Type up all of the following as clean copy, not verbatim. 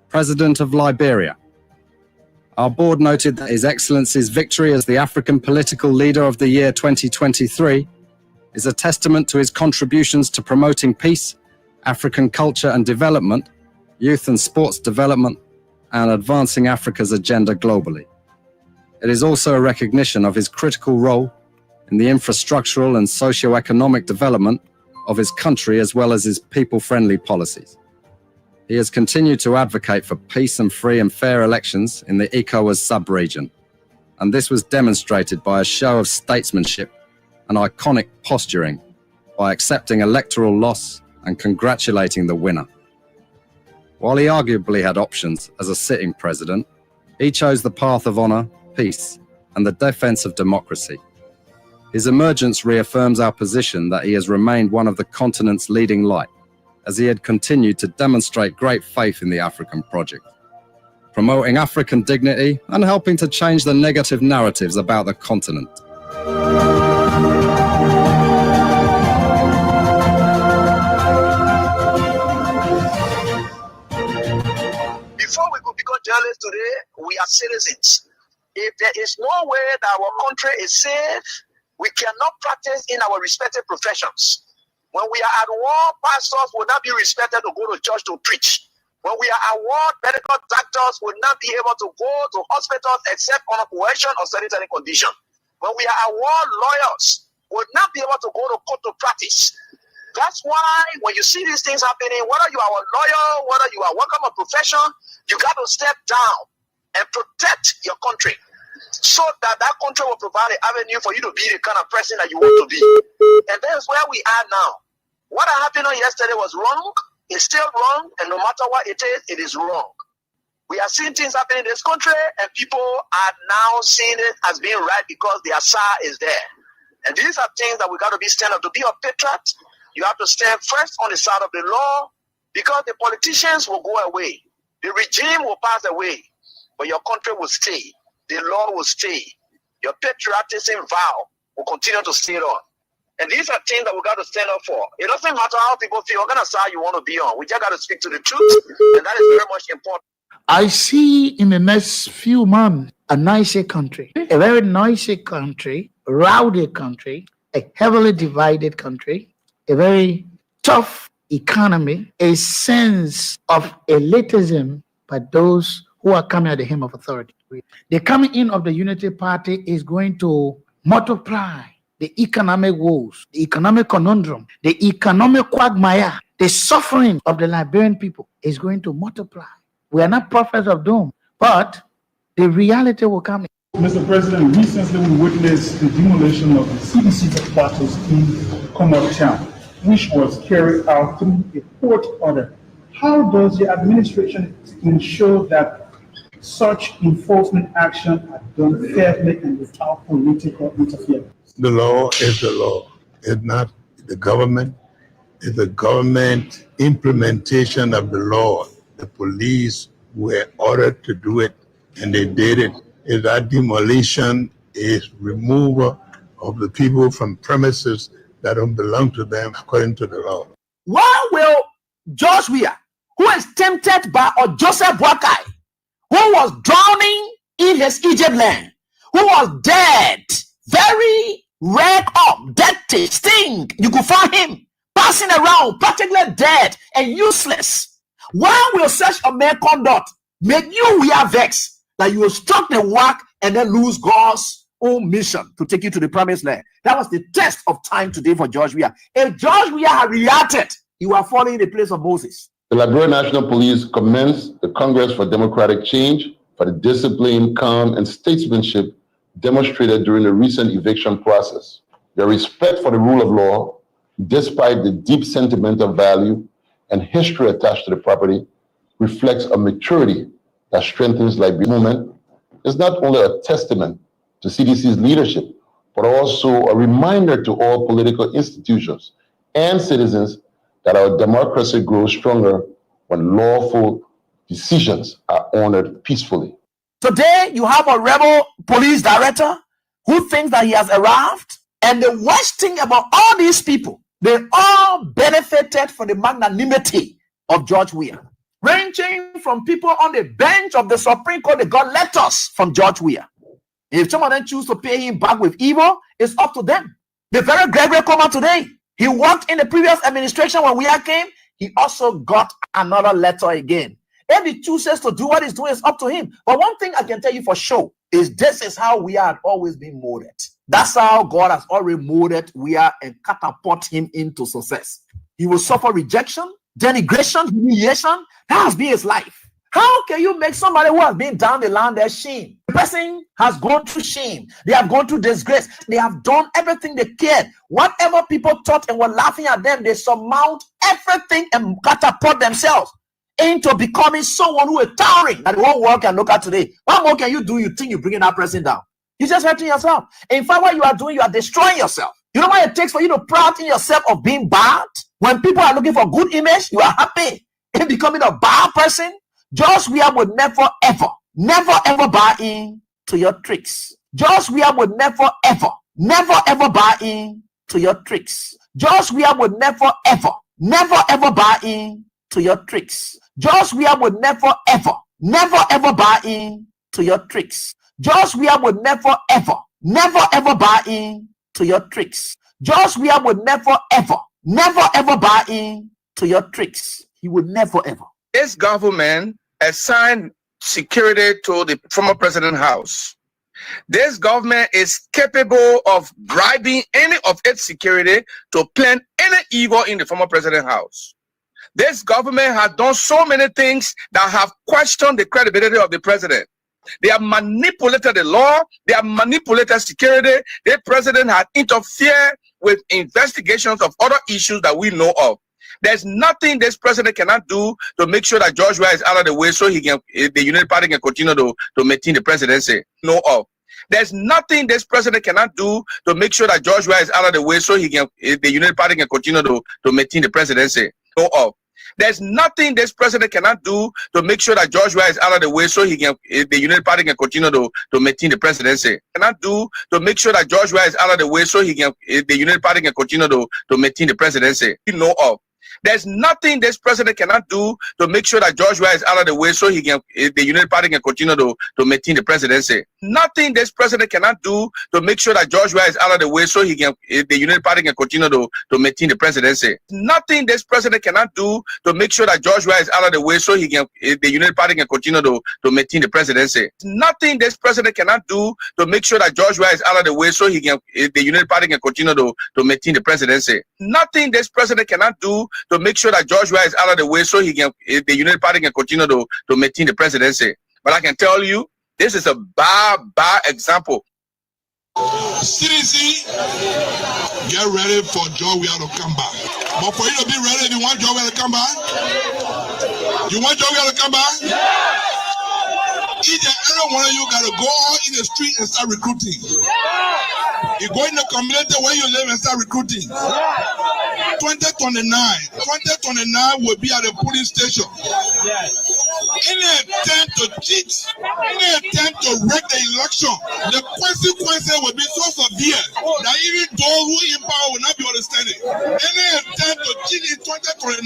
President of Liberia. Our board noted that His Excellency's victory as the African Political Leader of the Year 2023 is a testament to his contributions to promoting peace, African culture and development, youth and sports development, and advancing Africa's agenda globally. It is also a recognition of his critical role in the infrastructural and socio-economic development of his country as well as his people-friendly policies. He has continued to advocate for peace and free and fair elections in the ECOWAS sub-region, and this was demonstrated by a show of statesmanship and iconic posturing by accepting electoral loss and congratulating the winner. While he arguably had options as a sitting president, he chose the path of honor, peace, and the defense of democracy. His emergence reaffirms our position that he has remained one of the continent's leading light, as he had continued to demonstrate great faith in the African project, promoting African dignity and helping to change the negative narratives about the continent. Before we could become journalists today, we are citizens. If there is no way that our country is safe, we cannot practice in our respective professions. When we are at war, pastors will not be respected to go to church to preach. When we are at war, medical doctors will not be able to go to hospitals except on a coercion or sanitary condition. When we are at war, lawyers will not be able to go to court to practice. That's why when you see these things happening, whether you are a lawyer, whether you are working a profession, you got to step down and protect your country so that that country will provide an avenue for you to be the kind of person that you want to be. And that's where we are now. What happened on yesterday was wrong. It's still wrong. And no matter what it is wrong. We are seeing things happening in this country, and people are now seeing it as being right because the Asa is there. And these are things that we got to be stand up. To be a patriot, you have to stand first on the side of the law, because the politicians will go away. The regime will pass away, but your country will stay. The law will stay. Your patriotism vow will continue to stay on. And these are things that we got to stand up for. It doesn't matter how people feel, what kind of side you want to be on. We just got to speak to the truth, and that is very much important. I see in the next few months a nicer country, a very noisy country, rowdy country, a heavily divided country, a very tough economy, a sense of elitism by those who are coming at the hem of authority. The coming in of the Unity Party is going to multiply the economic woes, the economic conundrum, the economic quagmire, the suffering of the Liberian people is going to multiply. We are not prophets of doom, but the reality will come. Mr. President, recently we witnessed the demolition of the CDC headquarters in Comot Town, which was carried out through a court order. How does the administration ensure that such enforcement action are done fairly and without political interference? The law is the law. It's not the government. It's the government implementation of the law. The police were ordered to do it, and they did it. If that demolition is removal of the people from premises that don't belong to them according to the law. Why will George Weah, who is tempted by Joseph Boakai, who was drowning in his Egypt land, who was dead, very red up, dirty, stink, you could find him passing around, practically dead and useless. Why will such a man conduct make you wear vex that you will struck the work and then lose God's own mission to take you to the promised land? That was the test of time today for George Weah. If George Weah had reacted, you are falling in the place of Moses. The Liberian National Police commends the Congress for Democratic Change for the discipline, calm, and statesmanship demonstrated during the recent eviction process. Their respect for the rule of law, despite the deep sentimental value and history attached to the property, reflects a maturity that strengthens Liberian movement. It's not only a testament to CDC's leadership, but also a reminder to all political institutions and citizens that our democracy grows stronger when lawful decisions are honored peacefully. Today, you have a rebel police director who thinks that he has arrived. And the worst thing about all these people, they all benefited from the magnanimity of George Weah. Bring change from people on the bench of the Supreme Court. They got letters from George Weah. If some of them choose to pay him back with evil, it's up to them. The very Gregory Comer today, he worked in the previous administration when Weah came. He also got another letter again. If he chooses to do what he's doing, it's up to him. But one thing I can tell you for sure is this is how we have always been molded. That's how God has already molded Weah and catapult him into success. He will suffer rejection, denigration, humiliation. That has been his life. How can you make somebody who has been down the line their shame? The person has gone through shame. They have gone through disgrace. They have done everything they cared. Whatever people thought and were laughing at them, they surmount everything and catapult themselves into becoming someone who is towering that the whole world can look at today. What more can you do? You think you're bringing that person down? You're just hurting yourself. In fact, what you are doing, you are destroying yourself. You know what it takes for you to proud in yourself of being bad? When people are looking for good image, you are happy in becoming a bad person. George Weah would never ever buy in to your tricks. George Weah would never ever buy in to your tricks. George Weah would never ever buy in to your tricks. George Weah would never ever buy in to your tricks. George Weah would never ever buy in to your tricks. George Weah would never ever buy in to your tricks. He would never ever. This government assigned security to the former president's house. This government is capable of bribing any of its security to plan any evil in the former president's house. This government has done so many things that have questioned the credibility of the president. They have manipulated the law. They have manipulated security. The president has interfered with investigations of other issues that we know of. There's nothing this president cannot do to make sure that George Weah is out of the way so the United Party can continue to maintain the presidency. No of. There's nothing this president cannot do to make sure that George Weah is out of the way so the United Party can continue to maintain the presidency. No of. There's nothing this president cannot do to make sure that George Weah is out of the way so the United Party can continue to maintain the presidency. Cannot do to make sure that George Weah is out of the way so the United Party can continue to maintain the presidency. No of. There's nothing this president cannot do to make sure that George Weah is out of the way so the United Party can continue to maintain the presidency. Nothing this president cannot do to make sure that George Weah is out of the way so the United Party can continue to maintain the presidency. Nothing this president cannot do to make sure that George Weah is out of the way so the United Party can continue to maintain the presidency. Nothing this president cannot do to make sure that George Weah is out of the way so the United Party can continue to maintain the presidency. Nothing this president cannot do to make sure that George Weah is out of the way so the United Party can continue to maintain the presidency. But I can tell you, this is a bad example. CDC, get ready for George Weah to come back. But for you to be ready, you want George Weah to come back? You want George Weah to come back? Each and every one of you got to go out in the street and start recruiting. You go in the community where you live and start recruiting. 2029 will be at the polling station. Any attempt to cheat, any attempt to wreck the election, the consequences will be so severe that even those who in power will not be understanding. Any attempt to cheat in 2029,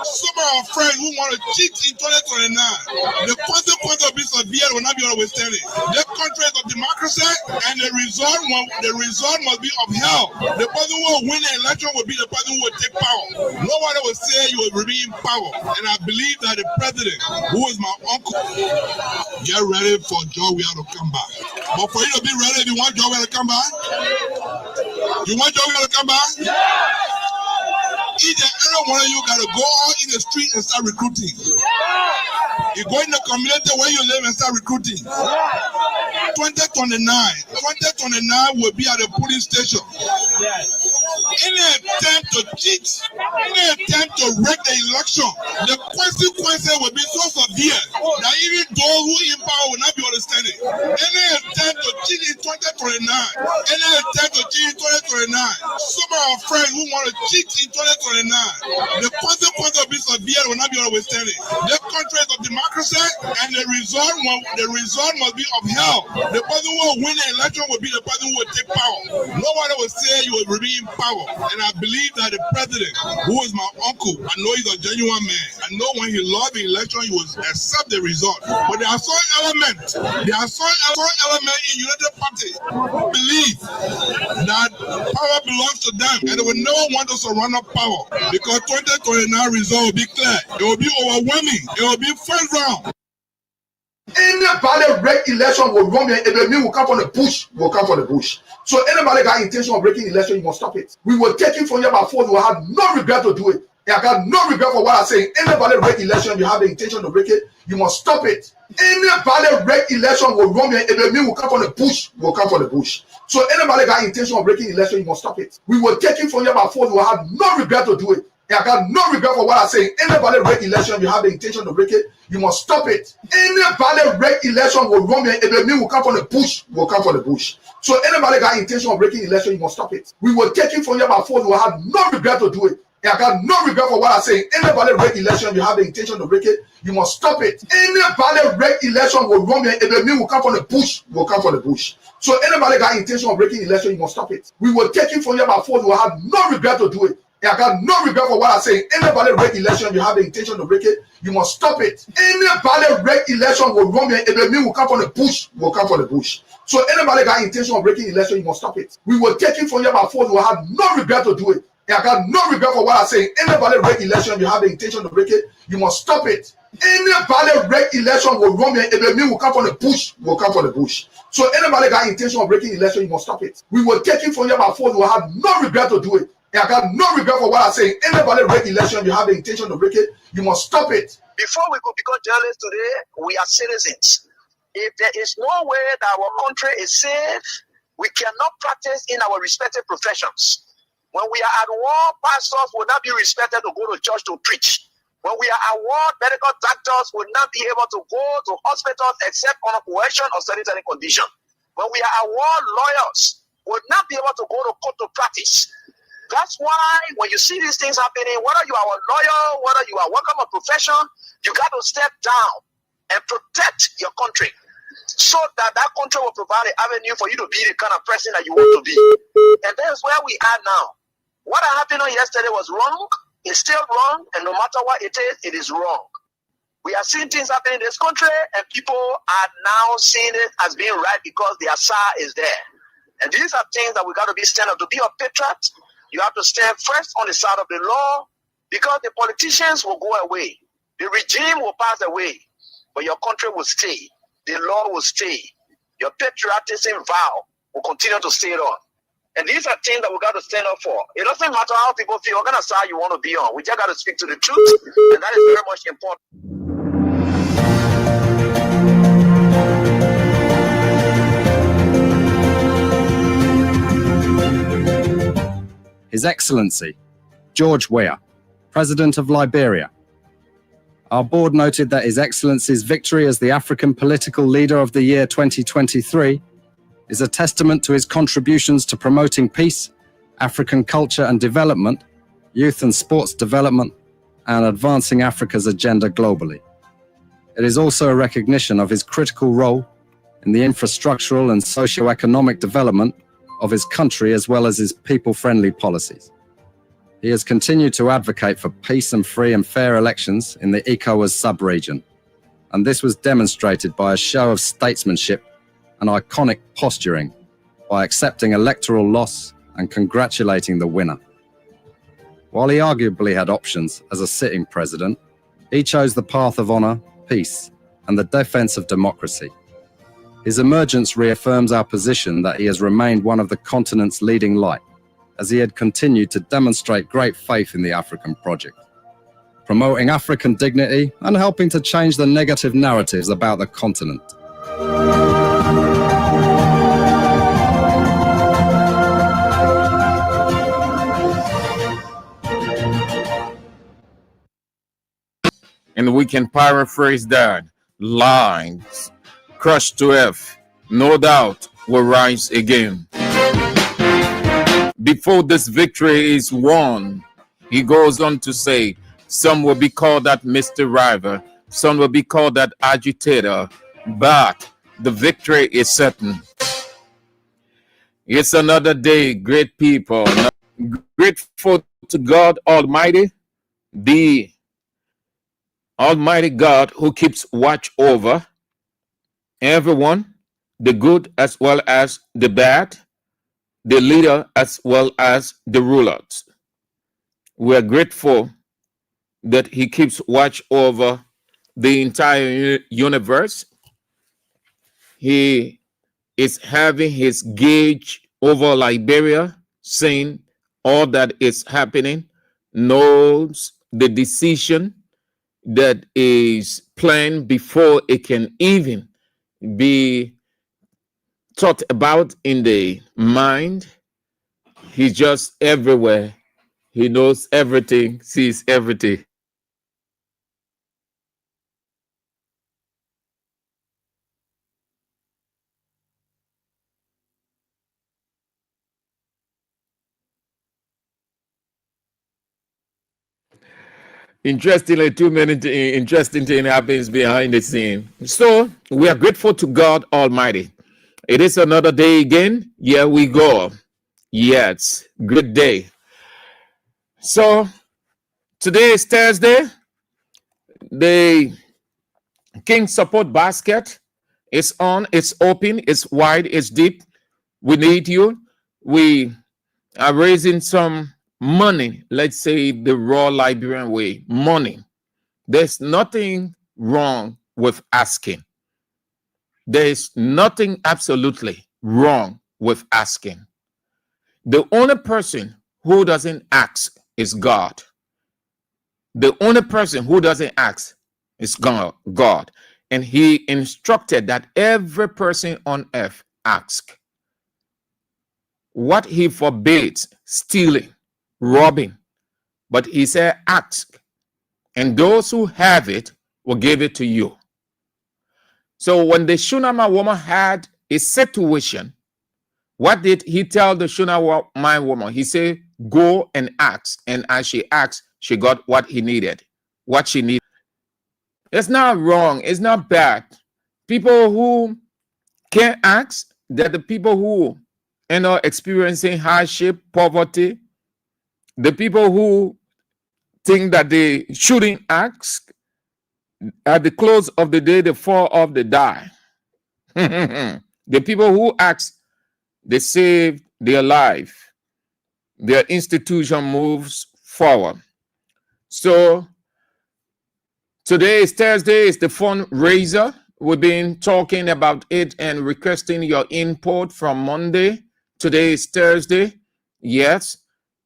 some of our friends who want to cheat in 2029, the consequences will be severe, will not be understanding. This country is a democracy, and the result must be upheld. The person who will win the election will be the person who will take power. Nobody will say you will remain in power. And I believe that the president, who is my uncle, get ready for George Weah to come back. But for you to be ready, you want George Weah to come back? You want George Weah to come back? Each and every one of you got to go out in the street and start recruiting. You go in the community where you live and start recruiting. 2029 will be at the polling station. Any attempt to cheat, any attempt to wreck the election, the consequences will be so severe that even those who in power will not be understanding. Any attempt to cheat in 2029, some of our friends who want to cheat in 2029, 2029. The consequence of this severe will not be notwithstanding. This country is of democracy, and the result must be upheld. The person who will win the election will be the person who will take power. Nobody will say you will remain in power. And I believe that the president, who is my uncle, I know he's a genuine man. I know when he lost the election, he will accept the result. But there are some elements in United Party who believe that power belongs to them, and they will never want us to run up power, because 2029 result will be clear. It will be overwhelming. It will be first round. Anybody break election will run here. If will come from the bush, will come from the bush. So anybody got intention of breaking election, you must stop it. We will take it from you by force. You will have no regret to do it. I got no regret for what I'm saying. Anybody break election, you have the intention to break it, you must stop it. Anybody break election will run here. If will come from the bush, will come from the bush. So anybody got intention of breaking election, you must stop it. We will take it from you by force. You will have no regret to do it. I got no regret for what I'm saying. Anybody break election, you have the intention to break it, you must stop it. Anybody break election will run here. If will come from the bush, will come from the bush. So anybody got intention of breaking election, you must stop it. We will take it from you by force. You will have no regret to do it. I got no regret for what I'm saying. Anybody break election, you have the intention to break it, you must stop it. Anybody break election will run here. If will come from the bush, will come from the bush. So anybody got intention of breaking election, you must stop it. We will take it from you by force. You will have no regret to do it. I got no regret for what I'm saying. Anybody break election, you have the intention to break it, you must stop it. Anybody break election will run here. If will come from the bush, will come from the bush. So anybody got intention of breaking election, you must stop it. We will take it from you by force. You will have no regret to do it. I got no regret for what I'm saying. Anybody break election, you have the intention to break it, you must stop it. Anybody break election will run here. If will come from the bush, will come from the bush. So anybody got intention of breaking election, you must stop it. We will take it from you by force. You will have no regret to do it. I got no regret for what I'm saying. Anybody break election, you have the intention to break it, you must stop it. Before we could become journalists today, we are citizens. If there is no way that our country is safe, we cannot practice in our respective professions. When we are at war, pastors will not be respected to go to church to preach. When we are at war, medical doctors will not be able to go to hospitals except on a coercion or sanitary condition. When we are at war, lawyers will not be able to go to court to practice. That's why when you see these things happening, whether you are a lawyer, whether you are working a profession, you got to step down and protect your country so that that country will provide an avenue for you to be the kind of person that you want to be. And that's where we are now. What happened on yesterday was wrong. It's still wrong. And no matter what it is wrong. We are seeing things happening in this country, and people are now seeing it as being right because the Asa is there. And these are things that we got to be stand up. To be a patriot, you have to stand first on the side of the law, because the politicians will go away. The regime will pass away, but your country will stay. The law will stay. Your patriotism vow will continue to stay on. And these are things that we got to stand up for. It doesn't matter how people feel, what kind of side you want to be on. We just got to speak to the truth, and that is very much important. His Excellency, George Weah, President of Liberia. Our board noted that His Excellency's victory as the African Political Leader of the Year 2023 is a testament to his contributions to promoting peace, African culture and development, youth and sports development, and advancing Africa's agenda globally. It is also a recognition of his critical role in the infrastructural and socio-economic development of his country, as well as his people-friendly policies. He has continued to advocate for peace and free and fair elections in the ECOWAS sub-region, and this was demonstrated by a show of statesmanship and iconic posturing by accepting electoral loss and congratulating the winner. While he arguably had options as a sitting president, he chose the path of honor, peace, and the defense of democracy. His emergence reaffirms our position that he has remained one of the continent's leading light, as he had continued to demonstrate great faith in the African project, promoting African dignity and helping to change the negative narratives about the continent. And we can paraphrase that: lines crushed to earth, no doubt will rise again. Before this victory is won, He goes on to say, some will be called that misderiver, some will be called that agitator, but the victory is certain. It's another day, great people. Grateful to God Almighty, the Almighty God who keeps watch over everyone, the good as well as the bad, the leader as well as the rulers. We are grateful that he keeps watch over the entire universe. He is having his gauge over Liberia, seeing all that is happening, knows the decision that is planned before it can even be thought about in the mind. He's just everywhere. He knows everything, sees everything. Interestingly, too many interesting thing happens behind the scene. So we are grateful to God Almighty. It is another day again. Here we go. Yes, good day. So today is Thursday. The King Support Basket is on. It's open. It's wide. It's deep. We need you. We are raising some money. Let's say the raw Liberian way. Money. There's nothing wrong with asking. There's nothing absolutely wrong with asking. The only person who doesn't ask is God. The only person who doesn't ask is God. And he instructed that every person on earth ask. What he forbids, stealing, robbing, but he said ask. And those who have it will give it to you. So when the Shunammite woman had a situation, what did he tell the Shunammite woman? He said, go and ask. And as she asked, she got what he needed, what she needed. It's not wrong. It's not bad. People who can't ask, they're the people who end up experiencing hardship, poverty. The people who think that they shouldn't ask, at the close of the day, they fall off, they die. The people who ask, they save their life. Their institution moves forward. So today is Thursday, it's the fundraiser. We've been talking about it and requesting your input from Monday. Today is Thursday. Yes,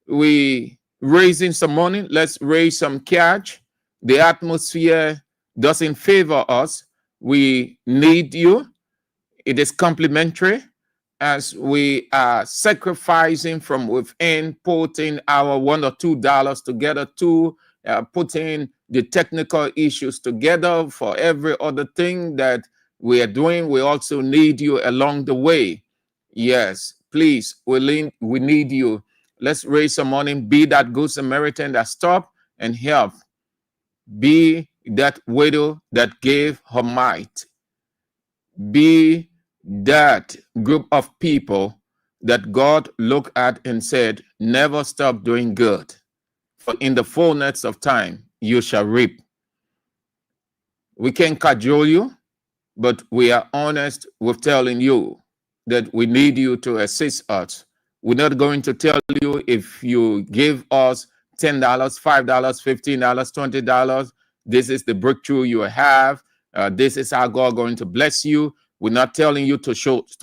we raising some money. Let's raise some cash. The atmosphere doesn't favor us. We need you. It is complimentary as we are sacrificing from within, putting our $1 or $2 together to putting the technical issues together for every other thing that we are doing. We also need you along the way. Yes, please, we need you. Let's raise some money. Be that good Samaritan that stopped and helped. Be that widow that gave her mite. Be that group of people that God looked at and said, never stop doing good. For in the fullness of time, you shall reap. We can cajole you, but we are honest with telling you that we need you to assist us. We're not going to tell you if you give us $10, $5, $15, $20, this is the breakthrough you have. This is how God is going to bless you. We're not telling you to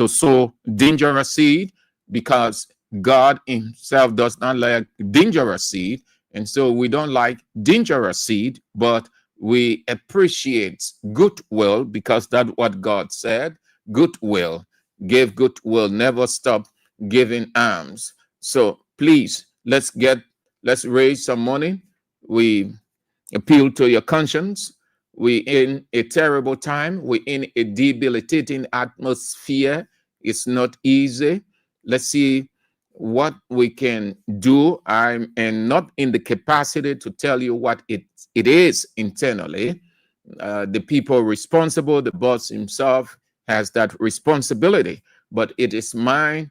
sow dangerous seed, because God himself does not like dangerous seed. And so we don't like dangerous seed, but we appreciate goodwill, because that's what God said. Goodwill. Give goodwill. Never stop giving alms. So please, let's raise some money. We appeal to your conscience. We're in a terrible time. We're in a debilitating atmosphere. It's not easy. Let's see what we can do. I'm and not in the capacity to tell you what it is internally. The people responsible, the boss himself has that responsibility, but it is my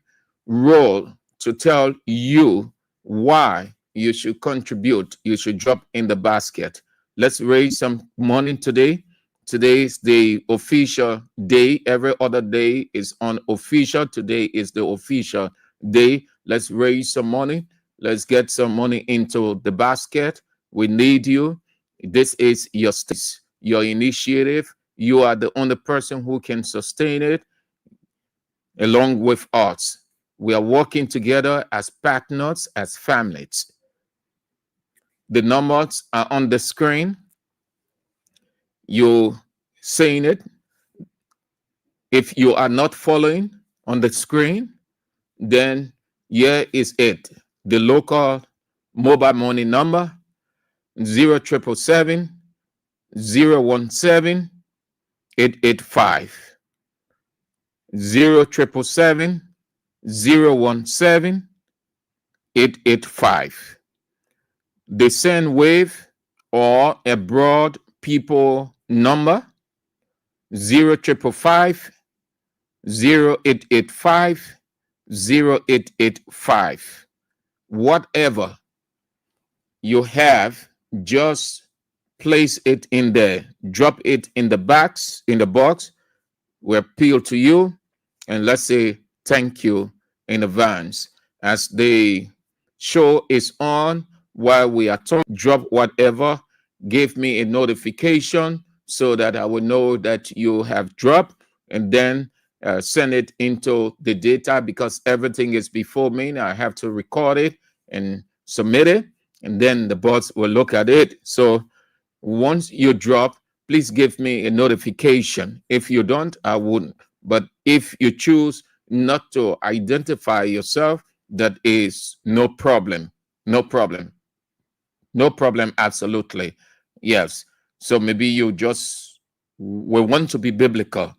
role to tell you why you should contribute, you should drop in the basket. Let's raise some money today. Today is the official day. Every other day is unofficial. Today is the official day. Let's raise some money. Let's get some money into the basket. We need you. This is your state, your initiative. You are the only person who can sustain it along with us. We are working together as partners, as families. The numbers are on the screen. You're seeing it. If you are not following on the screen, then here is it. The local mobile money number 0777 017 885. 0777 017 885. The send wave or abroad people number 0555 0885 0885. Whatever you have, just place it in there, drop it in the box. We appeal to you, and let's say thank you in advance. As the show is on, while we are talking, drop whatever, give me a notification so that I will know that you have dropped, and then send it into the data, because everything is before me. Now I have to record it and submit it, and then the bots will look at it. So once you drop, please give me a notification. If you don't, I wouldn't. But if you choose not to identify yourself, that is no problem. No problem. No problem, absolutely. Yes. So maybe you just will want to be biblical.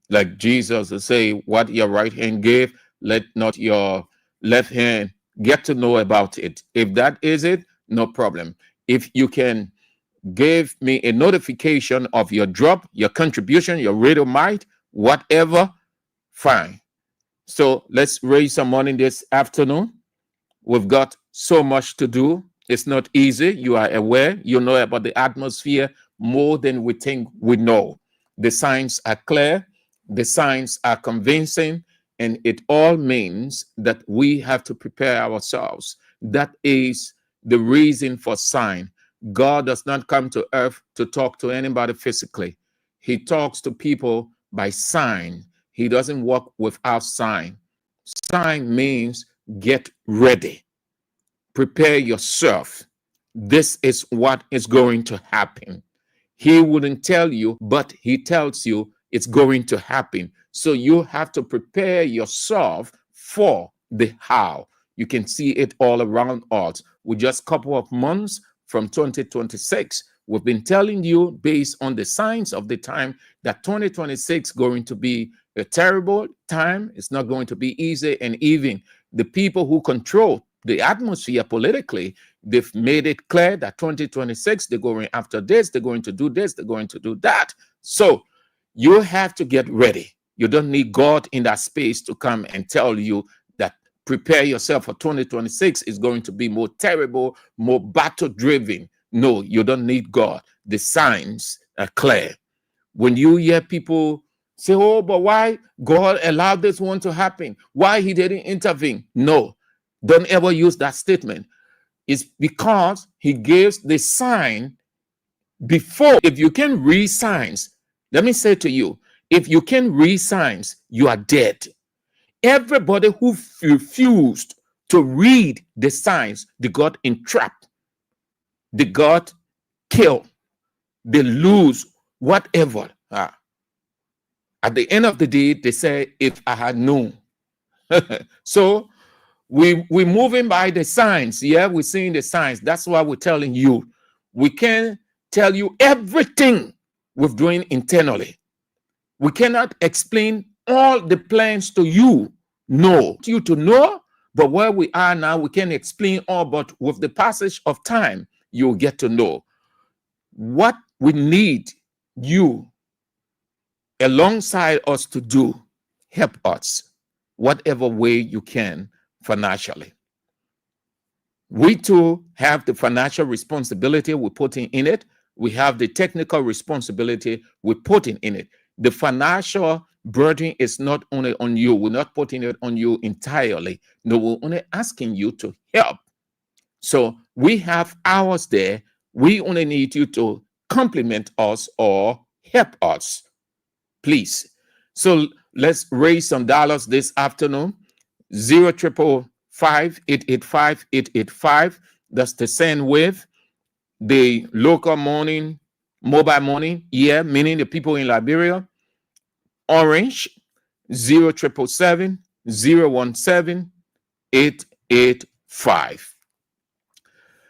Like Jesus will say, what your right hand gave, let not your left hand get to know about it. If that is it, no problem. If you can give me a notification of your drop, your contribution, your radio might, whatever, fine. So let's raise some money this afternoon. We've got so much to do. It's not easy. You are aware. You know about the atmosphere more than we think we know. The signs are clear. The signs are convincing. And it all means that we have to prepare ourselves. That is the reason for sign. God does not come to earth to talk to anybody physically. He talks to people by sign. He doesn't work without sign. Sign means get ready. Prepare yourself. This is what is going to happen. He wouldn't tell you, but he tells you it's going to happen. So you have to prepare yourself for the how. You can see it all around us. With just a couple of months from 2026, we've been telling you based on the signs of the time that 2026 is going to be a terrible time. It's not going to be easy. And even the people who control the atmosphere politically, they've made it clear that 2026, they're going after this, they're going to do this, they're going to do that. So you have to get ready. You don't need God in that space to come and tell you that prepare yourself for 2026 is going to be more terrible, more battle-driven. No, you don't need God. The signs are clear. When you hear people say, oh, but why God allowed this one to happen? Why he didn't intervene? No, don't ever use that statement. It's because he gives the sign before. If you can read signs, let me say to you, if you can read signs, you are dead. Everybody who refused to read the signs, they got entrapped, they got killed, they lose whatever. At the end of the day, they say, if I had known. So we're moving by the signs. Yeah, we're seeing the signs. That's why we're telling you. We can't tell you everything we're doing internally. We cannot explain all the plans to you. No, you to know, But where we are now, we can't explain all, but with the passage of time, you'll get to know what we need you alongside us to do. Help us, whatever way you can financially. We too have the financial responsibility we're putting in it. We have the technical responsibility we're putting in it. The financial burden is not only on you. We're not putting it on you entirely. No, we're only asking you to help. So we have ours there. We only need you to compliment us or help us, please. So let's raise some dollars this afternoon. 055-885-885. That's the send wave. The local morning, mobile money, meaning the people in Liberia. Orange, 077-017-885.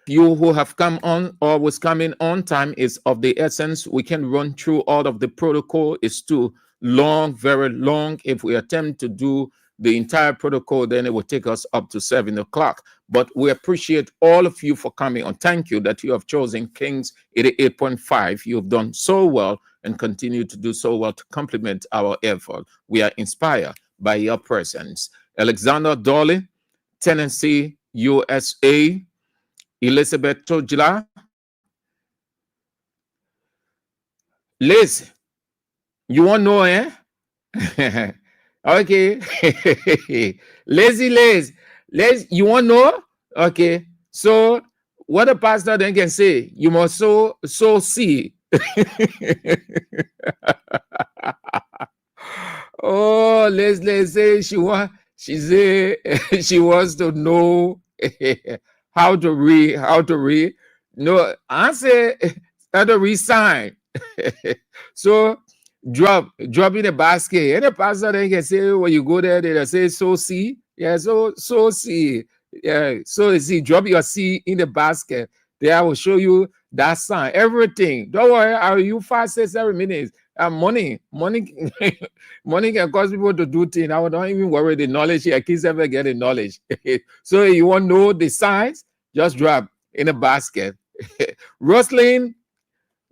You who have come on or was coming on time is of the essence. We can run through all of the protocol. It's too long, very long. If we attempt to do the entire protocol, then it will take us up to 7 o'clock. But we appreciate all of you for coming on. Thank you that you have chosen Kings 88.5. You have done so well and continue to do so well to complement our effort. We are inspired by your presence. Alexander Dolly, Tennessee, USA. Elizabeth Tojla. Liz, you want to know, eh? Okay. Liz, you want to know? Okay. So what the pastor then can say, you must sow seed. Oh, Liz say she wants to know how to read. No, I say how to read sign. So drop in the basket. And the pastor then can say when you go there, they say so see. Yeah, so see. Yeah, so see, drop your seed in the basket. There I will show you that sign. Everything. Don't worry, I'll you fast 7 minutes. Money can cause people to do things. I don't even worry the knowledge here. Kids ever get the knowledge. So if you want to know the signs, just drop in a basket. Rosalind,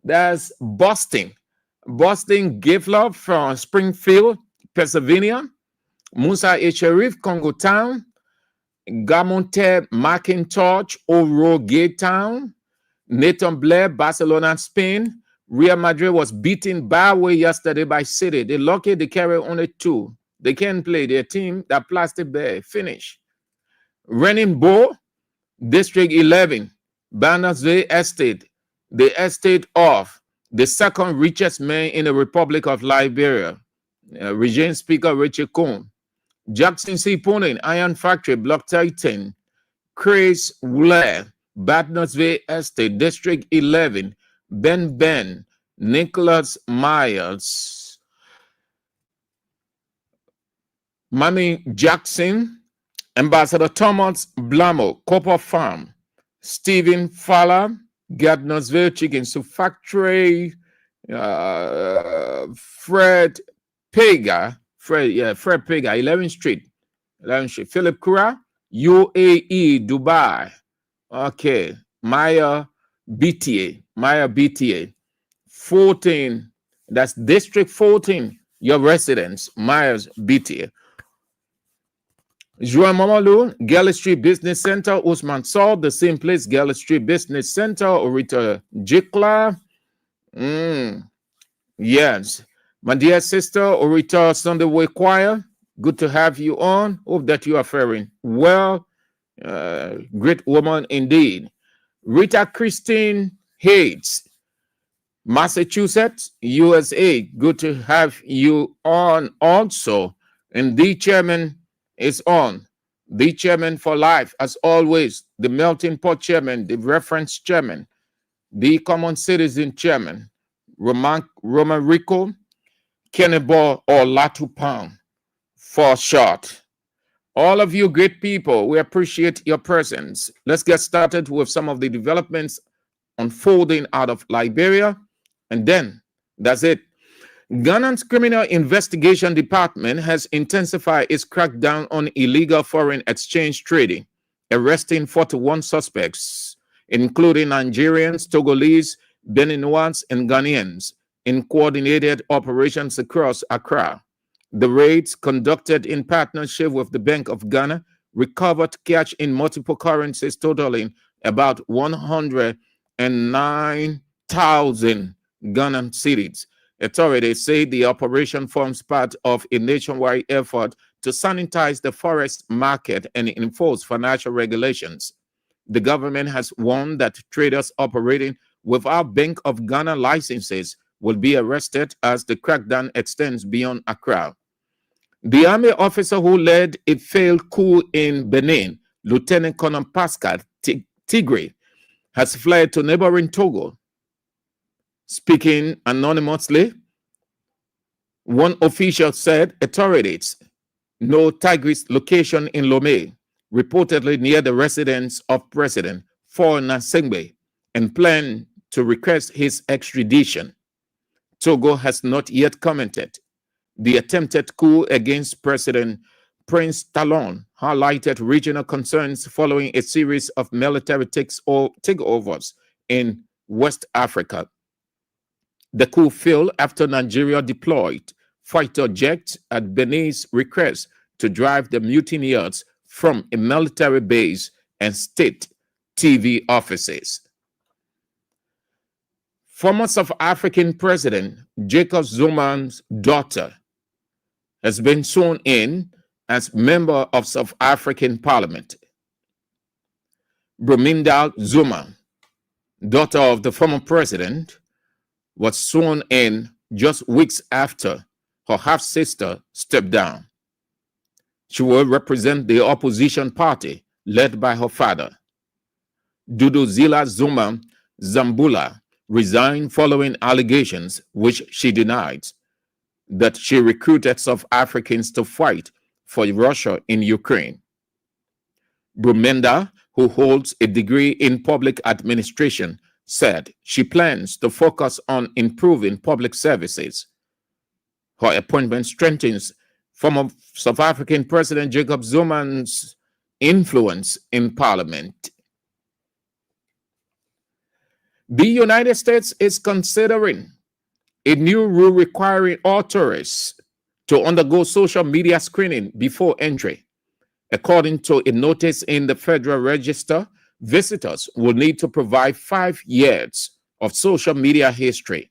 that's Boston Give Love from Springfield, Pennsylvania. Musa A. Sharif, Congo Town. Gamonte McIntosh, Oro Gate Town. Nathan Blair, Barcelona, Spain. Real Madrid was beaten by way yesterday by City. They're lucky they carry only 2. They can't play their team. That plastic bear finish. Renin Bo, District 11, Bandersville Estate, the estate of the second richest man in the Republic of Liberia, Regime Speaker Richard Cohn. Jackson C. Ponin, Iron Factory, Block 13, Chris Wule, Bandersville Estate, District 11, Ben, Nicholas Myers, Mammy Jackson, Ambassador Thomas Blamo, Copper Farm, Stephen Fowler, Gardnersville Chicken Soup Factory, Fred Pega, 11th Street, Philip Kura, UAE, Dubai. Okay, Maya BTA, 14, that's District 14, your residence, Myers BTA. Juan Mamalu, Galley Street Business Center, Usman Saul, the same place, Galley Street Business Center, Orita Jikla. Yes. My dear sister, Orita Sunday Way Choir, good to have you on. Hope that you are faring well. Great woman indeed. Rita Christine Hayes, Massachusetts, USA. Good to have you on also. And the chairman is on. The chairman for life, as always. The melting pot chairman, the reference chairman, the common citizen chairman, Roman Rico, Kenneball, or Latu Pound for short. All of you great people, we appreciate your presence. Let's get started with some of the developments unfolding out of Liberia. And then that's it. Ghana's Criminal Investigation Department has intensified its crackdown on illegal foreign exchange trading, arresting 41 suspects, including Nigerians, Togolese, Beninwans, and Ghanaians, in coordinated operations across Accra. The raids, conducted in partnership with the Bank of Ghana, recovered cash in multiple currencies totaling about 109,000 Ghanaian cedis. Authorities say the operation forms part of a nationwide effort to sanitize the forest market and enforce financial regulations. The government has warned that traders operating without Bank of Ghana licenses will be arrested as the crackdown extends beyond Accra. The army officer who led a failed coup in Benin, Lieutenant Colonel Pascal Tigre, has fled to neighboring Togo. Speaking anonymously, one official said authorities know Tigre's location in Lomé, reportedly near the residence of President Faure Gnassingbé, and plan to request his extradition. Togo has not yet commented. The attempted coup against President Prince Talon highlighted regional concerns following a series of military takeovers in West Africa. The coup failed after Nigeria deployed fighter jets at Benin's request to drive the mutineers from a military base and state TV offices. Former South African President Jacob Zuma's daughter has been sworn in as member of South African Parliament. Brumindal Zuma, daughter of the former president, was sworn in just weeks after her half-sister stepped down. She will represent the opposition party led by her father. Duduzile Zuma Zambula resigned following allegations, which she denied, that she recruited South Africans to fight for Russia in Ukraine. Brumenda, who holds a degree in public administration, said she plans to focus on improving public services. Her appointment strengthens former South African President Jacob Zuma's influence in parliament. The United States is considering a new rule requiring all tourists to undergo social media screening before entry. According to a notice in the Federal Register, visitors will need to provide 5 years of social media history.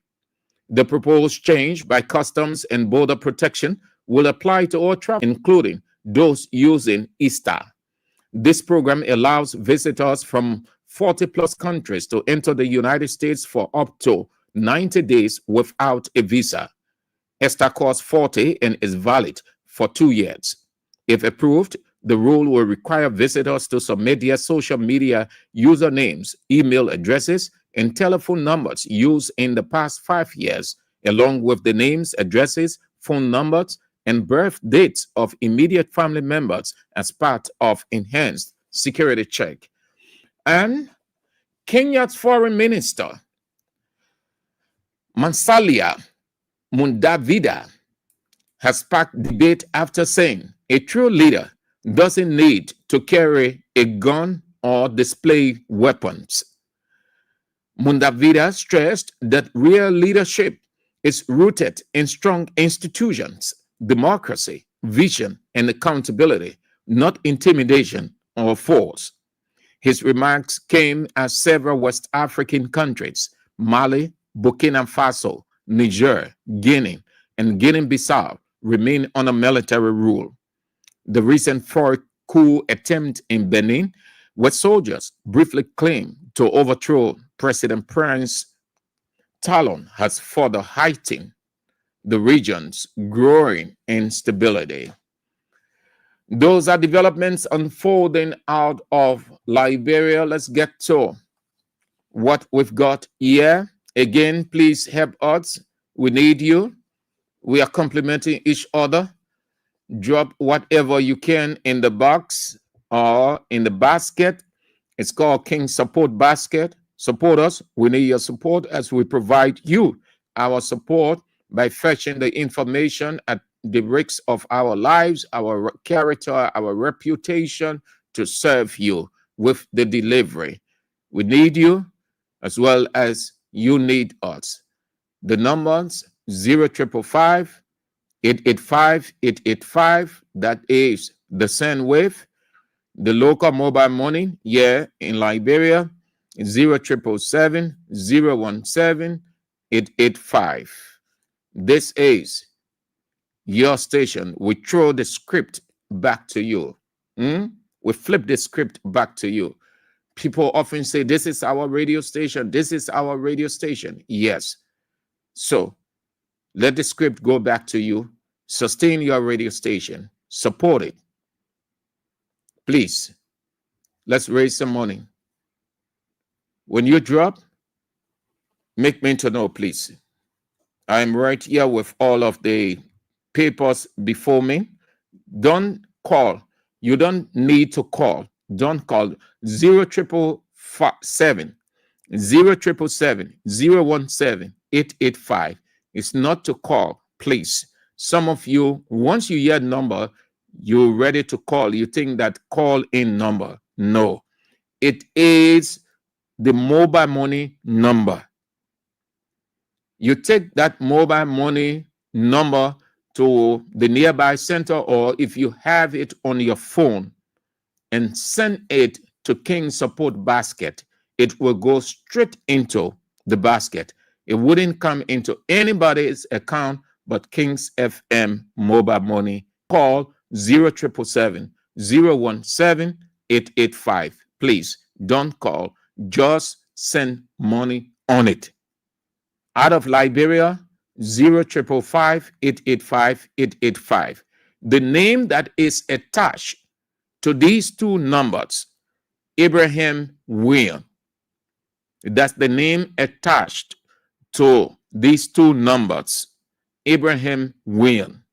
The proposed change by Customs and Border Protection will apply to all travel, including those using ESTA. This program allows visitors from 40-plus countries to enter the United States for up to 90 days without a visa. ESTA costs $40 and is valid for 2 years. If approved, the rule will require visitors to submit their social media usernames, email addresses, and telephone numbers used in the past 5 years, along with the names, addresses, phone numbers, and birth dates of immediate family members as part of enhanced security check. And Kenya's foreign minister, Musalia Mudavadi, has sparked debate after saying a true leader doesn't need to carry a gun or display weapons. Mudavadi stressed that real leadership is rooted in strong institutions, democracy, vision, and accountability, not intimidation or force. His remarks came as several West African countries, Mali, Burkina Faso, Niger, Guinea, and Guinea-Bissau, remain under military rule. The recent foreign coup attempt in Benin, where soldiers briefly claimed to overthrow President Prince Talon, has further heightened the region's growing instability. Those are developments unfolding out of Liberia. Let's get to what we've got here. Again, please help us. We need you. We are complementing each other. Drop whatever you can in the box or in the basket. It's called King Support Basket. Support us. We need your support as we provide you our support by fetching the information at the risk of our lives, our character, our reputation, to serve you with the delivery. We need you as well as you need us. The numbers 0555 885 885, that is the send wave. The local mobile money, in Liberia, 0777 017 885. This is your station. We throw the script back to you. We flip the script back to you. People often say, this is our radio station. This is our radio station. Yes. So let the script go back to you. Sustain your radio station. Support it. Please, let's raise some money. When you drop, make me to know, please. I'm right here with all of the papers before me. Don't call. You don't need to call. Don't call 0777 017 885. It's not to call, please. Some of you, once you hear number, you're ready to call. You think that call in number. No, it is the mobile money number. You take that mobile money number to the nearby center, or if you have it on your phone, and send it to King Support Basket. It will go straight into the basket. It wouldn't come into anybody's account but King's FM mobile money. Call 0777 017 885. Please don't call. Just send money on it. Out of Liberia, 0555 885 885. The name that is attached to these two numbers, Abraham William. That's the name attached to these two numbers, Abraham William.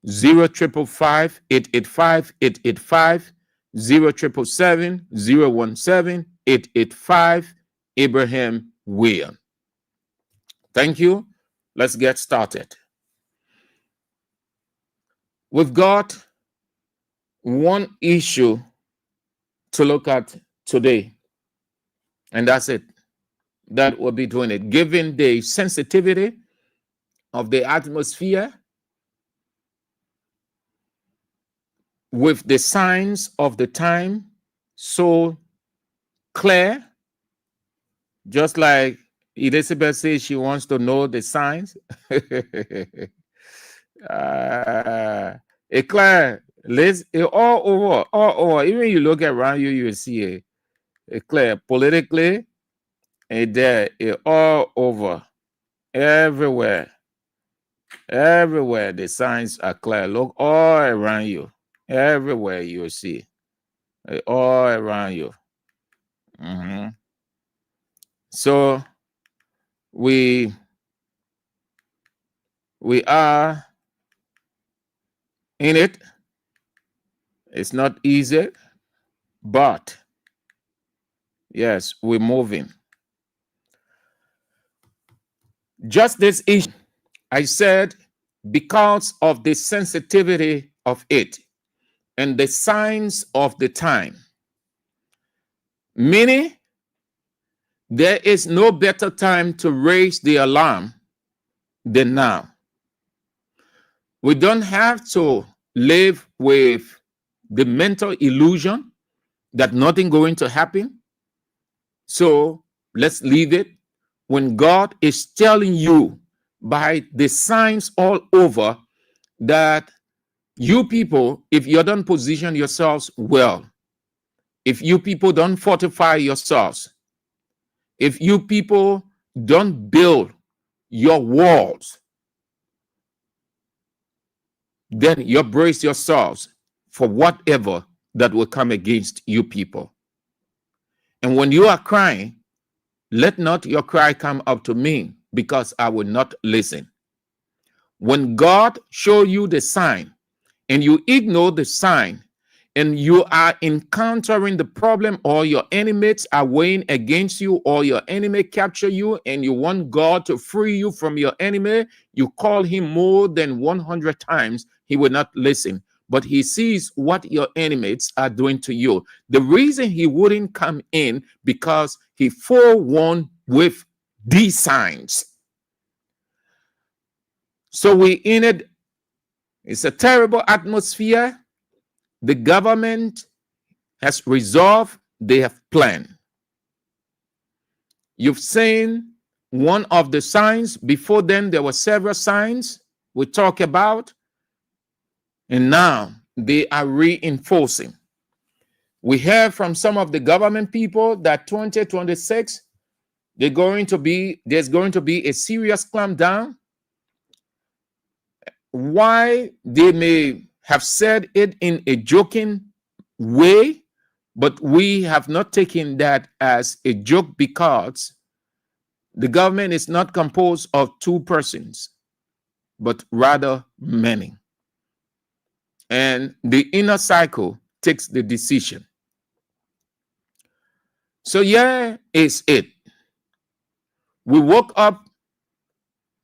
0555 885 885, 0777 017 885, Abraham William. Thank you. Let's get started. We've got one issue to look at today, and that's it. That will be doing it. Given the sensitivity of the atmosphere, with the signs of the time so clear, just like Elizabeth says she wants to know the signs. Clear, Liz, all over. Even you look around you, you see it clear politically, and there it all over, everywhere. Everywhere the signs are clear. Look all around you. Everywhere you see, all around you. So we are in it. It's not easy, but yes, we're moving. Just this issue, I said, because of the sensitivity of it and the signs of the time, meaning there is no better time to raise the alarm than now. We don't have to live with the mental illusion that nothing going to happen. So let's leave it. When God is telling you by the signs all over that you people, if you don't position yourselves well, if you people don't fortify yourselves, if you people don't build your walls, then you brace yourselves for whatever that will come against you people. And when you are crying, let not your cry come up to me, because I will not listen. When God shows you the sign and you ignore the sign and you are encountering the problem, or your enemies are weighing against you, or your enemy capture you and you want God to free you from your enemy, you call him more than 100 times, he will not listen. But he sees what your enemies are doing to you. The reason he wouldn't come in, because he forewarned with these signs. So we in it. It's a terrible atmosphere. The government has resolved, they have planned. You've seen one of the signs. Before then, there were several signs we talk about, and now they are reinforcing. We heard from some of the government people that 2026, there's going to be a serious clampdown. Why? They may have said it in a joking way, but we have not taken that as a joke, because the government is not composed of two persons, but rather many. And the inner cycle takes the decision. So here is it. We woke up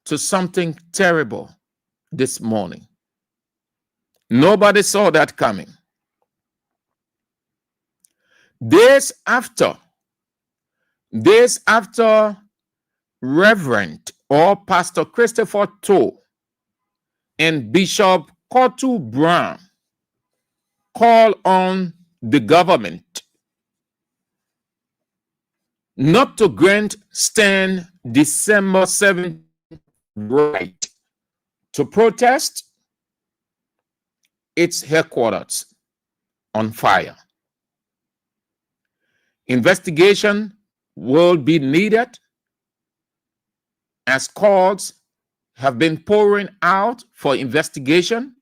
to something terrible this morning. Nobody saw that coming. Days after Reverend or Pastor Christopher Toe and Bishop Kotu Brown called on the government not to grant Stan December 7th right to protest, its headquarters on fire. Investigation will be needed, as calls have been pouring out for investigation.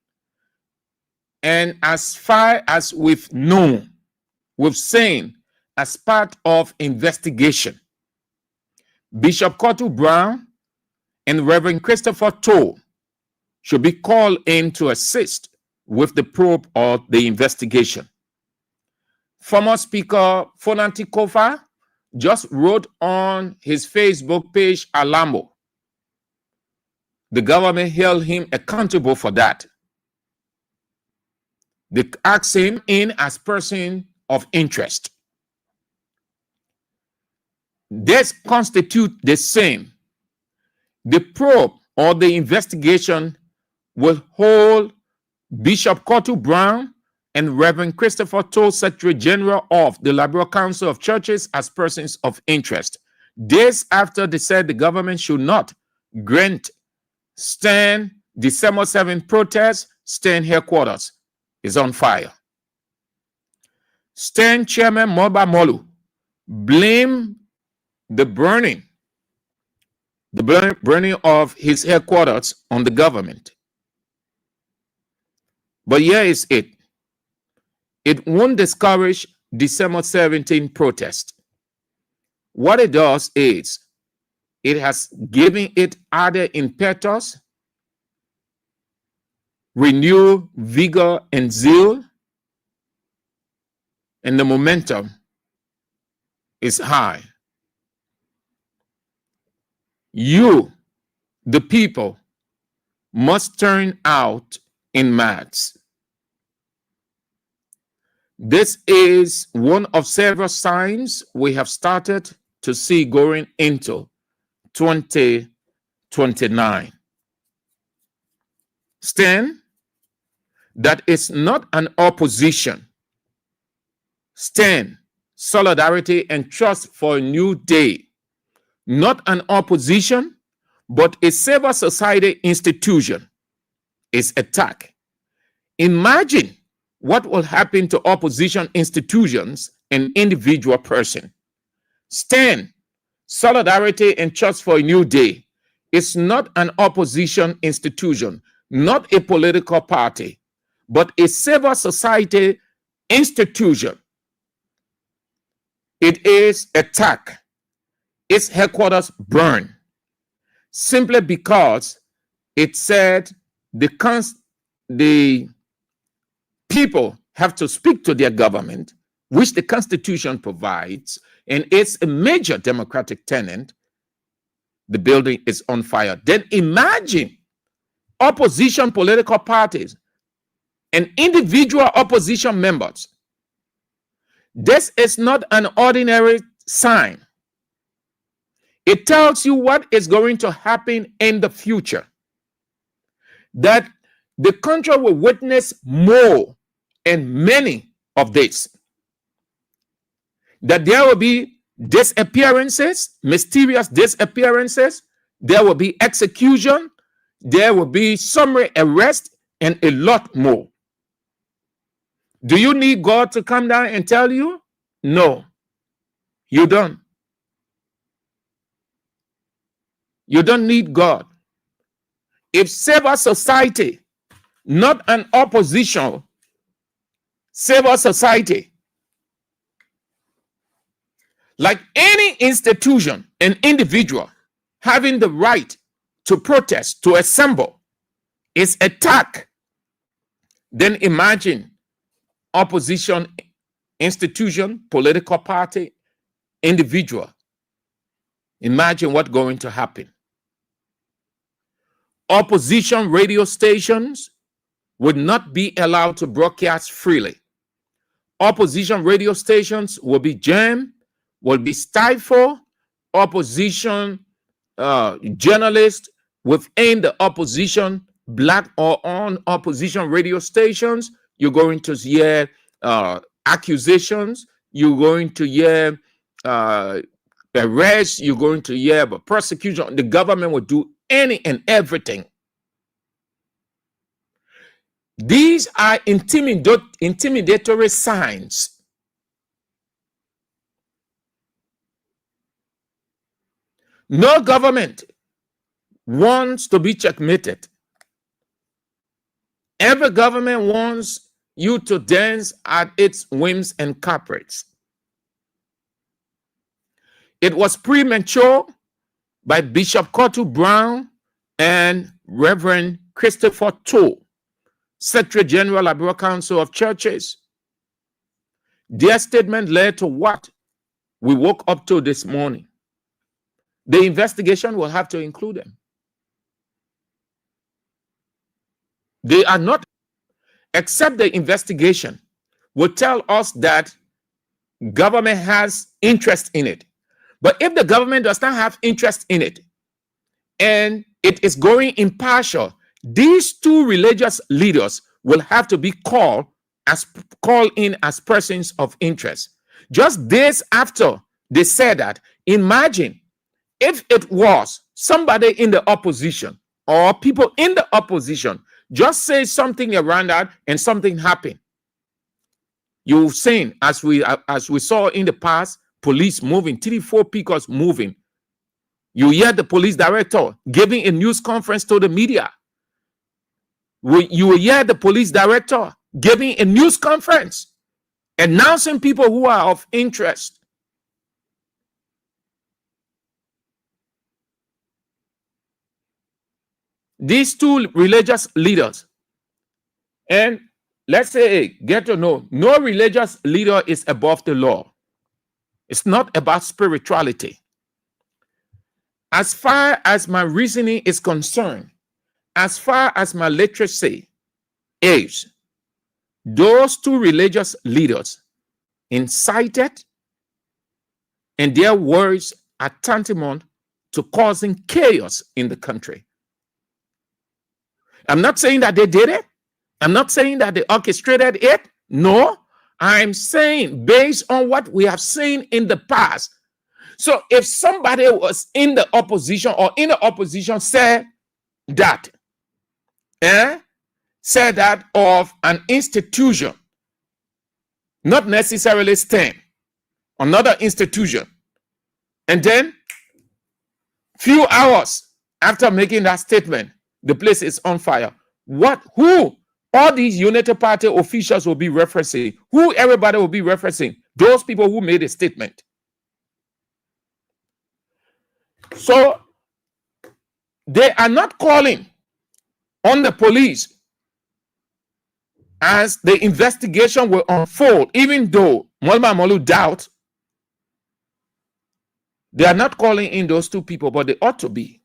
And as far as we've known, we've seen, as part of investigation, Bishop Kotu Brown and Reverend Christopher Toe should be called in to assist with the probe or the investigation. Former Speaker Fonanti Kofa just wrote on his Facebook page, Alambo. The government held him accountable for that. They asked him in as person of interest. This constitutes the same. The probe or the investigation will hold Bishop Kotu Brown and Reverend Christopher Toe, Secretary General of the Liberal Council of Churches, as persons of interest. Days after they said the government should not grant Stan December 7th protest, Stan headquarters is on fire. Stan Chairman Moba Molu blamed the burning of his headquarters on the government. But here is it. It won't discourage December 17th protest. What it does is it has given it added impetus, renewed vigor and zeal, and the momentum is high. You, the people, must turn out in mass. This is one of several signs we have started to see going into 2029. Stand that is not an opposition. Stand, solidarity and trust for a new day. Not an opposition, but a civil society institution is attacked. Imagine what will happen to opposition institutions and individual person. Stand, solidarity and trust for a new day is not an opposition institution, not a political party, but a civil society institution. It is attacked. Its headquarters burned simply because it said the people have to speak to their government, which the Constitution provides, and it's a major democratic tenant, the building is on fire. Then imagine opposition political parties and individual opposition members. This is not an ordinary sign. It tells you what is going to happen in the future. That the country will witness more and many of this. That there will be disappearances, mysterious disappearances, there will be execution, there will be summary arrest, and a lot more. Do you need God to come down and tell you? No, you don't. You don't need God. If civil society, not an opposition, civil society, like any institution, an individual having the right to protest, to assemble, is attacked, then imagine opposition institution, political party, individual. Imagine what's going to happen. Opposition radio stations would not be allowed to broadcast freely. Opposition radio stations will be jammed, will be stifled. Opposition journalists within the opposition, black or on opposition radio stations, you're going to hear accusations, you're going to hear arrests, you're going to hear prosecution. The government will do any and everything. These are intimidatory signs. No government wants to be checkmated. Every government wants you to dance at its whims and caprices. It was premature by Bishop Cottle Brown and Reverend Christopher Toole, Secretary General, Liberal Council of Churches. Their statement led to what we woke up to this morning. The investigation will have to include them. They are not, except the investigation will tell us that government has interest in it. But if the government does not have interest in it and it is going impartial, these two religious leaders will have to be called in as persons of interest. Just days after they said that, imagine if it was somebody in the opposition or people in the opposition just say something around that and something happened. You've seen, as we saw in the past, police moving, 3-4 people moving. You hear the police director giving a news conference to the media. You hear the police director giving a news conference, announcing people who are of interest. These two religious leaders, and let's say, get to know, no religious leader is above the law. It's not about spirituality. As far as my reasoning is concerned, as far as my literacy is, those two religious leaders incited, and their words are tantamount to causing chaos in the country. I'm not saying that they did it. I'm not saying that they orchestrated it. No, I'm saying based on what we have seen in the past. So if somebody was in the opposition or in the opposition said that of an institution, not necessarily STEM, another institution, and then few hours after making that statement, the place is on fire. Who all these Unity Party officials will be referencing? Who everybody will be referencing? Those people who made a statement. So they are not calling on the police as the investigation will unfold, even though Molma Molu doubt, they are not calling in those two people, but they ought to be.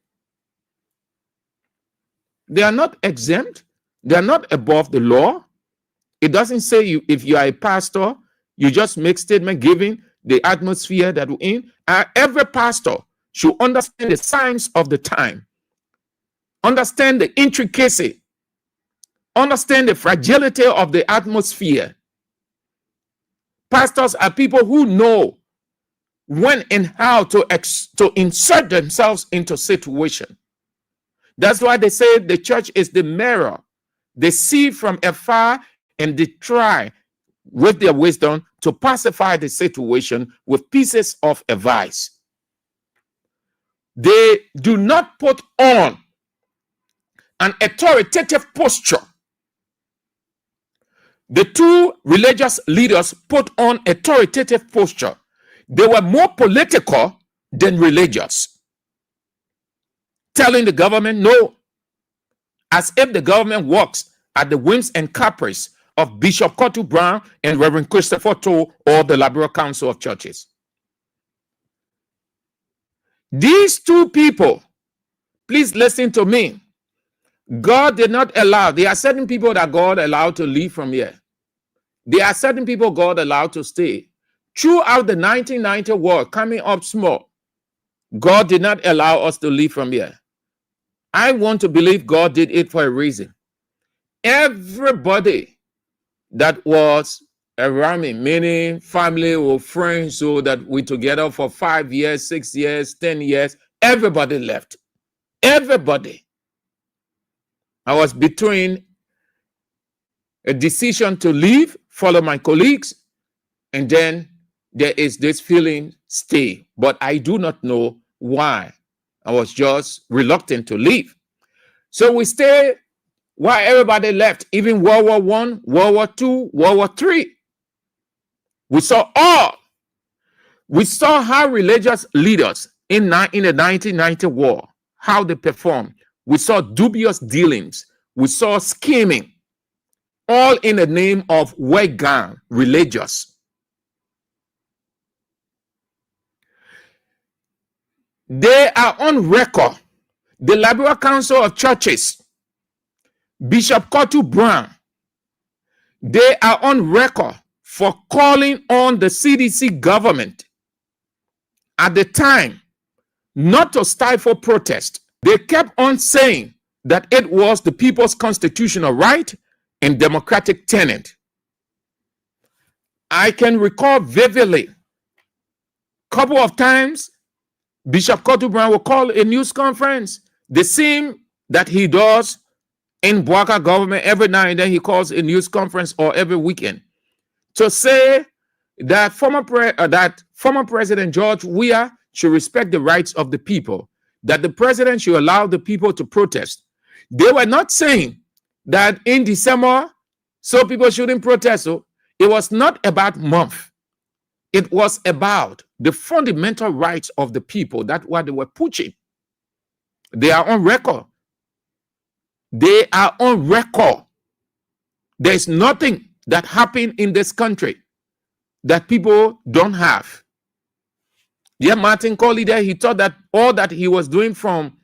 They are not exempt. They are not above the law. It doesn't say you, if you are a pastor, you just make statement giving the atmosphere that we're in. Every pastor should understand the signs of the time, understand the intricacy, understand the fragility of the atmosphere. Pastors are people who know when and how to insert themselves into situation. That's why they say the church is the mirror. They see from afar and they try with their wisdom to pacify the situation with pieces of advice. They do not put on an authoritative posture. The two religious leaders put on authoritative posture. They were more political than religious, telling the government no, as if the government works at the whims and caprice of Bishop Kotu Brown and Reverend Christopher Toh or the Liberal Council of Churches. These two people, please listen to me. God did not allow, there are certain people that God allowed to leave from here. There are certain people God allowed to stay. Throughout the 1990 war, coming up small, God did not allow us to leave from here. I want to believe God did it for a reason. Everybody that was around me, meaning family or friends, so that we together for 5 years, 6 years, 10 years, everybody left. Everybody. I was between a decision to leave, follow my colleagues, and then there is this feeling, stay. But I do not know why. I was just reluctant to leave. So we stayed while everybody left, even World War I, World War II, World War III. We saw all. We saw how religious leaders in the 1990 war, how they performed. We saw dubious dealings. We saw scheming, all in the name of Wegan, religious. They are on record. The Liberal Council of Churches, Bishop Kotu Brown, they are on record for calling on the CDC government at the time not to stifle protest. They kept on saying that it was the people's constitutional right and democratic tenet. I can recall vividly a couple of times Bishop Kotu Brown will call a news conference, the same that he does in Bwaka government. Every now and then he calls a news conference, or every weekend, to say that former President George Weah should respect the rights of the people, that the president should allow the people to protest. They were not saying that in December, so people shouldn't protest. So it was not about month. It was about the fundamental rights of the people. That's what they were pushing. They are on record. They are on record. There's nothing that happened in this country that people don't have. Yeah, Martin Colley there, he thought that all that he was doing from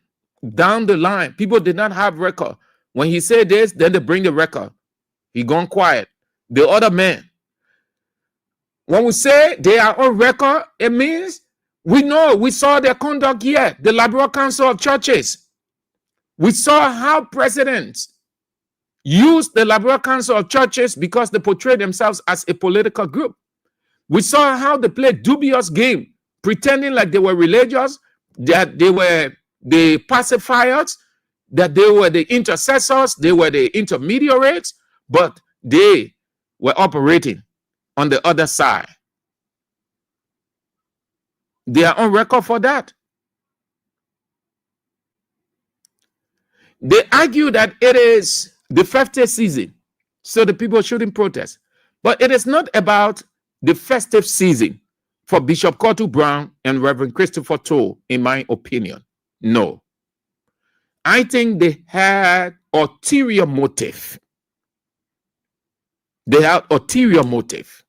down the line, people did not have record. When he said this, then they bring the record. He gone quiet. The other man. When we say they are on record, it means we know, we saw their conduct here, the Liberal Council of Churches. We saw how presidents use the Liberal Council of Churches because they portray themselves as a political group. We saw how they played dubious game, pretending like they were religious, that they were the pacifiers, that they were the intercessors, they were the intermediaries, but they were operating on the other side. They are on record for that. They argue that it is the festive season, so the people shouldn't protest. But it is not about the festive season for Bishop Kotu Brown and Reverend Christopher Toh, in my opinion. No. I think they had ulterior motive. They have ulterior motive,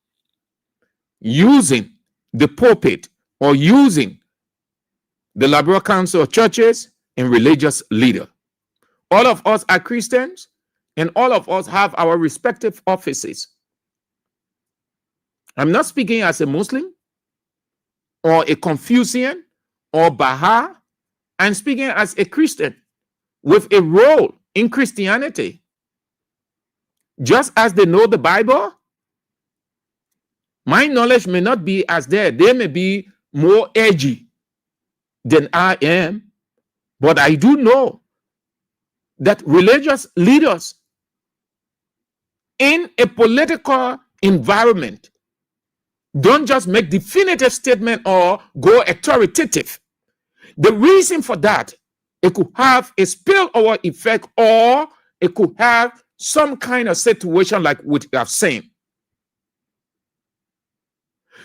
using the pulpit or using the Liberal Council of Churches and religious leader. All of us are Christians, and all of us have our respective offices. I'm not speaking as a Muslim or a Confucian or Baha'i. I'm speaking as a Christian with a role in Christianity. Just as they know the Bible, my knowledge may not be as there. They may be more edgy than I am, but I do know that religious leaders in a political environment don't just make definitive statement or go authoritative. The reason for that, it could have a spillover effect, or it could have some kind of situation like what we have seen.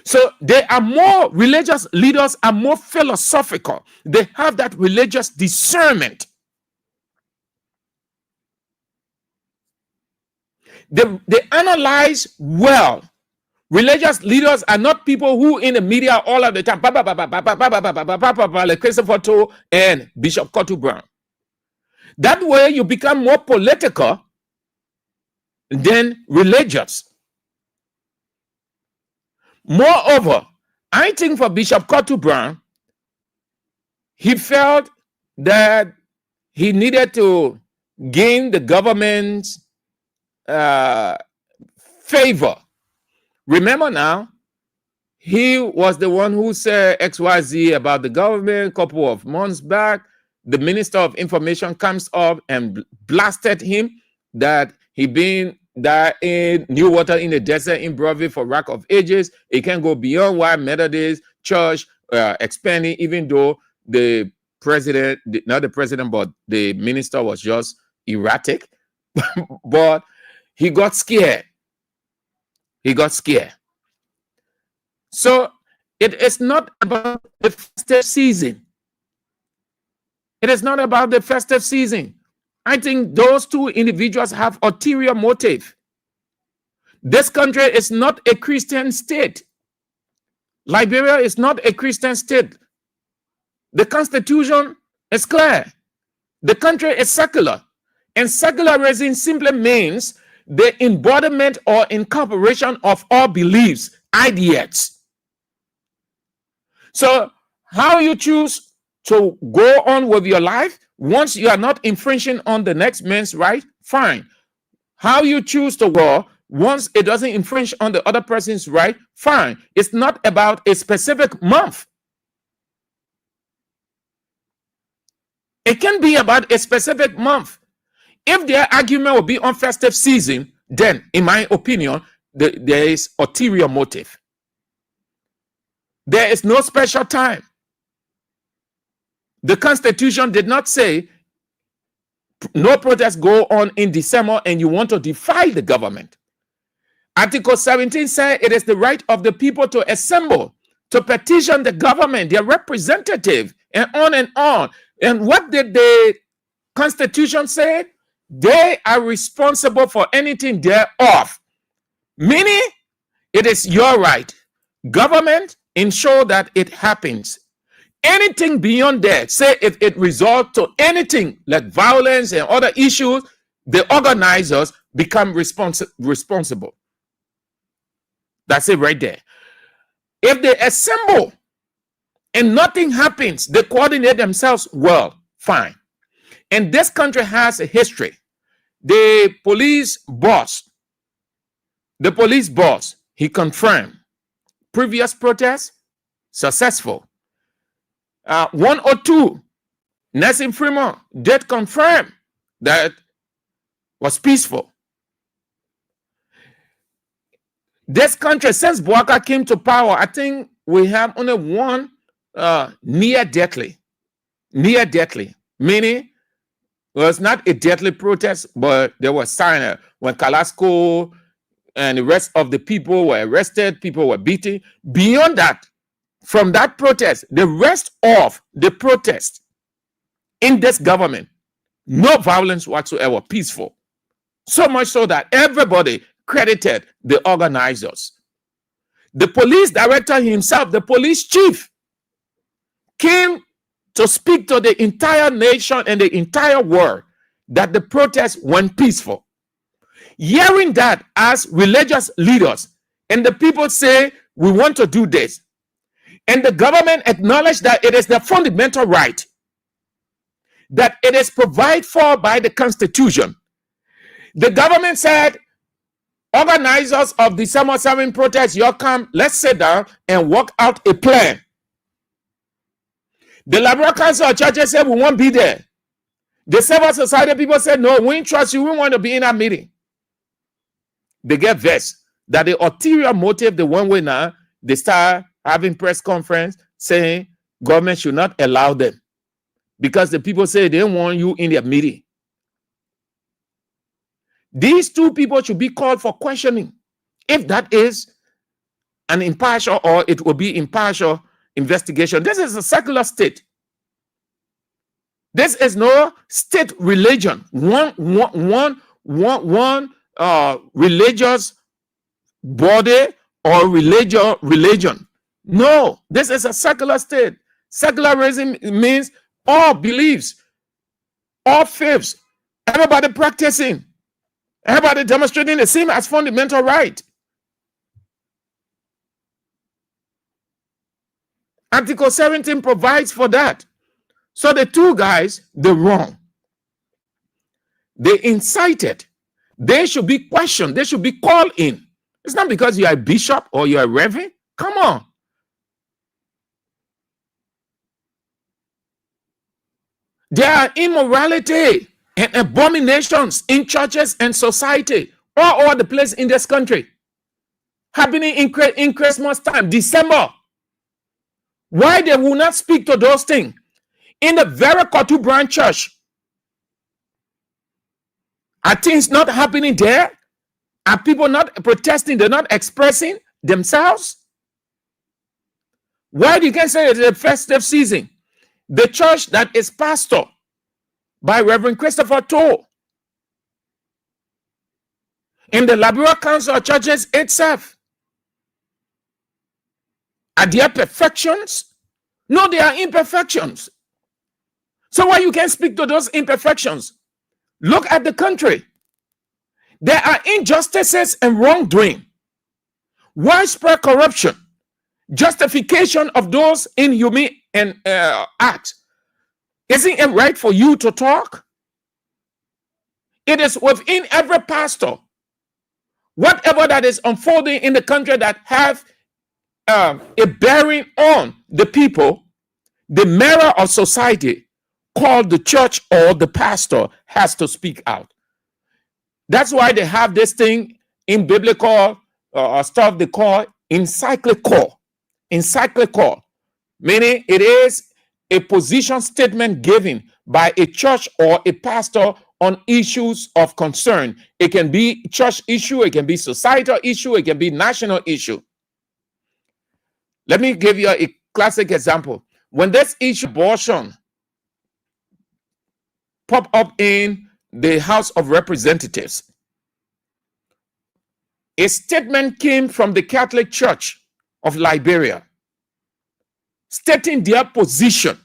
So they are more, religious leaders are more philosophical. They have that religious discernment. They analyze well. Religious leaders are not people who in the media all of the time, like Christopher Toe and Bishop Kotu Brown. That way you become more political than religious. Moreover, I think for Bishop Kotu Brown, he felt that he needed to gain the government's favor. Remember now, he was the one who said XYZ about the government a couple of months back. The Minister of Information comes up and blasted him that he been that in new water in the desert in Broadway for rack of ages. It can go beyond why Methodist Church expanding, even though the president, not the president, but the minister was just erratic. But he got scared. He got scared. So it is not about the festive season. It is not about the festive season. I think those two individuals have ulterior motive. This country is not a Christian state. Liberia is not a Christian state. The Constitution is clear. The country is secular. And secularism simply means the embodiment or incorporation of all beliefs, ideas. So how you choose to go on with your life, once you are not infringing on the next man's right, fine. How you choose to go, once it doesn't infringe on the other person's right, fine. It's not about a specific month. It can be about a specific month. If their argument will be on festive season, then, in my opinion, there is ulterior motive. There is no special time. The Constitution did not say no protests go on in December and you want to defy the government. Article 17 says it is the right of the people to assemble, to petition the government, their representative, and on and on. And what did the Constitution say? They are responsible for anything thereof. Meaning, it is your right. Government, ensure that it happens. Anything beyond that, say if it results to anything like violence and other issues, the organizers become responsible. That's it right there. If they assemble and nothing happens, they coordinate themselves well, fine. And this country has a history. The police boss, he confirmed previous protests successful. 102, Nelson Fremont did confirm that was peaceful. This country, since Bouaka came to power, I think we have only one near deathly, meaning it was not a deadly protest, but there was sign when Kalasco and the rest of the people were arrested, people were beaten. Beyond that, from that protest, the rest of the protest in this government, no violence whatsoever, peaceful. So much so that everybody credited the organizers. The police director himself, the police chief, came to speak to the entire nation and the entire world that the protest went peaceful. Hearing that as religious leaders, and the people say, we want to do this, and the government acknowledged that it is the fundamental right, that it is provided for by the Constitution. The government said, organizers of the Summer 7 protest, you come, let's sit down and work out a plan. The Liberal Council of Churches said, we won't be there. The civil society people said, no, we don't trust you, we want to be in our meeting. They get vexed that the ulterior motive, the one way now, they start having press conference saying government should not allow them because the people say they don't want you in their meeting. These two people should be called for questioning if that is an impartial or it will be impartial investigation. This is a secular state. This is no state religion. One religious body or religion. No, this is a secular state. Secularism means all beliefs, all faiths, everybody practicing, everybody demonstrating the same as fundamental right. Article 17 provides for that. So the two guys, they're wrong. They incited. They should be questioned. They should be called in. It's not because you're a bishop or you're a reverend. Come on. There are immorality and abominations in churches and society all over the place in this country. Happening in Christmas time, December. Why they will not speak to those things? In the very Kotu branch church, are things not happening there? Are people not protesting? They're not expressing themselves? Why do you can say it's a festive season? The church that is pastored by Reverend Christopher Toll in the Liberal Council of Churches itself, are there perfections? No, there are imperfections. So why you can't speak to those imperfections? Look at the country. There are injustices and wrongdoing, widespread corruption, justification of those inhumane and acts. Isn't it right for you to talk? It is within every pastor, whatever that is unfolding in the country that have a bearing on the people, the mirror of society called the church or the pastor has to speak out. That's why they have this thing in biblical stuff they call encyclical. Encyclical, meaning it is a position statement given by a church or a pastor on issues of concern. It can be church issue, it can be societal issue, it can be national issue. Let me give you a classic example. When this issue of abortion pop up in the House of Representatives, a statement came from the Catholic Church of Liberia stating their position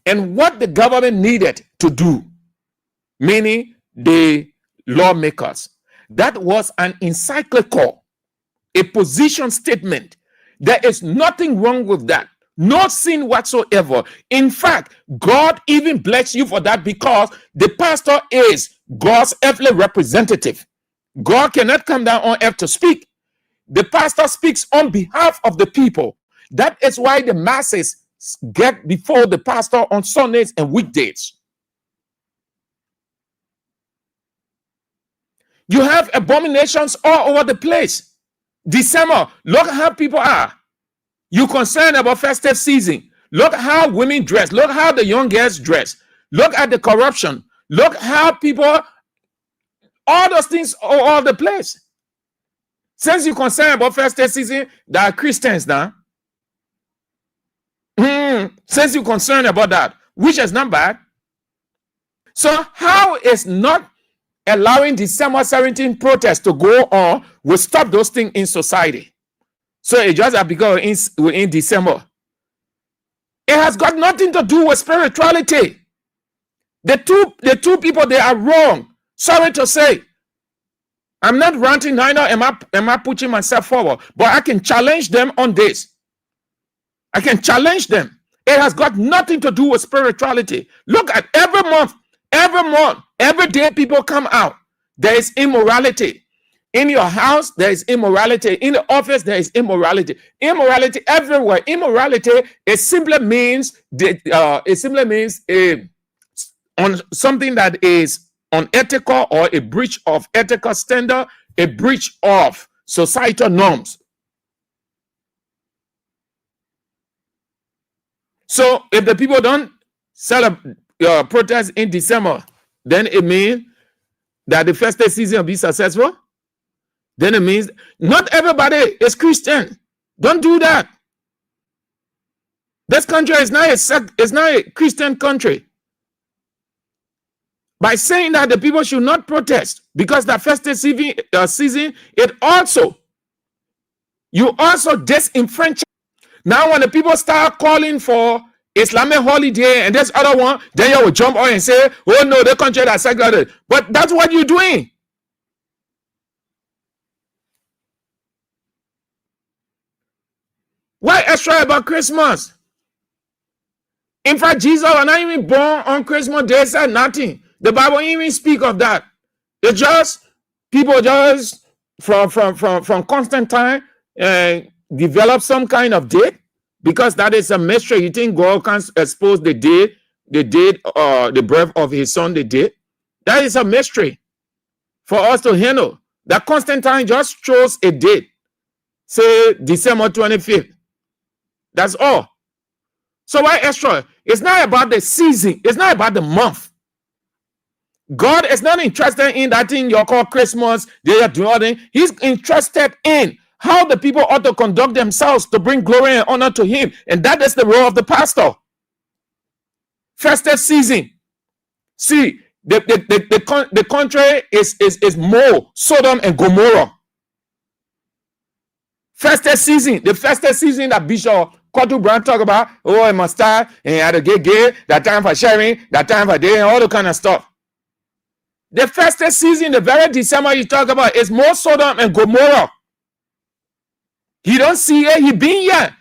and what the government needed to do, meaning the lawmakers. That was an encyclical, a position statement. There is nothing wrong with that. No sin whatsoever. In fact, God even bless you for that because the pastor is God's earthly representative. God cannot come down on earth to speak. The pastor speaks on behalf of the people. That is why the masses get before the pastor on Sundays and weekdays. You have abominations all over the place. December, look how people are. You concerned about festive season. Look how women dress. Look how the young girls dress. Look at the corruption. Look how people, all those things all over the place. Since you're concerned about festive season, there are Christians now. Since you're concerned about that, which is not bad. So how is not allowing December 17 protests to go on will stop those things in society. So it just because in December. It has got nothing to do with spirituality. The two people, they are wrong. Sorry to say. I'm not ranting, neither am I pushing myself forward, but I can challenge them on this. I can challenge them. It has got nothing to do with spirituality. Look at every month, every day people come out. There is immorality. In your house, there is immorality. In the office, there is immorality. Immorality everywhere. Immorality, it simply means on something that is unethical or a breach of ethical standard, a breach of societal norms. So if the people don't celebrate protest in December, then it means that the festive season will be successful. Then it means not everybody is Christian. Don't do that. This country is not a Christian country. By saying that the people should not protest because the festive season, you also disenfranchise. Now, when the people start calling for Islamic holiday and this other one, then you will jump on and say, oh no, the country that's secular. But that's what you're doing. Why extra about Christmas? In fact, Jesus was not even born on Christmas Day, said nothing. The Bible didn't even speak of that. It's just people just from Constantine develop some kind of date because that is a mystery. You think God can expose the date, the birth of his son, the date? That is a mystery for us to handle. That Constantine just chose a date, say December 25th. That's all. So why extra? It's not about the season. It's not about the month. God is not interested in that thing you call Christmas. They are doing. He's interested in how the people ought to conduct themselves to bring glory and honor to him. And that is the role of the pastor. Festive season. See, the country is more Sodom and Gomorrah. Festive season. The festive season that Bishop Kotu Brown talk about, oh, it must start, and you had to get gay, that time for sharing, that time for day, and all the kind of stuff. The festive season, the very December you talk about, is more Sodom and Gomorrah. He don't see it, he been here.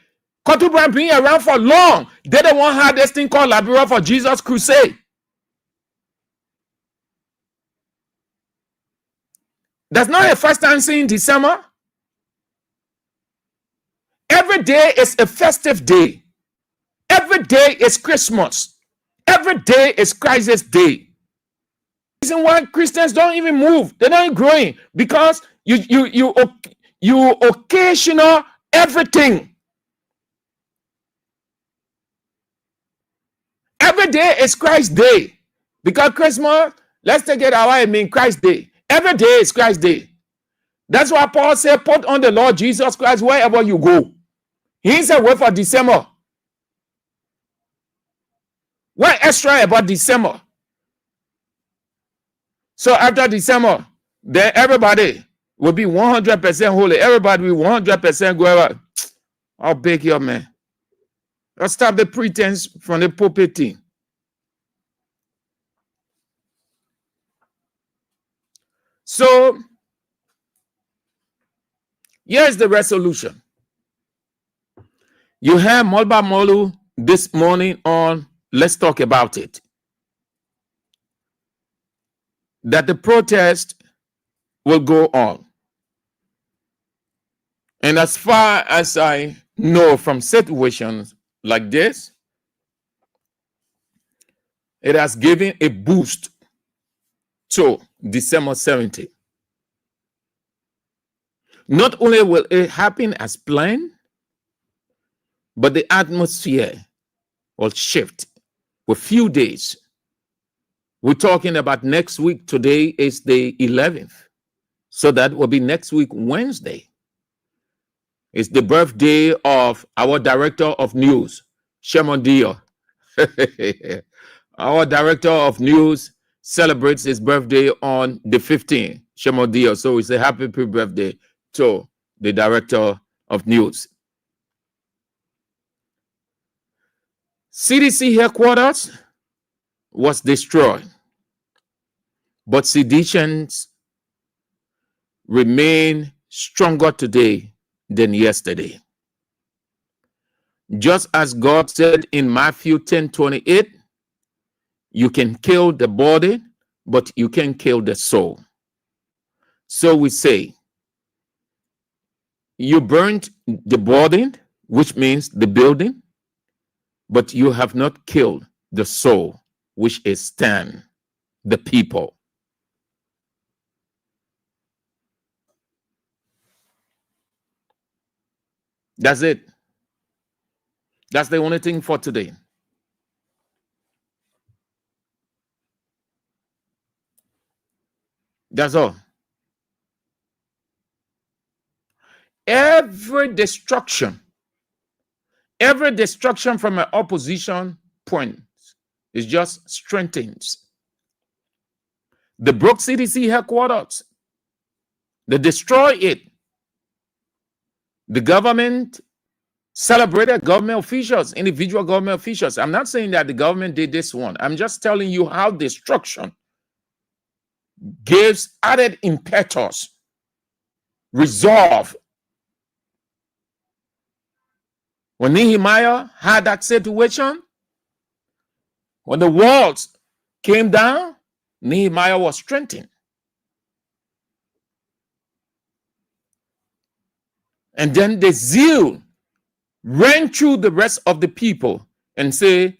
Kotu Brown been around for long. They don't want to have this thing called Liberia for Jesus Crusade. That's not a first time seeing December. Every day is a festive day. Every day is Christmas. Every day is Christ's day. The reason why Christians don't even move, they're not growing, because you occasional everything. Every day is Christ's day. Because Christmas, let's take it away, I mean Christ's day. Every day is Christ's day. That's why Paul said, put on the Lord Jesus Christ wherever you go. He said, wait for December. What extra about December? So after December, then everybody will be 100% holy. Everybody will 100% go out. I'll beg you, man. Let's stop the pretense from the pulpit thing. So, here's the resolution. You have Molba Molu this morning on Let's Talk About It. That the protest will go on. And as far as I know from situations like this, it has given a boost to December 17th. Not only will it happen as planned, but the atmosphere will shift for a few days. We're talking about next week. Today is the 11th. So that will be next week, Wednesday. It's the birthday of our director of news, Shemon Dio. Our director of news celebrates his birthday on the 15th. Shemodio. So we say happy birthday to the director of news. CDC headquarters was destroyed, but seditions remain stronger today than yesterday. Just as God said in Matthew 10:28, you can kill the body, but you can kill the soul. So we say, you burnt the body, which means the building, but you have not killed the soul, which is stand, the people. That's it. That's the only thing for today. That's all. Every destruction from an opposition point is just strengthens. They broke CDC headquarters. They destroy it. The government celebrated government officials, individual government officials. I'm not saying that the government did this one. I'm just telling you how destruction gives added impetus, resolve. When Nehemiah had that situation, when the walls came down, Nehemiah was strengthened. And then the zeal ran through the rest of the people and say,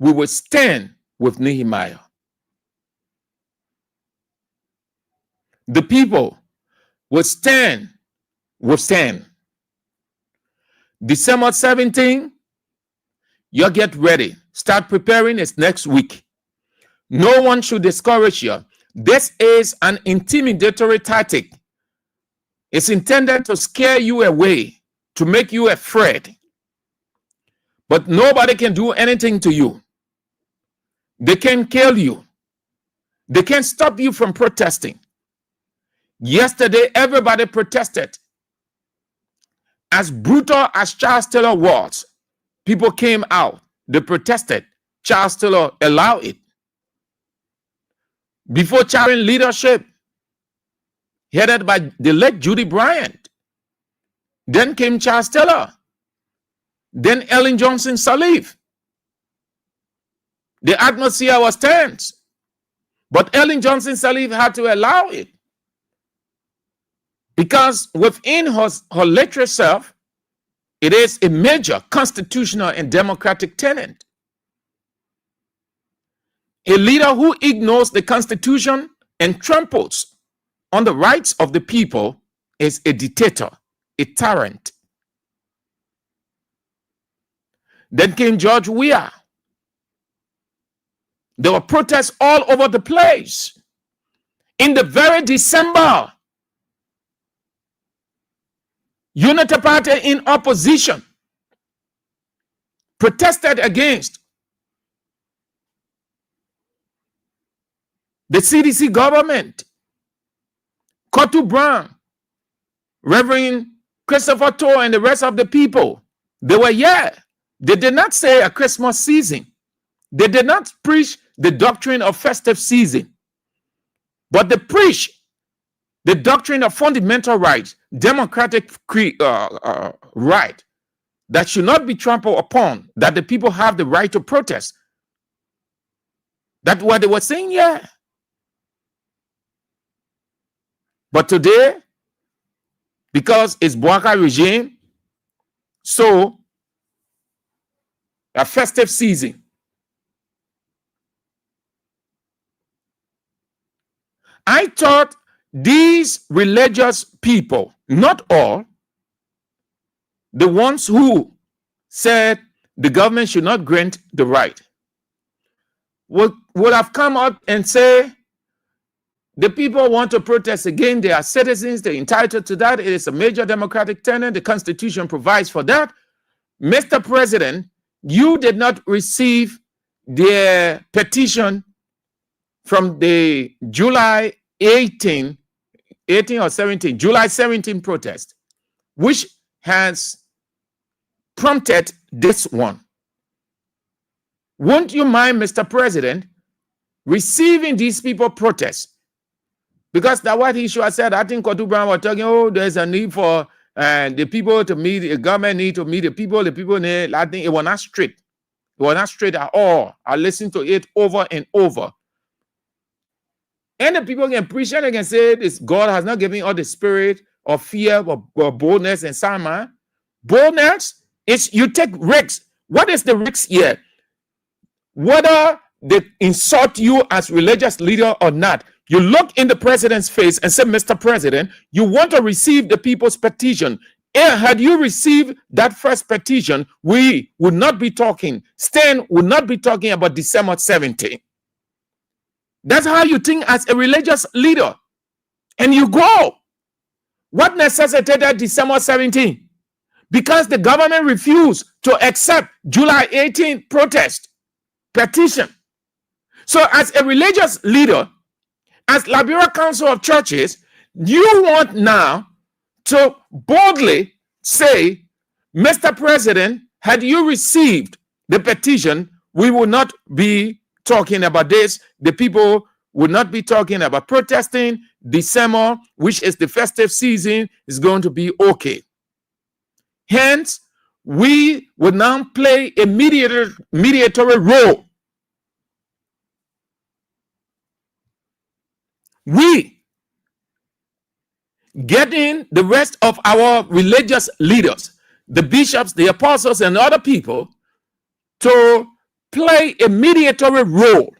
we will stand with Nehemiah. The people will stand. December 17, you get ready. Start preparing. It's next week. No one should discourage you. This is an intimidatory tactic. It's intended to scare you away, to make you afraid. But nobody can do anything to you. They can kill you. They can stop you from protesting. Yesterday, everybody protested. As brutal as Charles Taylor was, people came out. They protested. Charles Taylor allowed it. Before challenging leadership, headed by the late Judy Bryant, then came Charles Taylor, then Ellen Johnson Sirleaf. The atmosphere was tense, but Ellen Johnson Sirleaf had to allow it. Because within her literal self, it is a major constitutional and democratic tenet. A leader who ignores the Constitution and tramples on the rights of the people is a dictator, a tyrant. Then came George Weah. There were protests all over the place. In the very December, Unity Party in opposition protested against the CDC government. Kotu Brown, Reverend Christopher Toh, and the rest of the people, they were here. They did not say a Christmas season. They did not preach the doctrine of festive season, but they preached the doctrine of fundamental rights, democratic right that should not be trampled upon, that the people have the right to protest. That's what they were saying, yeah. But today, because it's Bouaka regime, so a festive season. I thought these religious people, not all, the ones who said the government should not grant the right, would have come up and say, the people want to protest again. They are citizens. They're entitled to that. It is a major democratic tenet. The Constitution provides for that. Mr. President, you did not receive their petition from the July 18 or 17, July 17 protest, which has prompted this one. Won't you mind, Mr. President, receiving these people protests? Because that's what he should have said. I think Kotu Brown was talking, oh, there's a need for the people to meet, the government need to meet the people need. I think it was not straight. It was not straight at all. I listened to it over and over. And the people can preach and they can say this: God has not given all the spirit of fear or boldness and sound. Boldness is you take risks. What is the risk here? Whether they insult you as religious leader or not, you look in the president's face and say, Mr. President, you want to receive the people's petition. And had you received that first petition, we would not be talking. Stan would not be talking about December 17. That's how you think as a religious leader. And you go. What necessitated December 17? Because the government refused to accept July 18 protest petition. So as a religious leader, as Liberia Council of Churches, you want now to boldly say, Mr. President, had you received the petition, we will not be talking about this. The people would not be talking about protesting. December, which is the festive season, is going to be okay. Hence, we will now play a mediatory role. We getting the rest of our religious leaders, the bishops, the apostles, and other people to play a mediatory role.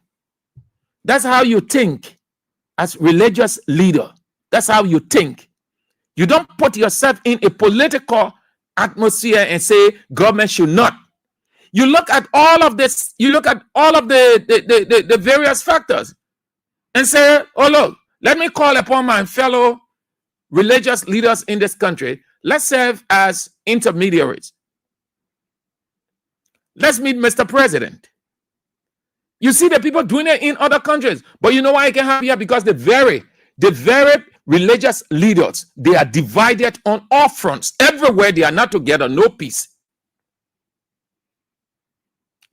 That's how you think as religious leader. That's how you think. You don't put yourself in a political atmosphere and say government should not. You look at all of this, you look at all of the various factors and say, oh, look, let me call upon my fellow religious leaders in this country. Let's serve as intermediaries. Let's meet Mr. President. You see the people doing it in other countries. But you know why it can happen here? Because the very religious leaders, they are divided on all fronts. Everywhere they are not together, no peace.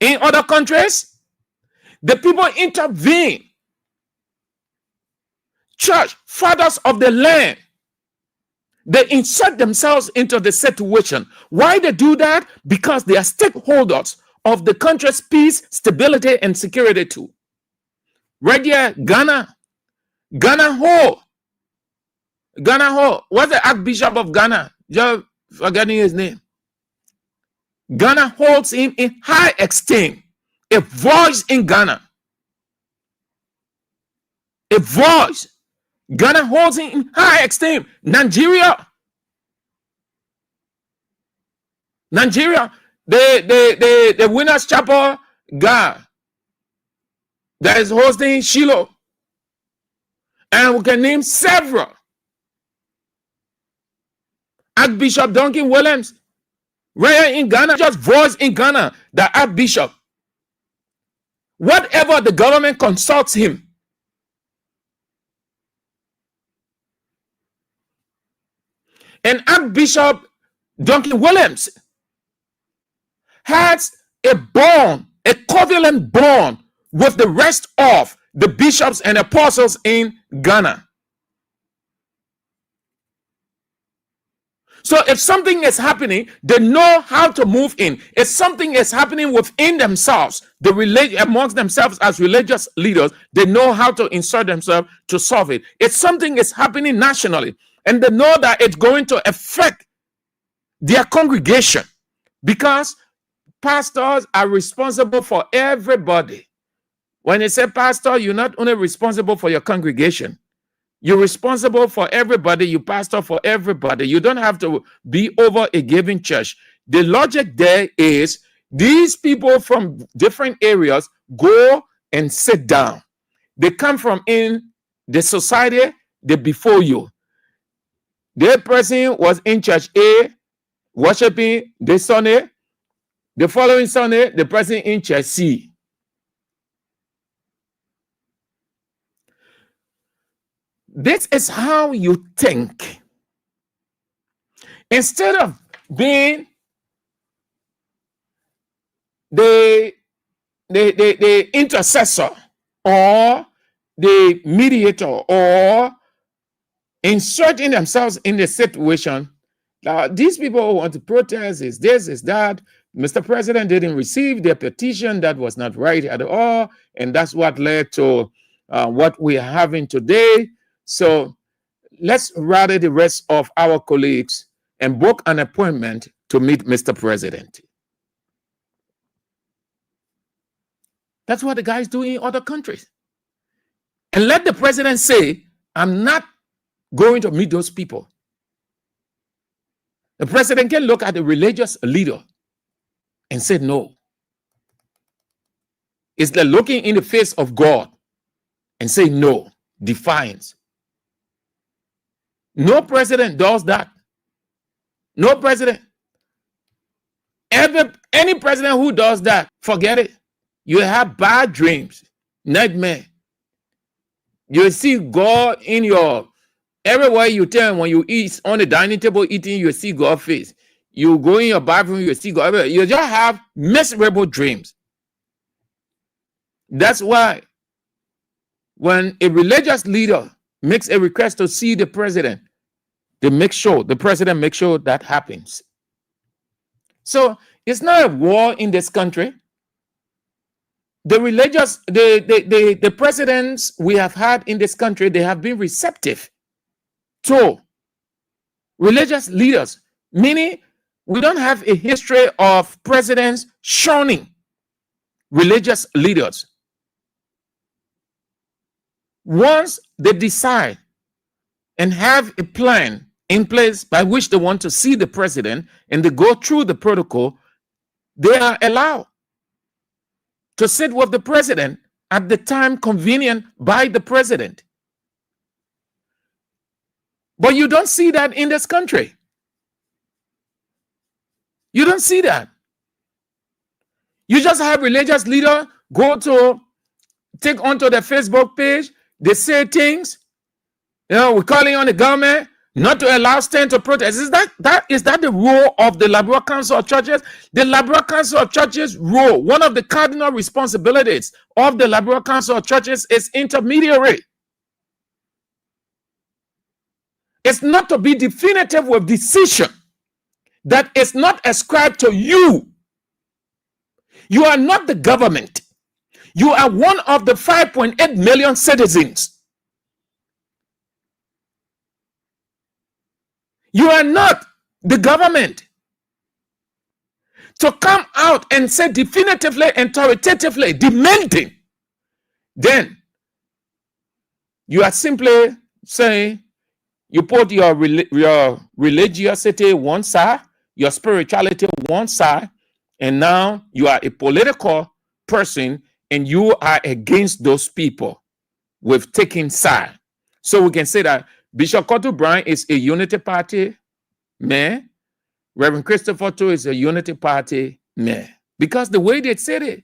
In other countries, the people intervene. Church, fathers of the land, they insert themselves into the situation. Why they do that? Because they are stakeholders of the country's peace, stability, and security too. Right here, Ghana Ho. What's the Archbishop of Ghana? Just forgetting his name. Ghana holds him in high esteem. A voice in Ghana. A voice. Ghana holds him in high esteem. Nigeria, the Winners Chapel guy that is hosting Shiloh. And we can name several. Archbishop Duncan Williams, right in Ghana, just voice in Ghana, the Archbishop. Whatever the government consults him. And Archbishop Duncan Williams has a bond, a covenant bond with the rest of the bishops and apostles in Ghana. So if something is happening, they know how to move in. If something is happening within themselves, amongst themselves as religious leaders, they know how to insert themselves to solve it. If something is happening nationally, and they know that it's going to affect their congregation, because pastors are responsible for everybody. When you say pastor, you're not only responsible for your congregation, you're responsible for everybody. You pastor for everybody. You don't have to be over a given church. The logic there is these people from different areas go and sit down. They come from in the society, they're before you. The person was in church A, worshiping this Sunday. The following Sunday, the person in church C. This is how you think. Instead of being the intercessor or the mediator or inserting themselves in the situation. These people who want to protest is this, is that. Mr. President didn't receive their petition. That was not right at all. And that's what led to what we are having today. So let's rather the rest of our colleagues and book an appointment to meet Mr. President. That's what the guys do in other countries. And let the president say, I'm not going to meet those people. The president can look at the religious leader and say no. It's like looking in the face of God and say no, defiance. No president does that. No president. Any president who does that, forget it. You have bad dreams, nightmare. You see God in your, everywhere you turn, when you eat on the dining table eating, you see God's face. You go in your bathroom, you see God. You just have miserable dreams. That's why when a religious leader makes a request to see the president, the president makes sure that happens. So it's not a war in this country. The presidents we have had in this country, they have been receptive to religious leaders, meaning we don't have a history of presidents shunning religious leaders. Once they decide and have a plan in place by which they want to see the president and they go through the protocol, they are allowed to sit with the president at the time convenient by the president. But you don't see that in this country. You don't see that. You just have religious leaders take onto their Facebook page. They say things. We're calling on the government not to allow stand to protest. Is that the role of the Liberal Council of Churches? The Liberal Council of Churches role, one of the cardinal responsibilities of the Liberal Council of Churches is intermediary. It's not to be definitive with decision that is not ascribed to you. You are not the government. You are one of the 5.8 million citizens. You are not the government. To come out and say definitively and authoritatively demanding, then you are simply saying you put your religiosity one side, your spirituality one side, and now you are a political person and you are against those people with taking side. So we can say that Bishop Kotu Brown is a Unity Party man. Reverend Christopher too is a Unity Party man. Because the way they said it,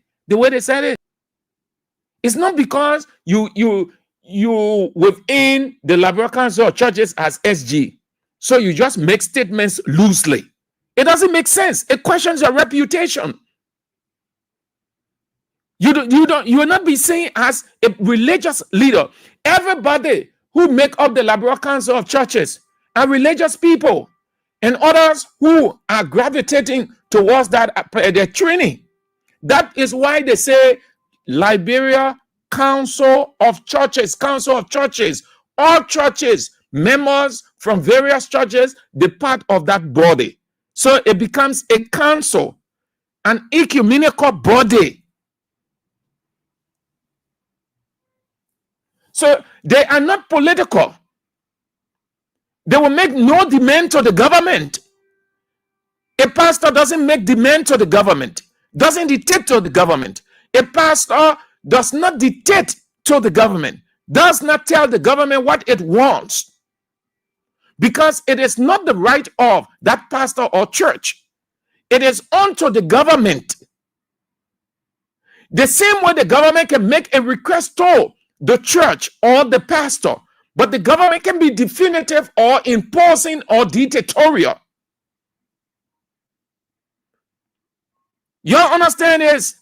it's not because you within the Liberal Council of Churches as SG. So you just make statements loosely. It doesn't make sense. It questions your reputation. You will not be seen as a religious leader. Everybody who make up the Liberal Council of Churches are religious people, and others who are gravitating towards that their training. That is why they say Liberia Council of Churches, all churches, members from various churches, the part of that body. So it becomes a council, an ecumenical body. So they are not political. They will make no demand to the government. A pastor doesn't make demand to the government, doesn't dictate to the government. A pastor does not dictate to the government, does not tell the government what it wants, because it is not the right of that pastor or church. It is unto the government. The same way the government can make a request to the church or the pastor, But the government can be definitive or imposing or dictatorial. Your understand is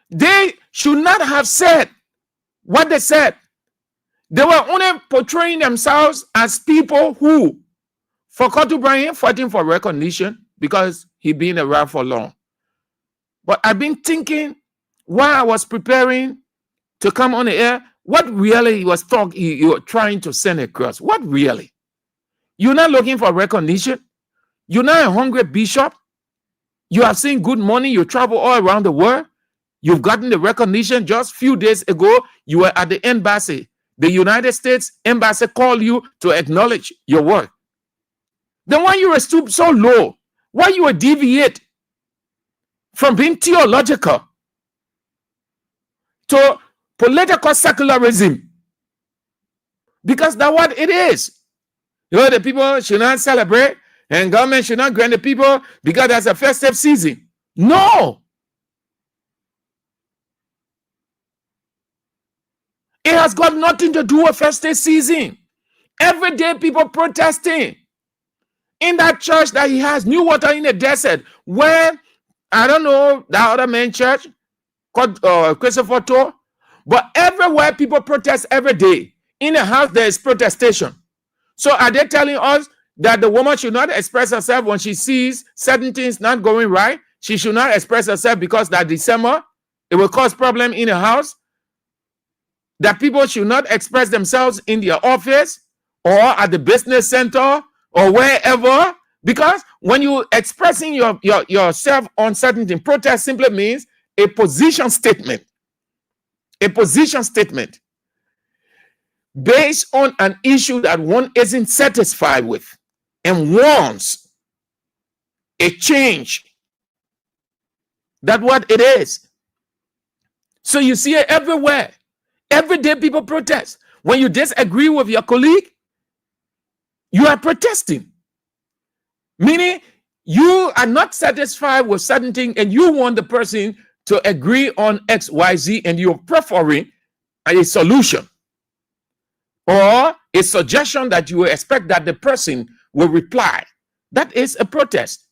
they should not have said what they said. They were only portraying themselves as people who, for Kotu Bryan, fighting for recognition because he been around for long. But I've been thinking while I was preparing to come on the air, what really he was trying to send across. What really? You're not looking for recognition. You're not a hungry bishop. You have seen good money. You travel all around the world. You've gotten the recognition. Just a few days ago, you were at the embassy. The United States embassy called you to acknowledge your work. Then why you were stooped so low? Why you were deviate from being theological to political secularism? Because that's what it is. You know, the people should not celebrate and government should not grant the people because that's a festive season. No. It has got nothing to do with festive season. Every day people protesting. In that church that he has, New Water in the Desert, where, I don't know, that other main church called Christopher Tour, but everywhere people protest every day. In the house, there is protestation. So are they telling us that the woman should not express herself when she sees certain things not going right? She should not express herself because that December, it will cause problem in the house? That people should not express themselves in their office or at the business center or wherever? Because when you expressing yourself on certain things, protest simply means a position statement. A position statement based on an issue that one isn't satisfied with and wants a change. That's what it is. So you see it everywhere. Every day people protest. When you disagree with your colleague, you are protesting. Meaning you are not satisfied with certain thing and you want the person to agree on X, Y, Z, and you're preferring a solution or a suggestion that you expect that the person will reply. That is a protest.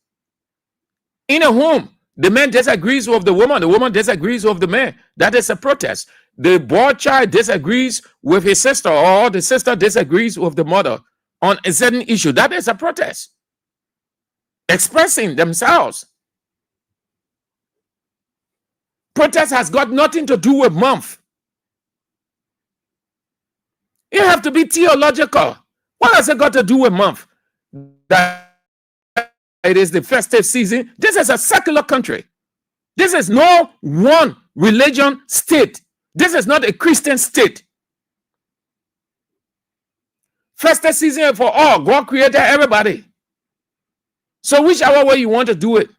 In a home, the man disagrees with the woman disagrees with the man. That is a protest. The boy child disagrees with his sister, or the sister disagrees with the mother on a certain issue. That is a protest. Expressing themselves. Protest has got nothing to do with month. You have to be theological. What has it got to do with month? That it is the festive season. This is a secular country. This is no one religion state. This is not a Christian state. Festive season for all. God created everybody. So whichever way you want to do it.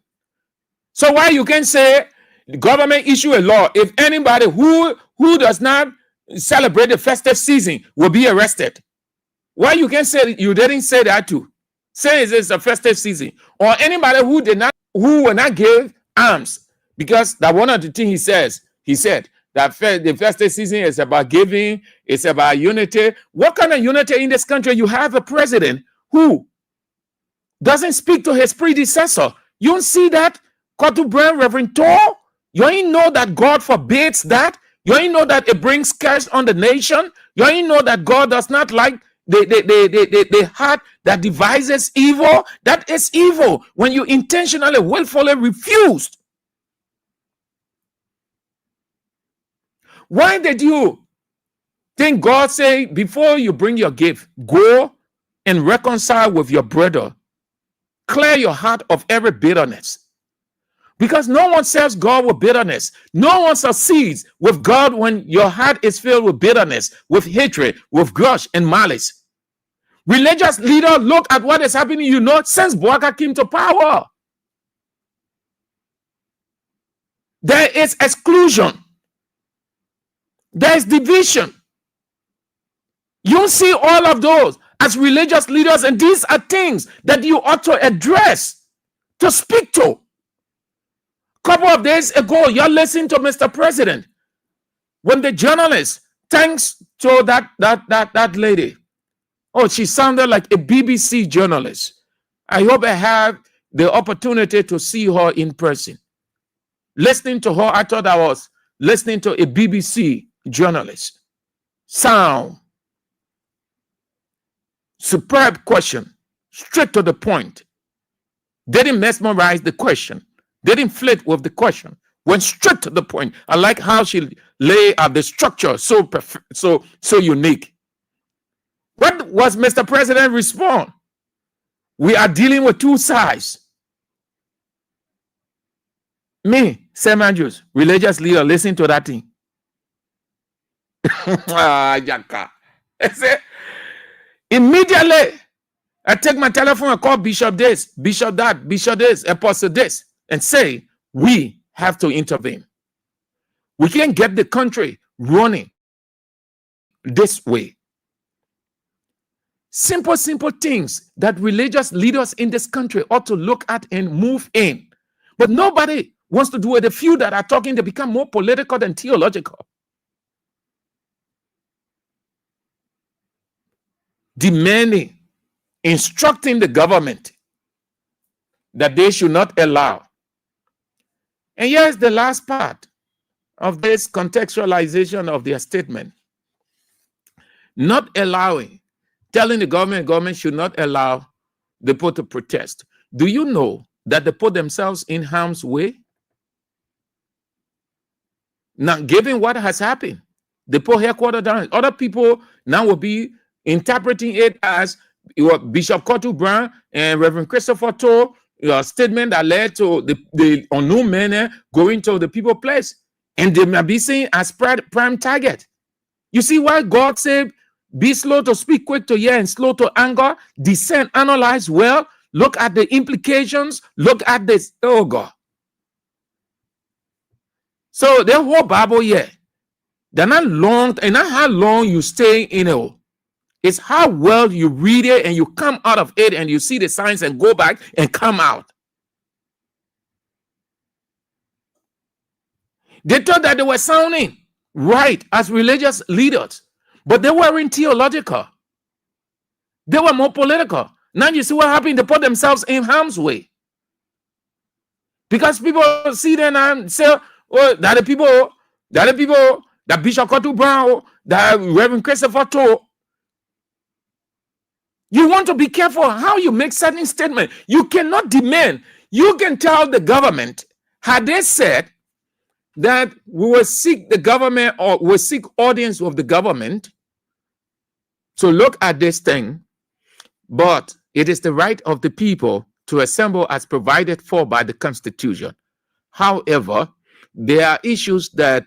So why you can say the government issue a law, if anybody who does not celebrate the festive season will be arrested? Why you can say you didn't say that too? Say it's a festive season. Or anybody who will not give alms, because that one of the things he said that the festive season is about giving, it's about unity. What kind of unity in this country? You have a president who doesn't speak to his predecessor. You don't see that? Kotu Bryan, Reverend Tor, you ain't know that God forbids that. You ain't know that it brings curse on the nation. You ain't know that God does not like the heart that devises evil. That is evil when you intentionally, willfully refused. Why did you think God say, before you bring your gift, go and reconcile with your brother? Clear your heart of every bitterness. Because no one serves God with bitterness. No one succeeds with God when your heart is filled with bitterness, with hatred, with grudge and malice. Religious leader, look at what is happening, since Bouaka came to power. There is exclusion. There is division. You see all of those as religious leaders, and these are things that you ought to address, to speak to. Couple of days ago, you're listening to Mr. President when the journalist Thanks to that lady. Oh, she sounded like a BBC journalist. I hope I have the opportunity to see her in person. Listening to her, I thought I was listening to a BBC journalist. Sound. Superb question. Straight to the point. Didn't mesmerize the question. Didn't flirt with the question. Went straight to the point. I like how she lay out the structure so unique. What was Mr. President respond? We are dealing with two sides. Me, Sam Andrews, religious leader, listen to that thing. Immediately, I take my telephone and call Bishop this, Bishop that, Bishop this, Apostle this, and say, we have to intervene. We can't get the country running this way. Simple things that religious leaders in this country ought to look at and move in. But nobody wants to do it. The few that are talking, they become more political than theological. Demanding, instructing the government that they should not allow. And here's the last part of this contextualization of their statement. Not allowing, telling the government should not allow the people to protest. Do you know that they put themselves in harm's way? Now, given what has happened, they put headquarters down. Other people now will be interpreting it as Bishop Kotu Brown and Reverend Christopher Toh, statement that led to the unknown men going to the people place. And they may be seen as prime target. You see why God said, be slow to speak, quick to hear, and slow to anger. Discern, analyze well. Look at the implications. Look at this. Oh, God. So the whole Bible here, they're not long, and not how long you stay in it. It's how well you read it and you come out of it and you see the signs and go back and come out. They thought that they were sounding right as religious leaders, but they weren't theological. They were more political. Now you see what happened? They put themselves in harm's way. Because people see them and say, oh, that the people, that Bishop Kotu Brown, that Reverend Christopher Toh. You want to be careful how you make certain statements. You cannot demand. You can tell the government, had they said that we will seek the government or will seek audience of the government to look at this thing, but it is the right of the people to assemble as provided for by the Constitution. However, there are issues that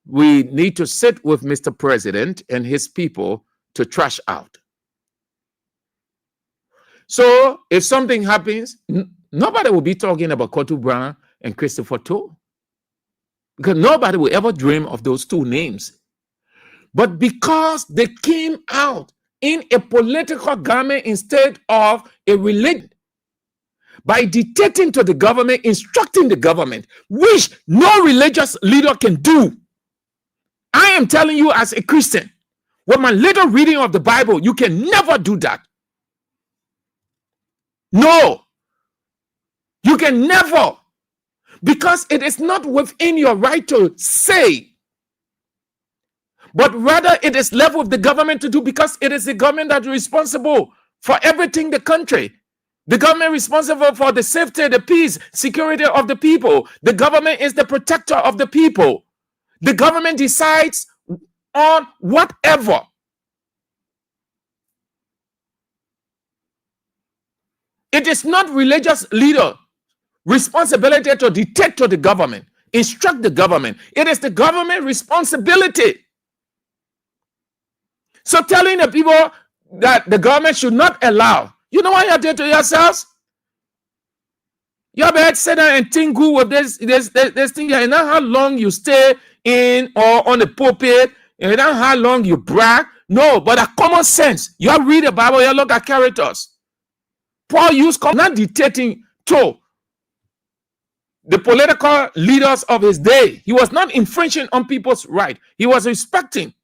we need to sit with Mr. President and his people to trash out. So if something happens, nobody will be talking about Kotu Brown and Christopher Toh, because nobody will ever dream of those two names. But because they came out in a political garment instead of a religion, by dictating to the government, instructing the government, which no religious leader can do. I am telling you as a Christian, with my little reading of the Bible, you can never do that. No, you can never, because it is not within your right to say, but rather it is left with the government to do, because it is the government that is responsible for everything in the country. The government is responsible for the safety, the peace, security of the people. The government is the protector of the people. The government decides on whatever. It is not religious leader responsibility to dictate to the government, instruct the government. It is the government responsibility. So telling the people that the government should not allow, you know what you did to yourselves? You better sit down and think good with this thing. You know how long you stay in or on the pulpit. You know how long you brag. No, but a common sense. You read the Bible, you look at characters. Paul used not dictating to the political leaders of his day. He was not infringing on people's right. He was respecting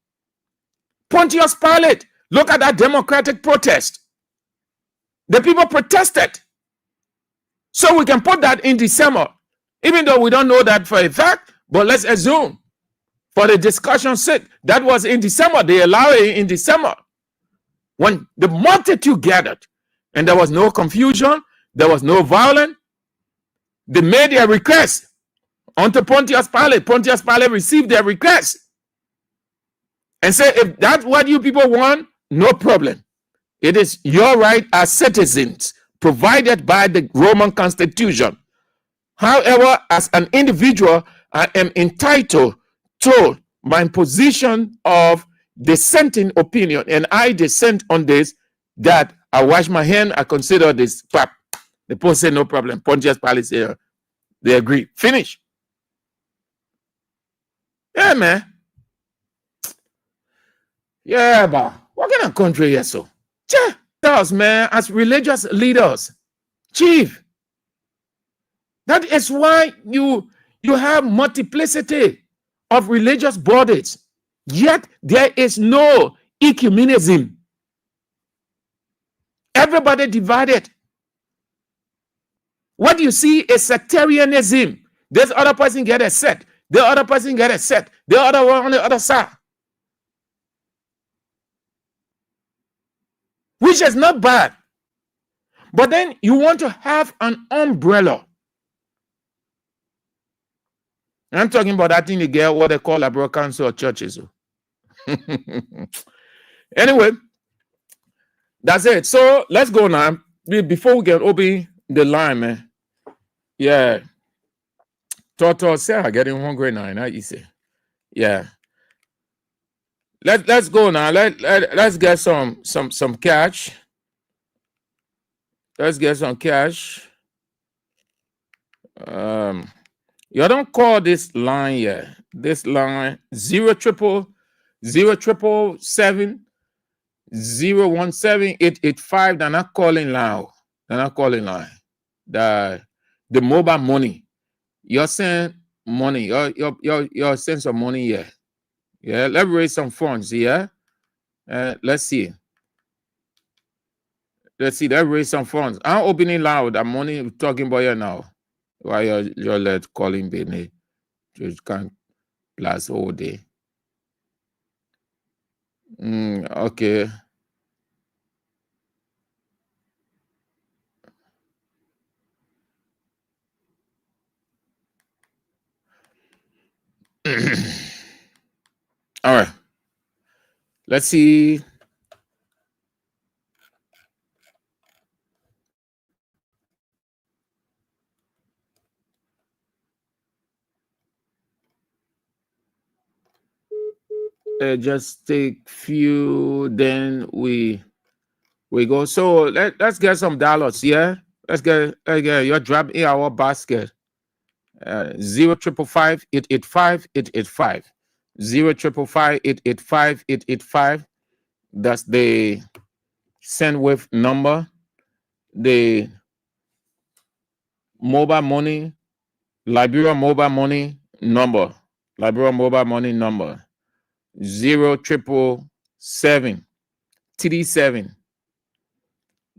Pontius Pilate, look at that democratic protest. The people protested. So we can put that in December, even though we don't know that for a fact, but let's assume for the discussion's sake, that was in December. They allow it in December when the multitude gathered and there was no confusion, there was no violence. They made their request unto Pontius Pilate. Pontius Pilate received their request and said, if that's what you people want, no problem. It is your right as citizens provided by the Roman Constitution. However, as an individual, I am entitled to my position of dissenting opinion, and I dissent on this, that I wash my hand, I consider this pap. The Pope said, no problem. Pontius Pilate said, they agree. Finish. Yeah, man. Yeah, but what kind of country is so? Yeah, us, man, as religious leaders, chief. That is why you have multiplicity of religious bodies, yet there is no ecumenism. Everybody divided. What you see is sectarianism. This other person get a set, the other person get a set, the other one on the other side. Which is not bad. But then you want to have an umbrella. I'm talking about that thing you get what they call liberal council or churches. Anyway, that's it. So let's go now. Before we can open the line, man. Yeah. Toto Sarah getting hungry now, not easy. Yeah. Let's go now. Let's get some cash. Let's get some cash. You don't call this line yet. This line 07777017885. They're not calling loud. They're not calling line. The mobile money. You're sending money. You're sending some money here. Yeah, let's raise some funds. Yeah. Let's see. Let's raise some funds. I'm opening loud. I'm only talking about you now. Why you're let calling Benny? You can't last all day. Okay. All right. Let's see. Just take few, then we go. So let's get some dollars. Yeah, let's get your drop in our basket. 0555885 0555885. That's the send wave number. The mobile money, Liberia mobile money number. Liberia mobile money number. 077 37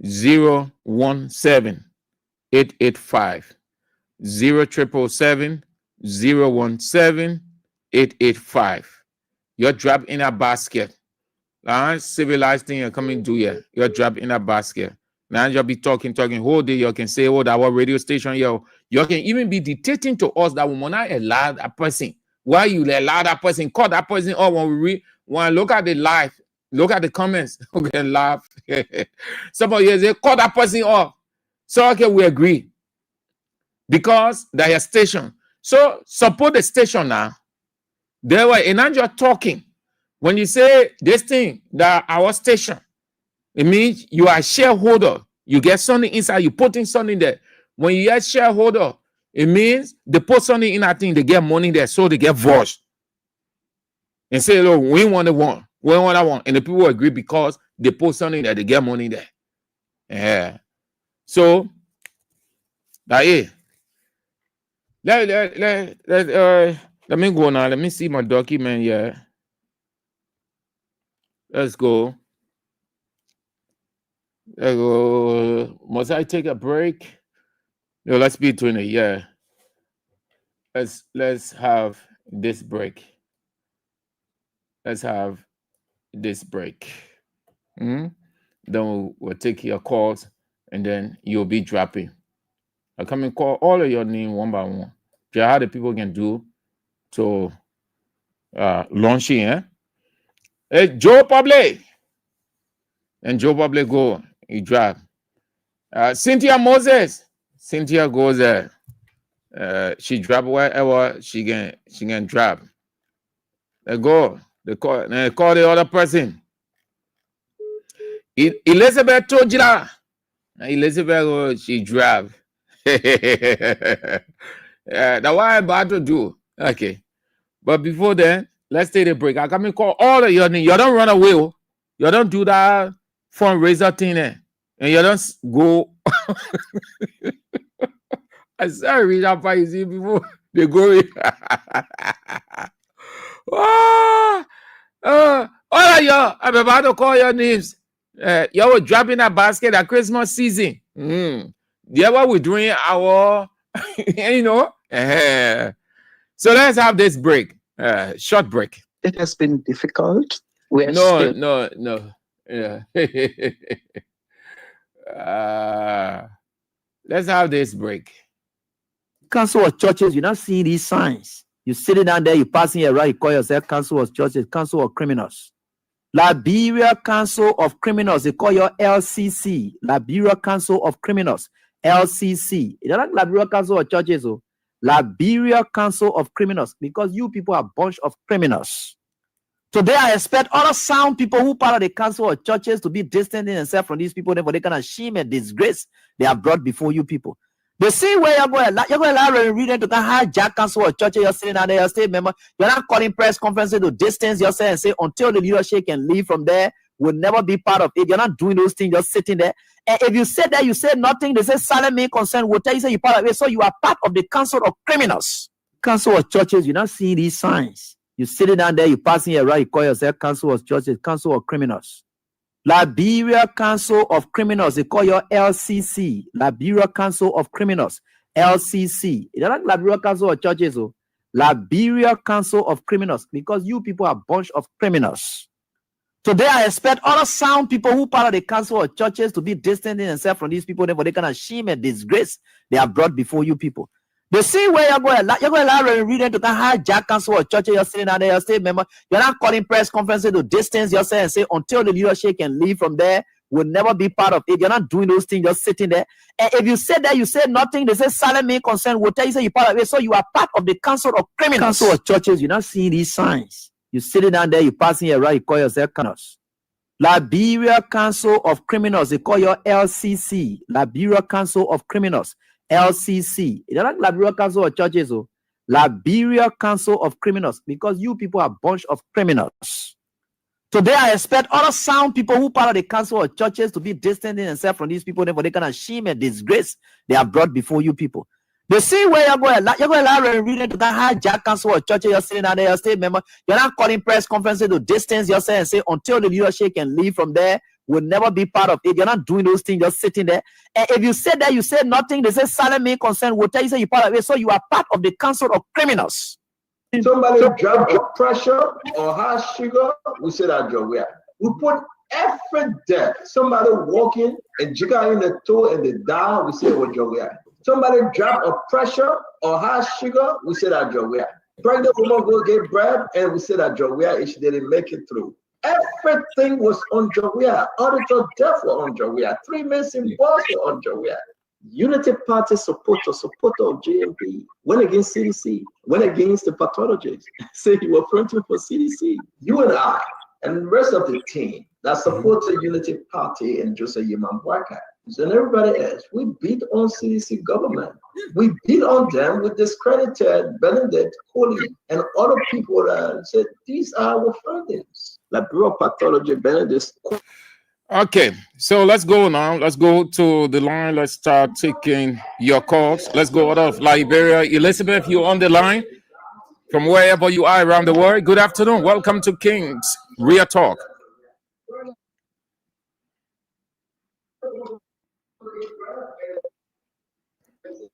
017 885. 077 017 885. Your drop in a basket. Civilized thing you coming do here. Your drop in a basket. Now you'll be talking whole day. You can say, oh, that our radio station, you can even be dictating to us that we will not allow that person. Why you allow that person? Call that person up when we read. When look at the live, look at the comments. We can laugh. Somebody say, call that person up. So okay, we agree. Because they are station. So support the station now. They were in Nigeria talking. When you say this thing, that our station, it means you are a shareholder. You get something inside, you put in something there. When you get shareholder, it means they put something in that thing, they get money there, so they get voice. And say, look, we want the one. We want that one. And the people agree because they put something there, they get money there. Yeah. So, that is. Let me go now. Let me see my document here. Let's go. Let's go. Must I take a break? No, let's be doing it. Yeah. Let's have this break. Let's have this break. Then we'll take your calls, and then you'll be dropping. I'll come and call all of your name one by one. Just how the people can do to launch in. Hey, Joe Public. And Joe Public go, he drop. Cynthia Moses. Cynthia goes there. She drop wherever she can drop. They go. They call the other person. Elizabeth Tojila. Elizabeth, she drop. That's what I'm about to do. Okay. But before then, let's take a break. I come and call all of your name. You don't run away. Oh. You don't do that fundraiser thing there. And you don't go. I said read up you see before they go in. All of you, I'm about to call your names. You were dropping a basket at Christmas season. Yeah, what we're doing our, you know. So let's have this break, short break. It has been difficult. No. Yeah. Let's have this break. Council of churches, you're not seeing these signs. You're sitting down there, you're passing around, you call yourself Council of churches, Council of criminals. Liberia Council of Criminals, they call your LCC. Liberia Council of Criminals, LCC. It's not like Liberia Council of Churches, oh. Liberia Council of Criminals, because you people are a bunch of criminals. Today, I expect other sound people who part of the Council of Churches to be distancing themselves from these people, therefore they can shame and disgrace they have brought before you people. The same way you're going to read to hijack Council of Churches, you're sitting down there, you're state member, you're not calling press conferences to distance yourself and say until the leadership can leave from there, will never be part of it. You're not doing those things, just sitting there. And if you said that, you said nothing, they say silent me concern, will tell you say you're part of it, so you are part of the Council of Criminals. Council of Churches, you're not seeing these signs. You're sitting down there, you're passing around, you call yourself Council of Churches, Council of Criminals. Liberia Council of Criminals, they call your LCC. Liberia Council of Criminals, LCC. It's not like Liberia Council of Churches, oh. Liberia Council of Criminals, because you people are a bunch of criminals. Today, I expect other sound people who part of the Council of Churches to be distancing themselves from these people, therefore they can shame and disgrace they have brought before you people. The same way you're going to read to hijack Council of Churches, you're sitting down there, you're state member, you're not calling press conferences to distance yourself and say until the leadership can leave from there, will never be part of it. You're not doing those things, just sitting there. And if you said that, you said nothing, they say silent me concern, will tell you say you're part of it, so you are part of the Council of Criminals. Council of Churches, you're not seeing these signs. You're sitting down there, you're passing around, you call yourself criminals. Liberia Council of Criminals, they call your LCC. Liberia Council of Criminals, LCC. It's not like Liberia Council of Churches, oh. Liberia Council of Criminals, because you people are a bunch of criminals. Today, I expect other sound people who part of the Council of Churches to be distancing themselves from these people, therefore they can shame and disgrace they have brought before you people. The same way you're going to read to hijack Council of Churches, you're sitting down there, you're state member, you're not calling press conferences to distance yourself and say until the leadership can leave from there, will never be part of it. You're not doing those things, just sitting there. And if you said that, you said nothing, they say silent me concern, will tell you say you're part of it, so you are part of the Council of Criminals. Somebody drop a pressure or high sugar, we say that job. We put effort there. Somebody walking and jiggling the toe and the down, we say what job. Somebody drop a pressure or high sugar, we say that job. Pregnant woman go get bread and we say that job if she didn't make it through. Everything was on Jawea. Auditor death were on Jawea. 3 months in boss were on Jawea. Unity Party supporter of JMP went against CDC, went against the pathologists, say you were fronting for CDC. You and I and the rest of the team that supported Unity Party and Joseph Yeman Bwaka and everybody else, we beat on CDC government. We beat on them with discredited Benedict Coley and other people that said these are our findings. Like Bureau Pathology, Benedict. Okay, so let's go now. Let's go to the line. Let's start taking your calls. Let's go out of Liberia. Elizabeth, you're on the line from wherever you are around the world. Good afternoon. Welcome to King's Real Talk.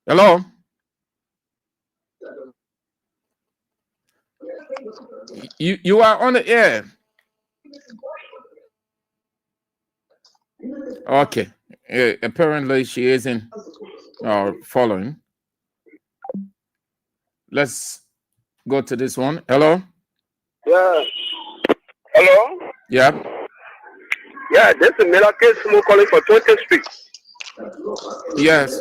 Hello? You are on the air. Okay. Apparently she isn't following. Let's go to this one. Hello? Yeah. Hello? Yeah. Yeah, this is Miracle Sumo calling for 20th Street. Yes.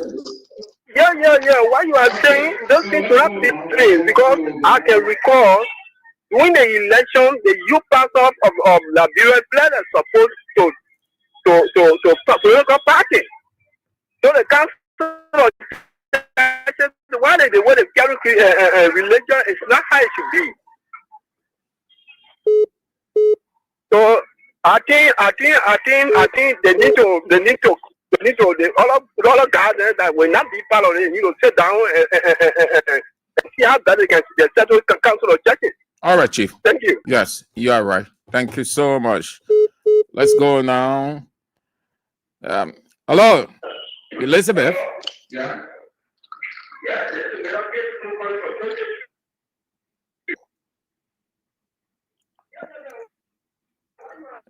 Yeah. What you are saying, those things will not be strange because I can recall when the election, the youth pastor of Liberia Plan is supposed to political party. So the council why they want to carry religion is not how it should be. So I think they need to all of guys that will not be part of it, sit down and see how that they can settle council of justice. All right, Chief. Thank you. Yes, you are right. Thank you so much. Let's go now. Hello, Elizabeth. Yeah.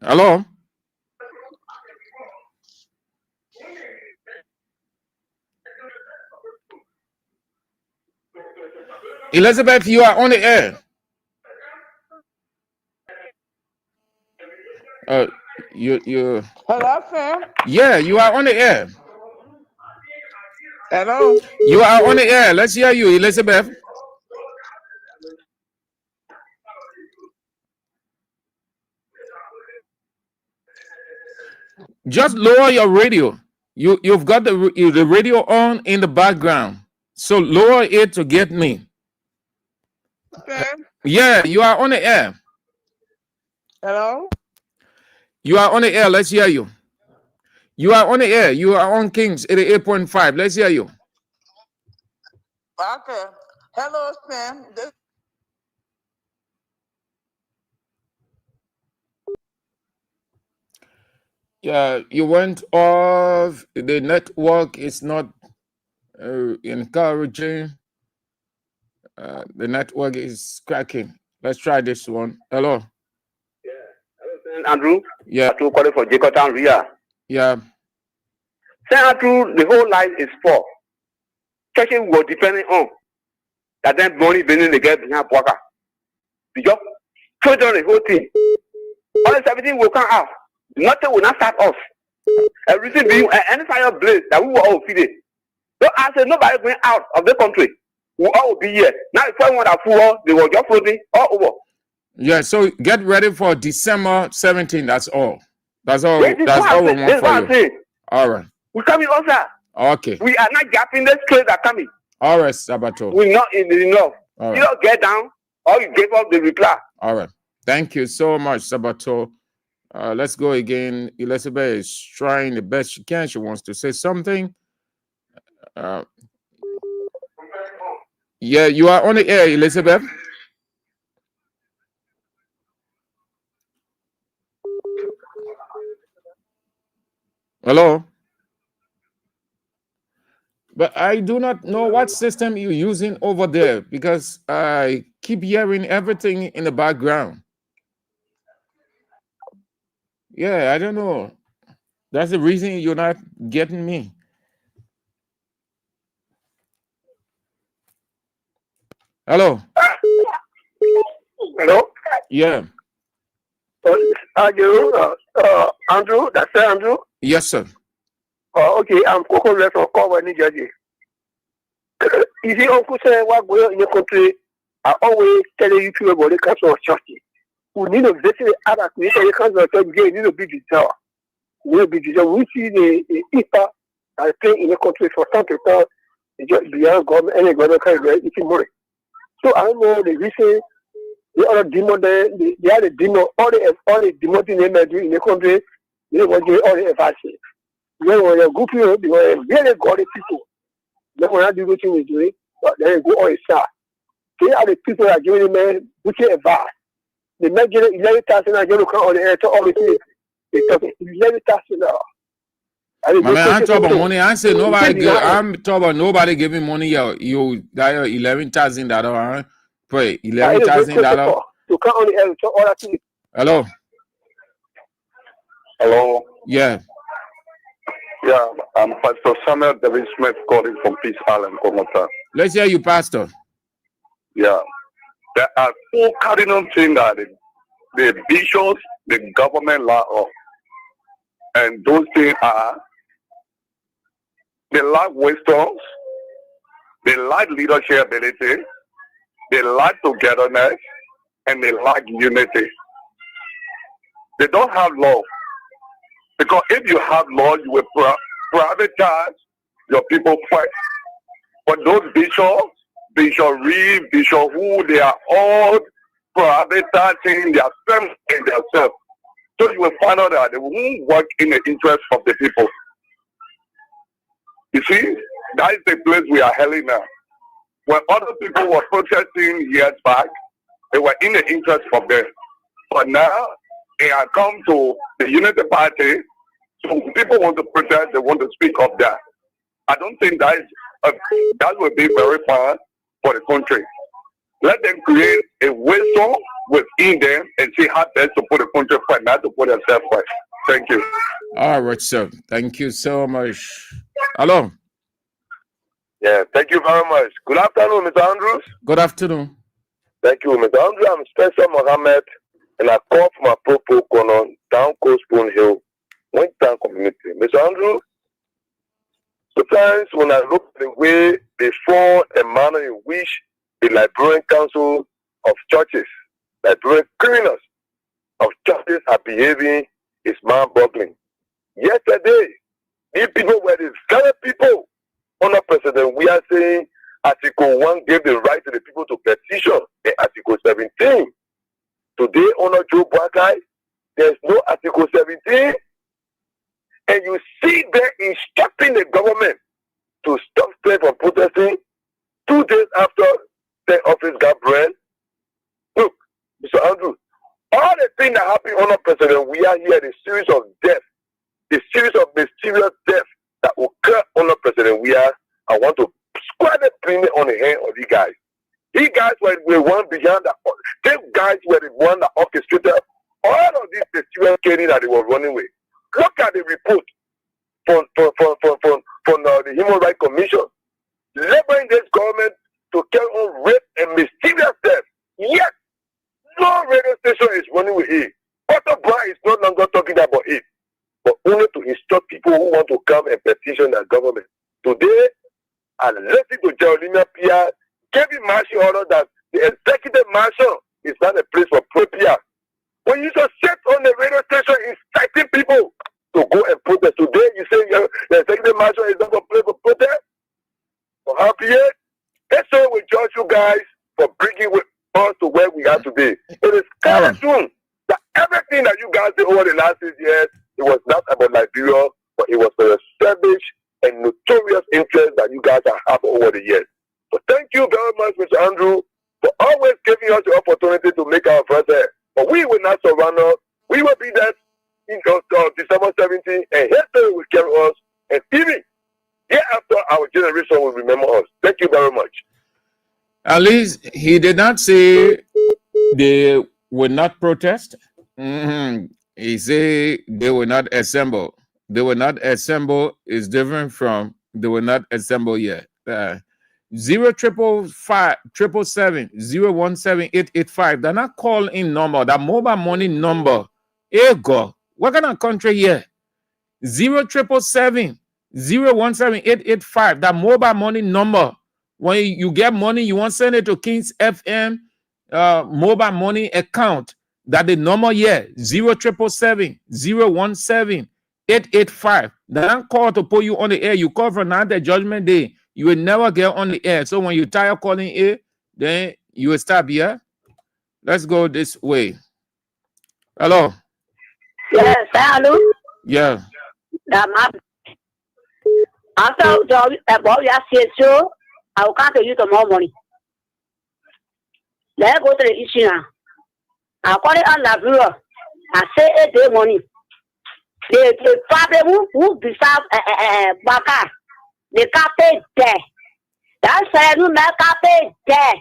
Hello. Elizabeth, you are on the air. You. Hello, sir. Yeah, you are on the air. Hello. You are on the air. Let's hear you, Elizabeth. Just lower your radio. You've got the radio on in the background. So lower it to get me. Sir. Yeah, you are on the air. Hello. You are on the air. Let's hear you. You are on the air. You are on Kings 88.5. Let's hear you. Okay. Hello, Sam. Yeah, you went off. The network is not encouraging. The network is cracking. Let's try this one. Hello. Yeah. Hello, Andrew. Yeah. To call it for Jacob Ria. Yeah. Saint Andrew, the whole life is poor. Churches were depending on that then money being the get behind Waka. Because children the whole thing. All everything will come out. Nothing will not stop us. Everything being any fire blaze that we will all feed it. So I said nobody going out of the country. We all will be here. Now if I want a fool, they were just floating all over. Yeah, so get ready for December 17th. That's all. That's all. That's all we want for you. All right. We coming also. Okay. We are not gapping the straight that coming. All right, Sabato. We're not in the love. All right. You don't get down or you give up the reply. All right. Thank you so much, Sabato. Let's go again. Elizabeth is trying the best she can. She wants to say something. Yeah, you are on the air, Elizabeth. Hello. But I do not know what system you're using over there because I keep hearing everything in the background. Yeah, I don't know. That's the reason you're not getting me. Hello. Hello. Yeah. Andrew, that's Andrew. Yes, sir. Okay, I'm Coco left from Cover, New Jersey. You see, Uncle said, what going on in your country? I always tell you about the council of church. We need to visit other creators, council of church, we need to be tower. We need to be tower. We see the people that play in the country for some people, just beyond government, any government can do it money. So I don't know the reason the other demon there, they are the demon, all the demon thing they do in the country, they want to do all the advances. They were good people, they were really godly people. They were not doing what they were doing, but they go all inside. They are the people that are giving them which advice. They make 11,000 and you come on the air to all the things. They talk 11,000. Man, I'm talking about money. I say nobody. I'm talking about nobody giving money. You that $11,000. Pray $11,000. You can't only help all that. Hello. Hello. Yeah. Yeah, I'm Pastor Samuel David Smith calling from Peace Island, Komota. Let's hear you, Pastor. Yeah. There are two cardinal things that the bishops, the government law of. And those things are they lack wisdom, they lack leadership ability, they lack togetherness, and they lack unity. They don't have love. Because if you have law, you will privatize your people first. But those bishops, Bishop Reed, Bishop who, they are all privatizing their family and themselves. So you will find out that they won't work in the interest of the people. You see, that is the place we are heading now. When other people were protesting years back, they were in the interest of them. But now, they have come to the Unity Party, so people want to protest, they want to speak of that. I don't think that will be very fun for the country. Let them create a wisdom within them and see how best to put the country first, not to put themselves first. Thank you. All right, sir. Thank you so much. Hello. Yeah, thank you very much. Good afternoon, Mr. Andrews. Good afternoon. Thank you, Mr. Andrews. I'm Spencer Mohammed, and I call from Apropo Konon, Town Coast Spoon Hill, Wing Town Community. Mr. Andrews, sometimes when I look at the way they form a manner in which the Liberian Council of Churches, Liberian criminals of churches are behaving, is mind-boggling. Yesterday, these people were the very people under President we are saying Article 1 gave the right to the people to petition in Article 17. Today, under Joe Buakai, there's no Article 17. And you see them instructing the government to stop them from protesting 2 days after the office got brand. Look, Mr. Andrew, all the things that happen under President we are here, the series of deaths, the series of mysterious deaths that occur under President we are, I want to square the blame on the hand of these guys. These guys were the one behind that. These guys were the one that orchestrated all of these mysterious killing that they were running with. Look at the report from the Human Rights Commission, labeling this government to carry on rape and mysterious death. Yet, no radio station is running with it. Otto Brown is no longer talking about it, but only to instruct people who want to come and petition the government. Today, I listened to Jeremiah Pierre giving martial order that the executive marshal is not a place for protest. When you just sit on the radio station inciting people to go and protest, today you say the executive marshal is not a place for protest? For happy yet? That's why we judge you guys for bringing us to where we are today. It is kind of soon that everything that you guys did over the last 6 years, it was not about Liberia, but it was for the savage and notorious interest that you guys have over the years. So thank you very much, Mr. Andrew, for always giving us the opportunity to make our voice heard. But we will not surrender. We will be there in December 17th, and history will carry us, and even hereafter our generation will remember us. Thank you very much. At least he did not say they will not protest. He said they will not assemble. They will not assemble is different from they will not assemble yet. 0-5-5-7-7-0-1-7-8-8-5. They're not call in number. That mobile money number. Hey God, what kind of country here? 0-7-7-0-1-7-8-8-5. That mobile money number. When you get money, you want to send it to Kings FM mobile money account. That the number here 0-7-7-0-1-7-8-8-5. They don't call to put you on the air. You call for now the judgment day. You will never get on the air. So when you tired calling it, then you will stop here. Let's go this way. Hello. Yes, hello. Yeah. After about your show, I will come to you tomorrow morning. Let's go to the issue now. I call it on the bureau. I say 8 day money. the father who deserve Baka, the carpet there. That's why you make carpet there.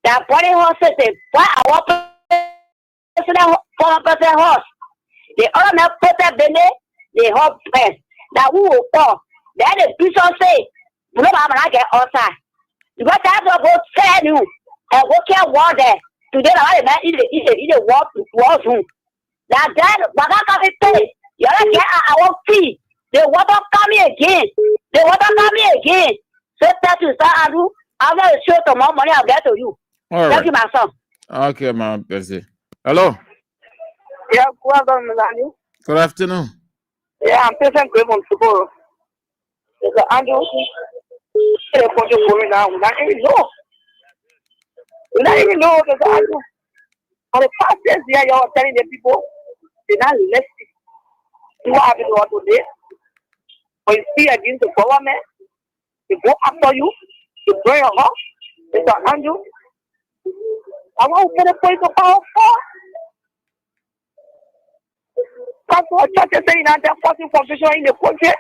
The body horses, why our person horse. The other man put that belly, the hot press. That who will fall. Then the bishop say, "No, I'm not get outside." Because that's what God said you. And what can war there? Today, I man in the war room. That Baka can pay. You're not get our fee. The water coming again. The water coming again. So that you start do. I'm going to show some more money I'll get to you. All Thank you, right. my son. Okay, my busy. Hello. Yeah, Good afternoon. yeah, I'm patient going on tomorrow. There's Andrew. They're going to for me now. We don't even know. We don't even know there's Andrew. For the past years, yeah, you're telling the people they're not listening. See what happened today? When you see against the government, they go after you, they burn your house. It's Andrew. I want to get a place of power for. That's what church is saying that they're forcing confusion in the country.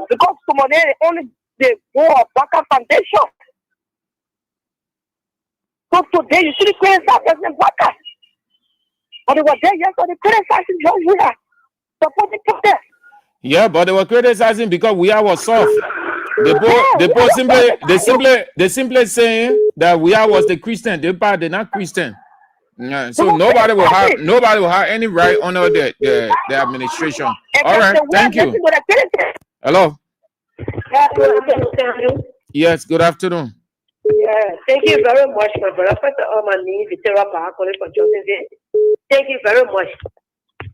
Because somebody only they go back a foundation. So today you should criticize President Baka. But they were there yesterday criticizing John Wheeler. Supporting protest. Yeah, but they were criticizing because we are soft. They simply saying that we are was the Christian. They're not Christian. Yeah, so nobody will have any right under the administration. All right, thank you. Hello. Yes, good afternoon. Yeah, thank you very much, my brother. First of all, my name is Victoria calling from Johnson. Thank you very much.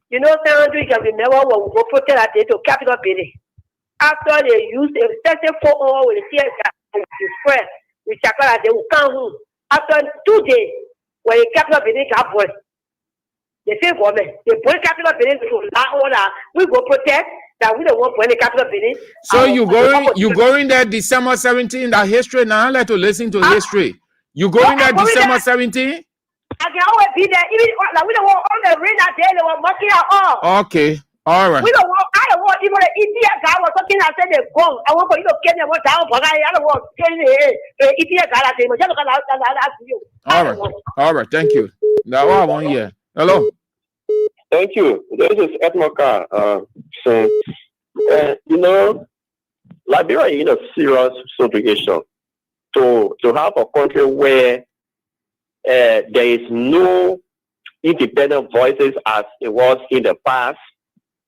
You know, you can remember when we go protest that day to Capitol Building. After they used a certain 4 hours with the tear gas and spread, we check out they will come home. After 2 days, when the Capitol Building got burned, the same government, they burn Capitol Building to that order. We go protest that we don't want to burn the Capitol Building. So you going there December 17th, that history now? Let to listen to history. You going there December 17th? I can always be there. Even like, we don't want all the rain that day, they were mocking at all. Okay. All right. I don't want even the India guy was talking and said they're gone. I want for you to get them one down, but I don't want the India guy that they must look at you. All right. Thank you. That one 1 year. Hello. Thank you. This is Etmoka. You know, Liberia is in a serious situation to have a country where there is no independent voices as it was in the past.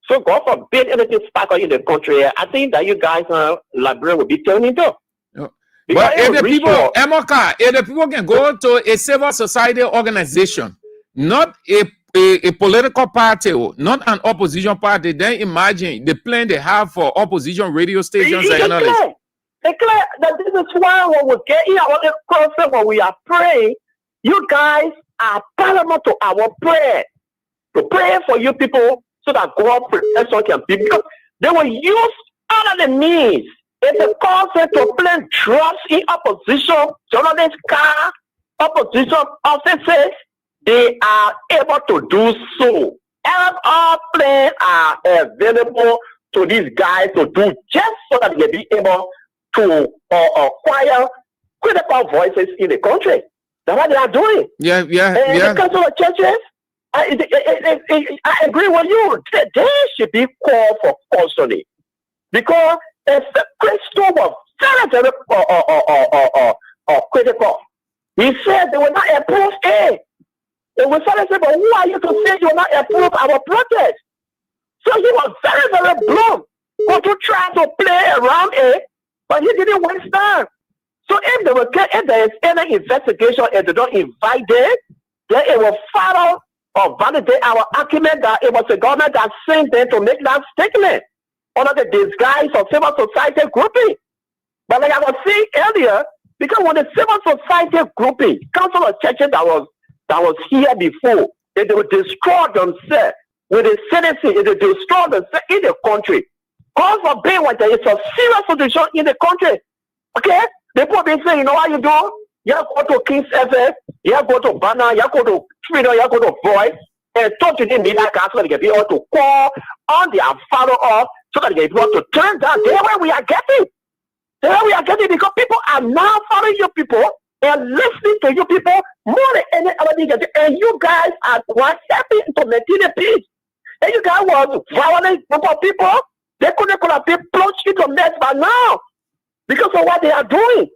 So God forbid anything sparkle in the country. I think that you guys, Liberia, will be turning up. But if the people, Emoka, if the people can go to a civil society organization, not a political party, not an opposition party, then imagine the plan they have for opposition radio stations and journalists. It's clear that this is why when we get in our concept when we are praying, you guys are paramount to our prayer. To pray for you people so that God protects us can be, because they will use all of the means in the concept to plant drugs in opposition, journalists, car, opposition offices. They are able to do so. And all plans are available to these guys to do just so that they be able to acquire critical voices in the country. That's what they are doing. Yeah. The council of churches, I agree with you. They should be called for custody. Because if the Christian was very, very critical, he said they will not approve it. They will say, but who are you to say you will not approve our protest? So he was very, very blunt. But to try to play around it, but he didn't waste time. So if there is any investigation and they don't invite them, then it will follow or validate our argument that it was the government that sent them to make that statement under the disguise of civil society grouping. But like I was saying earlier, because when the civil society grouping, council of churches that was here before, they will destroy themselves with the citizens, they will destroy themselves in the country. God forbid when there is a serious situation in the country. Okay? The people be saying, you know what you do? You go to King's FM, you go to Banner, you go to Twitter, you go to Voice. and talk to them leader council so they can be able to call on their follow up so that they can be able to turn down. That's where we are getting. That's where we are getting because people are now following you people and listening to you people more than any other thing. And you guys are one stepping to maintain the peace. And you guys was violent group of people. They could have been plunged into mess by now because of what they are doing.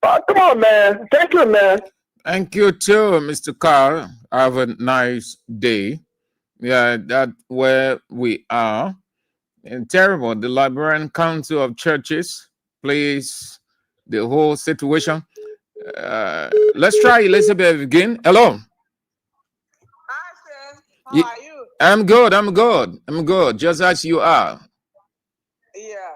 Come on, man. Thank you, man. Thank you too, Mr. Carl. Have a nice day. Yeah, that's where we are. And terrible. The Liberian Council of Churches plays the whole situation. Let's try Elizabeth again. Hello. Hi, sis. How are you? I'm good. I'm good. I'm good. Just as you are. Yeah.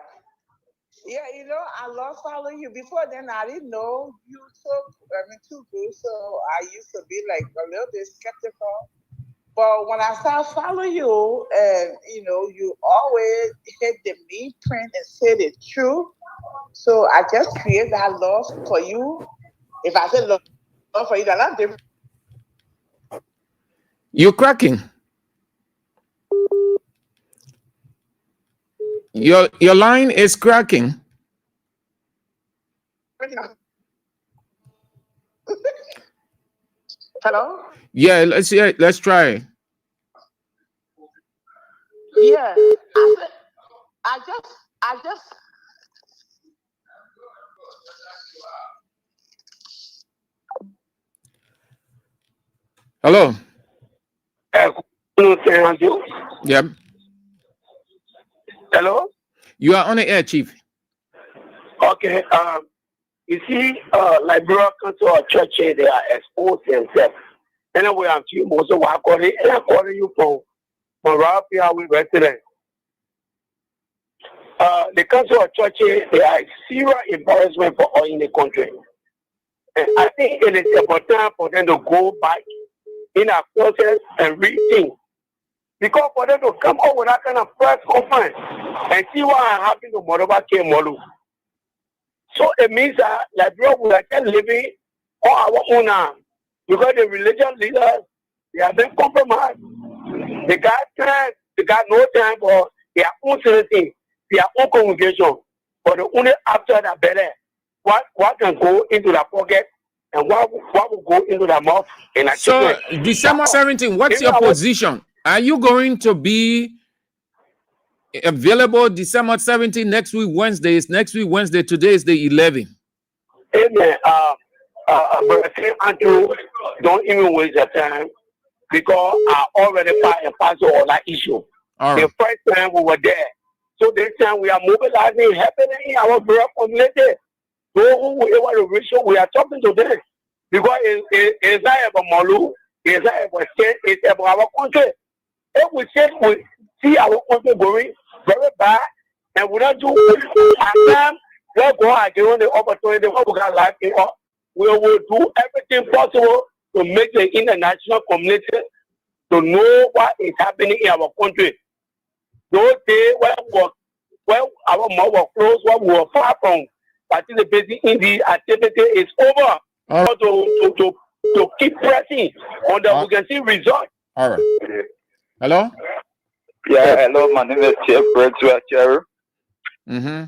Yeah, you know, I love following you. Before then, I didn't know you too good. So I used to be like a little bit skeptical. But when I started following you, and you know, you always hit the main print and say the truth. So I just create that love for you. If I say love for you, that's not different. You're cracking. Your line is cracking. Hello? Yeah, let's try. Yeah. I just Hello. Yep. Hello? You are on the air, Chief. Okay. You see, Liberal Council of Churches, they are exposed themselves. Anyway, I'm you most of what calling you from Rapia with residents. The Council of Churches, they are serious embarrassment for all in the country. And I think it is about time for them to go back in our process and rethink. Because for them to come up with that kind of press conference and see what happened to Moroba K. Molu. So it means that Liberia we are just living on our own now. Because the religious leaders, they have been compromised. They got no time for their own citizen, their own congregation. But only after that better, what can go into the pocket and what will go into the mouth. So December 17th, what's your position? Are you going to be available December 17th next week Wednesday? It's next week Wednesday. Today is the 11th. Amen. But Andrew, don't even waste your time because I already passed on that issue. Right. The first time we were there. So this time we are mobilizing, helping in our rural community. Those who we able to reach, we are talking to them. Because it's not about Molu, it's not about state, it's about our country. If we say we see our country going very bad and we don't do it, let's go and give them the opportunity what we got life in us. We will do everything possible to make the international community to know what is happening in our country. Those days when our mouth was closed, when we were far from participating in the activity is over. To keep pressing on that we can see results. All right. Hello? Yeah, hello, my name is Chief Cherry. Mm-hmm.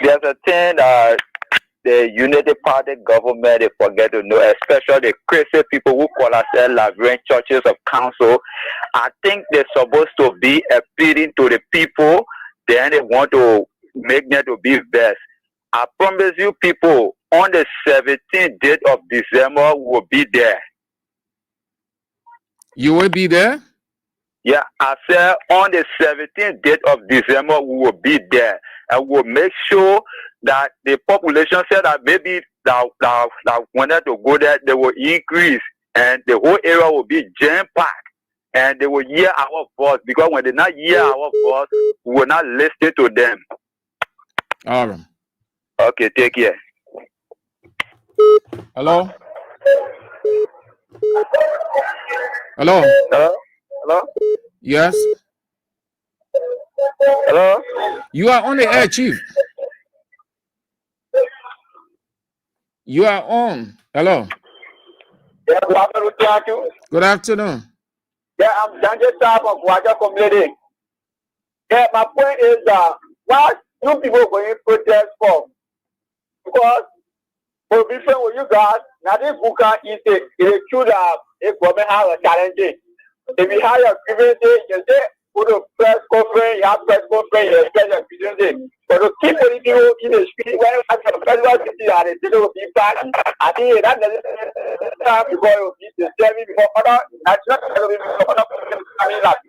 There's a thing that the Unity Party government they forget to know, especially the crazy people who call ourselves Liberian Churches of Council. I think they're supposed to be appealing to the people, then they want to make them to be best. I promise you people, on the 17th date of December, we will be there. You will be there? Yeah, I said on the 17th date of December, we will be there. And we'll make sure that the population said that maybe that wanted to go there, they will increase. And the whole area will be jam-packed. And they will hear our voice. Because when they not hear our voice, we will not listen to them. All right. Okay, take care. Hello? Hello? Hello? Hello? Yes? Hello? You are on the air, Chief. You are on. Hello? Yeah, good afternoon to you. Good afternoon. Yeah, I'm Daniel Staff of Waja Community. Yeah, my point is what you people going to protest for? Because for different with you guys, now this Buka is a true that a government has a challenge. If you have a grievances, you say, put a press conference, you have press conference, you express your grievances. But to keep political in the street, when you have a federal city and the city will be back, I think that time because it will be disturbing because other national coming like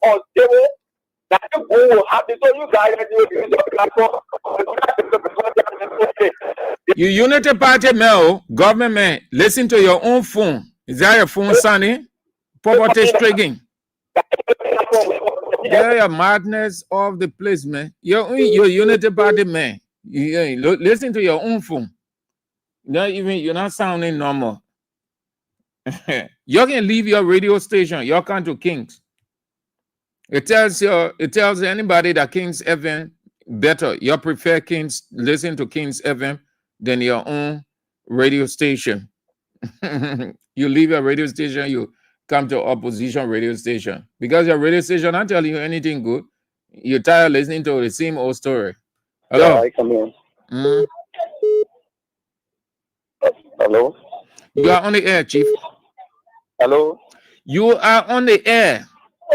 unstable. That you will have to so you guys You Unity Party Mel, government man, listen to your own phone. Is that your phone, Sonny? Poverty stricken. Yeah, madness of the place, man. Your Unity Party man. Listen to your own phone. You're not sounding normal. You can leave your radio station. You're come to Kings. It tells anybody that Kings FM better. You prefer Kings, listen to Kings FM than your own radio station. You leave your radio station, you come to opposition radio station. Because your radio station not telling you anything good. You're tired listening to the same old story. Hello. Yeah, I come in. Hello. You are on the air, Chief. Hello. You are on the air.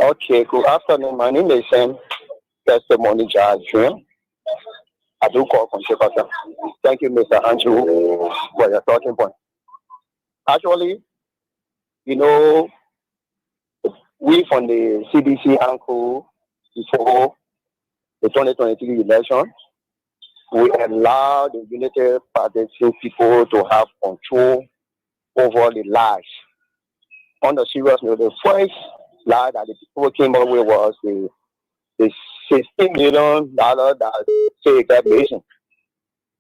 Okay, good afternoon. My name is Testimony Judge. I do call from Shepata. Thank you, Mr. Andrew, for your talking point. Actually, you know, we from the CDC uncle before the 2023 election, we allowed the United Party people to have control over the lives. On the serious note, the first lie that the people came up with was the $16 million that saved that nation.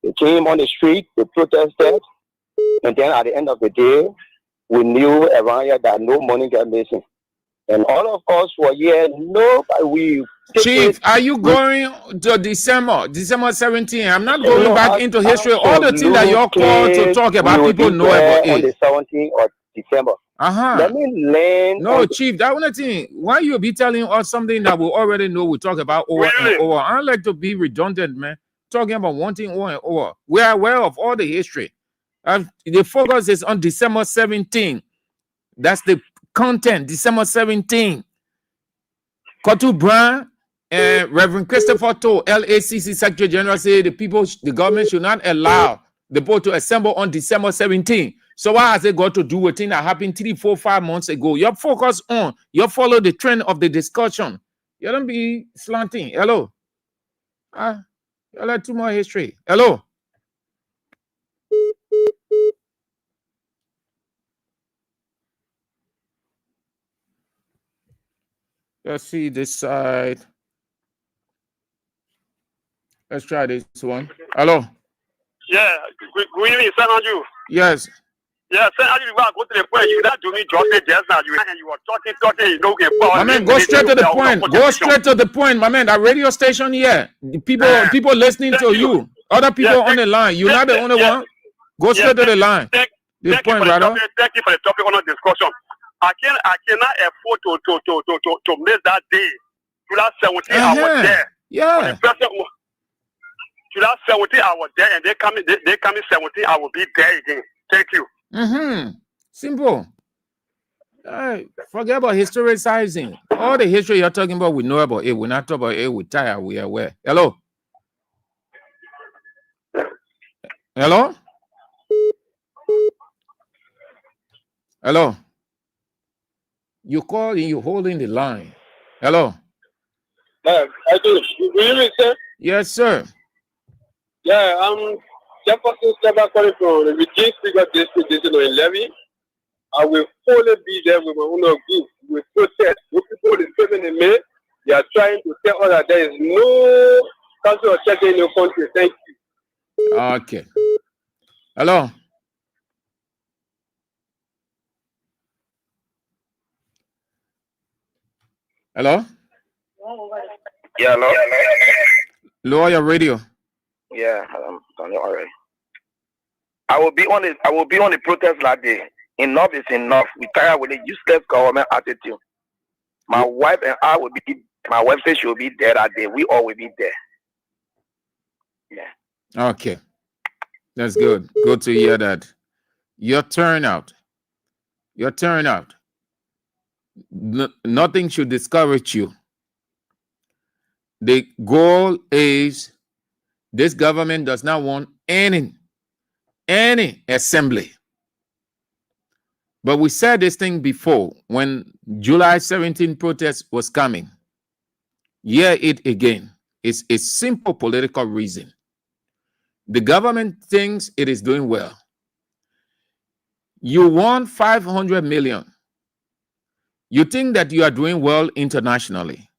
They came on the street, they protested, and then at the end of the day, we knew around here that no money got missing. And all of us were here, nobody. Chief, are you going to December 17? I'm not going back into history. All the things that you're called to talk about, people know about on it. the 17th of December. Let me learn. No, Chief, that one thing. Why you be telling us something that we already know we talk about over and over? I don't like to be redundant, man. Talking about one thing over and over. We are aware of all the history. The focus is on December 17. That's the content, December 17. Kotu Brown and Reverend Christopher Toh, LACC Secretary General, say the government should not allow the board to assemble on December 17. So what has it got to do with things that happened 3, 4, 5 months ago? You're focused on, you follow the trend of the discussion. You don't be slanting. Hello. You like too much history. Hello. Let's see this side. Let's try this one. Hello. Yeah, good evening, Sir Andrew. Yes. Yeah, Sir Andrew, you go to the point. You not do me just now. You were talking. You know, my man, go straight to the point. Go straight to the point, my man. That radio station here, people listening to you. Other people on the line. You're not the only one. Go straight to the line. The point, brother. Thank you for the topic on the discussion. I cannot afford to miss that day. July 17, I was there. Yeah. July 17, I was there, and they coming 17, I will be there again. Thank you. Simple. Forget about historicizing. All the history you're talking about, we know about it. We're not talking about it. We're tired. We are aware. Hello. Hello. Hello. You calling, you holding the line. Hello. I do. Good evening, sir. Yes, sir. Yeah, Jefferson Slava calling from the Virgin Figure District, in Levy. I will fully be there with my own group. We protest. The people is living in May. They are trying to tell us that there is no council or church in your country. Thank you. Okay. Hello. Hello? Yeah, hello? Lower your radio. Yeah, I'm all right. I will be on the protest that day. Enough is enough. We tired with the useless government attitude. My wife and I will be. My wife says she will be there that day. We all will be there. Yeah. Okay. That's good. Good to hear that. Your turnout. Nothing should discourage you. The goal is this government does not want any assembly. But we said this thing before when July 17 protest was coming. Hear it again. It's a simple political reason. The government thinks it is doing well. You want 500 million. You think that you are doing well internationally.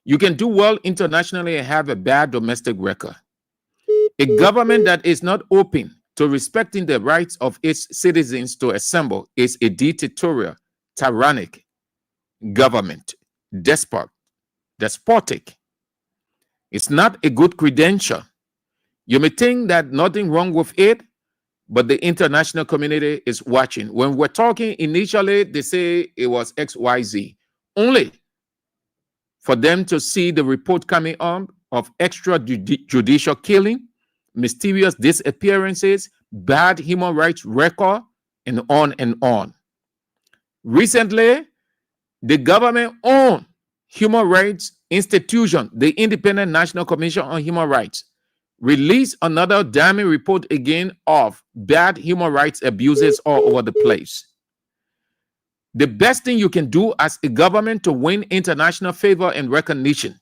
You can do well internationally and have a bad domestic record. A government that is not open to respecting the rights of its citizens to assemble is a dictatorial, tyrannic government, despotic. It's not a good credential. You may think that nothing wrong with it, but the international community is watching. When we're talking initially, they say it was XYZ. Only for them to see the report coming on of extrajudicial killing, mysterious disappearances, bad human rights record, and on and on. Recently, the government-owned human rights institution, the Independent National Commission on Human Rights, released another damning report again of bad human rights abuses all over the place. The best thing you can do as a government to win international favor and recognition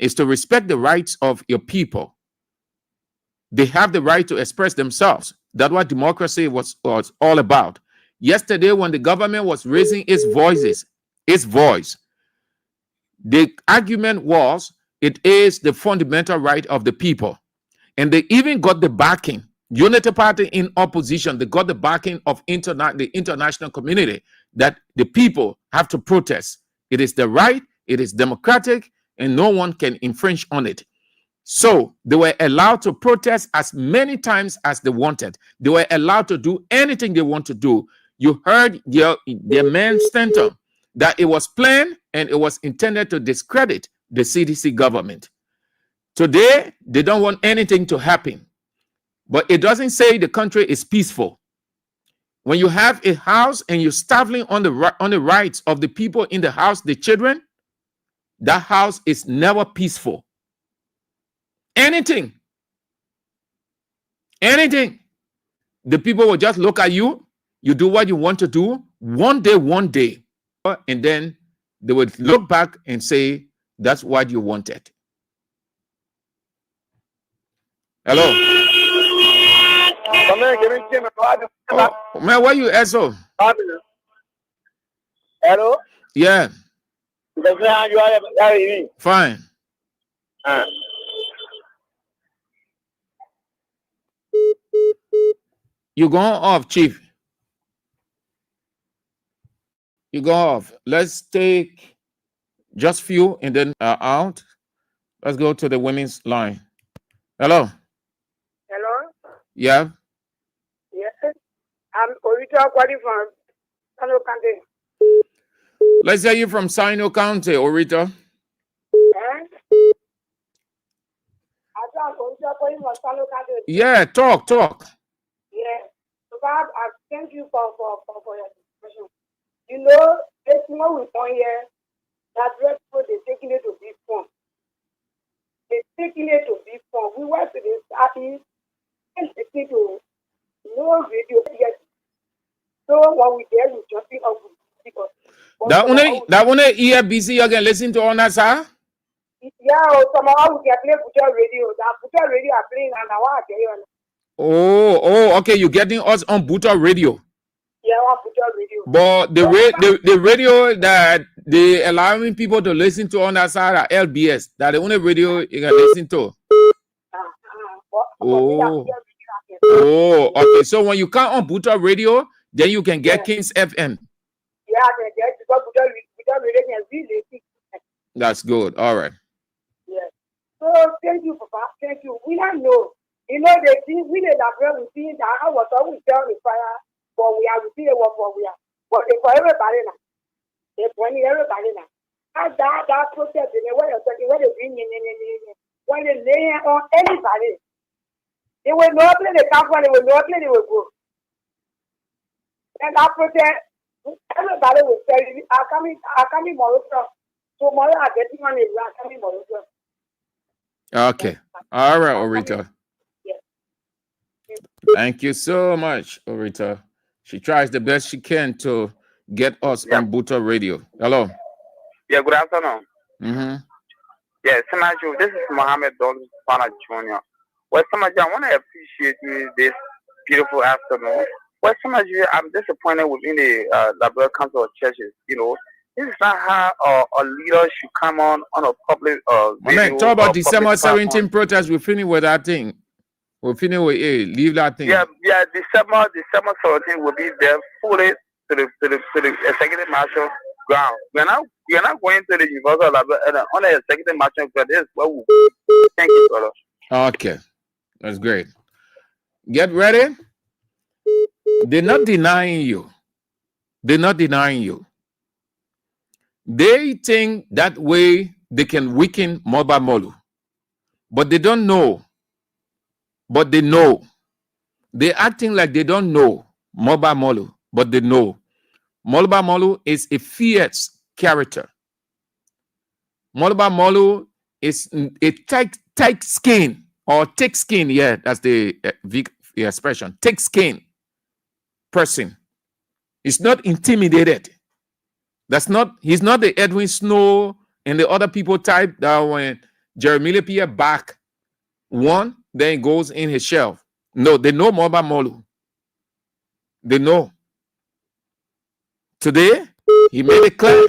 is to respect the rights of your people. They have the right to express themselves. That's what democracy was all about. Yesterday, when the government was raising its voice, the argument was it is the fundamental right of the people. And they even got the backing. Unity Party in opposition, they got the backing of the international community that the people have to protest. It is the right, it is democratic, and no one can infringe on it. So they were allowed to protest as many times as they wanted. They were allowed to do anything they want to do. You heard their man Stanton that it was planned and it was intended to discredit the CDC government. Today, they don't want anything to happen. But it doesn't say the country is peaceful. When you have a house and you're stifling on the rights of the people in the house, the children, that house is never peaceful. Anything. The people will just look at you. You do what you want to do. One day. And then they would look back and say, that's what you wanted. Hello. Oh, man, why you asshole? Hello? Yeah. Fine. You going off, Chief. You go off. Let's take just few and then out. Let's go to the women's line. Hello. Hello? Yeah. Yes. I'm Orita Kwadi from Sino County. Let's hear you from Sino County, Orita. Yeah, talk. Yeah. So God, I thank you for your expression. You know, it's more with 1 year that people they're taking it to big fun. They're taking it to big fun. We went to this party and taking to no radio yet. So when we there, we jumping up with people. That one here busy you can listen to on us, huh? Yeah, somehow we can play Buja radio. That Buja radio are playing and I want to hear. Oh, okay. You're getting us on Buta radio. Yeah, on Buja radio. But the radio that they allowing people to listen to on that side are LBS. That's the only radio you can listen to. Oh, okay. So when you come on Buta radio, then you can get Kings FM. Yeah, I can get because Buja radio can really. That's good. All right. Yeah. So thank you, Papa. Thank you. We don't know. You know, they see, we did that we see that I was always down the fire, but we are receiving what we are. But they for everybody now. They for everybody now. And that protest, in the way you're talking, when they bring in, when they lay on anybody, they will not play the company, they will not play, they will go. And that protest, everybody will tell you, I'm coming tomorrow. Tomorrow I'm getting on it, I'm coming tomorrow. Okay. All right, Orita. Thank you so much, Orita. She tries the best she can to get us on Buto Radio. Hello. Yeah, good afternoon. Mm-hmm. Yeah, Samaju, this is Mohammed Don Fana Jr. Well, Samaju, I want to appreciate you this beautiful afternoon. Well, Samaju, I'm disappointed within the Liberal Council of Churches. You know, this is not how a leader should come on a public man, talk about December 17 protest. We finish with that thing. We'll finish with leave that thing. Yeah, December 17 will be there fully to the executive marshal ground. We're not going to the Universal Library on the executive marshal ground. This is what we thank you, brother. Okay, that's great. Get ready. They're not denying you. They're not denying you. They think that way they can weaken Moba Molu. But they don't know. But they know. They're acting like they don't know Moba Molu, but they know. Moba Molu is a fierce character. Moba Molu is a tight skin or thick skin. Yeah, that's the expression. Thick skin person. He's not intimidated. He's not the Edwin Snow and the other people type that when Jeremy Pierre back one, then it goes in his shelf. No, they know more about Molu. They know. Today, he made it clear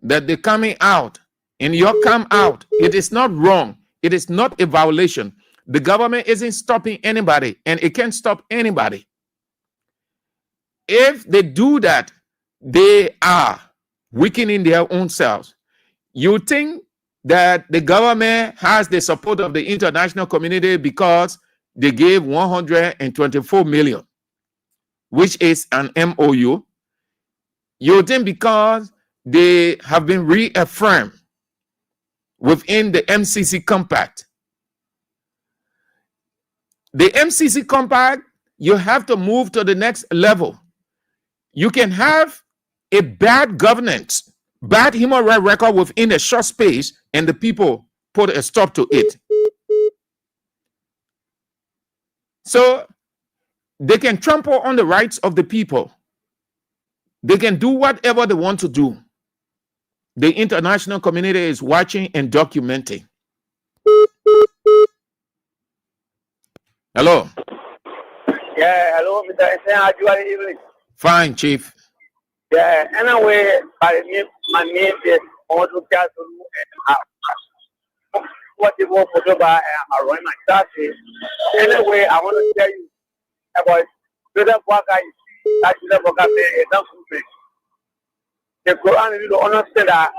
that they're coming out and you come out. It is not wrong. It is not a violation. The government isn't stopping anybody and it can't stop anybody. If they do that, they are weakening their own selves. You think that the government has the support of the international community because they gave 124 million, which is an MOU. You think because they have been reaffirmed within the MCC Compact. The MCC Compact, you have to move to the next level. You can have a bad governance, bad human rights record within a short space, and the people put a stop to it. So they can trample on the rights of the people. They can do whatever they want to do. The international community is watching and documenting. Hello. Yeah, hello, Mr. Esen. How you evening? Fine, Chief. Yeah, anyway, my name is Odu Kasulu, and what you want to do about around my taxi. Anyway, I want to tell you about the Waka. That's the Waka. The Quran is to understand that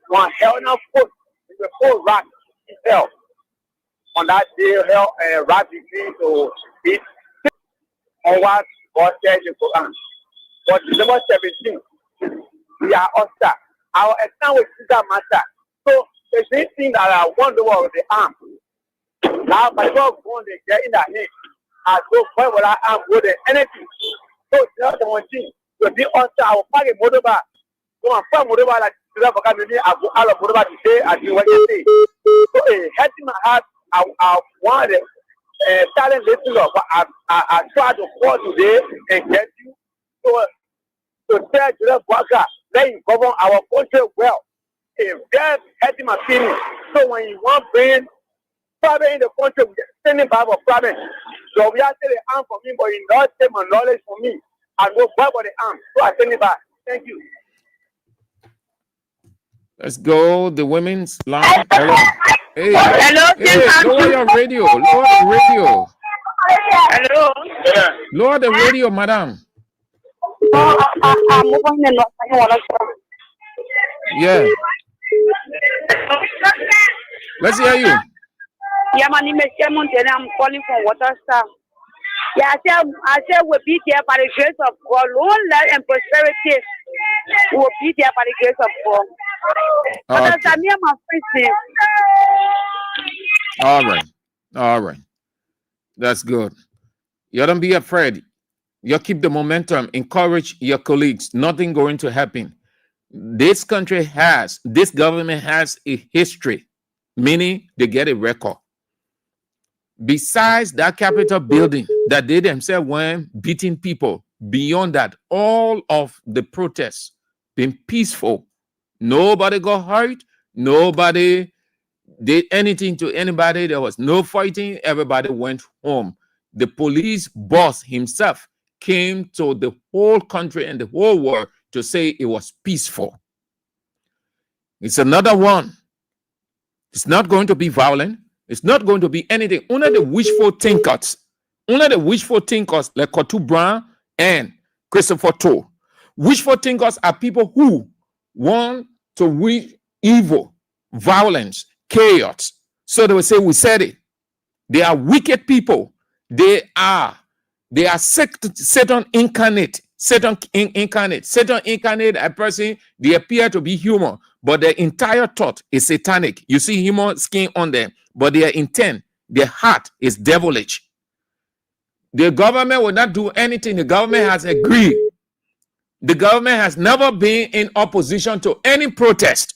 one hell not put the whole rat itself. On that day, hell rat begin to eat on what God said in the Quran. But December 17, we are hostile. Our exam with Caesar matter. So the same thing that I want the world with the arm. Now by God going to get in the hand. I go point where I am with anything. So it's not the one thing. To be hostile, I will pack a motorbike. So I'm from motorbike like Caesar for community. I go out of motorbike today. I do what you say. So head in my heart, I want the talent listener. But I try to call today and get you. So tell Julius Waka, let him govern our country well. If that's hurting my feelings, so when you want to bring problem in the country, we're standing by our problem. So we are saying the arm for me, but you not take my knowledge for me. I go back for the arm. So I send it back. Thank you. Let's go. The women's line. Hello. Hey, hello. Hey, lower your radio. Lower the radio. Hello. Yeah. Lower the radio, madam. Yeah. Let's hear you. Yeah, my name is Simon, and I'm calling from Waterstar. Yeah, I said we'll be there by the grace of God. Long life and prosperity will be there by the grace of God. But that's me and my friends. All right. All right. That's good. You don't be afraid. You keep the momentum. Encourage your colleagues. Nothing going to happen. This country has, this government has a history, meaning they get a record. Besides that Capitol building that they themselves went beating people, beyond that, all of the protests been peaceful. Nobody got hurt. Nobody did anything to anybody. There was no fighting. Everybody went home. The police boss himself came to the whole country and the whole world to say it was peaceful. It's another one. It's not going to be violent. It's not going to be anything. Only the wishful thinkers like Kotu Brown and Christopher Toe. Wishful thinkers are people who want to wish evil, violence, chaos. So they will say, we said it. They are wicked people. They are Satan incarnate. Satan incarnate a person. They appear to be human, but their entire thought is satanic. You see human skin on them, but their intent, their heart is devilish. The government will not do anything. The government has agreed. The government has never been in opposition to any protest,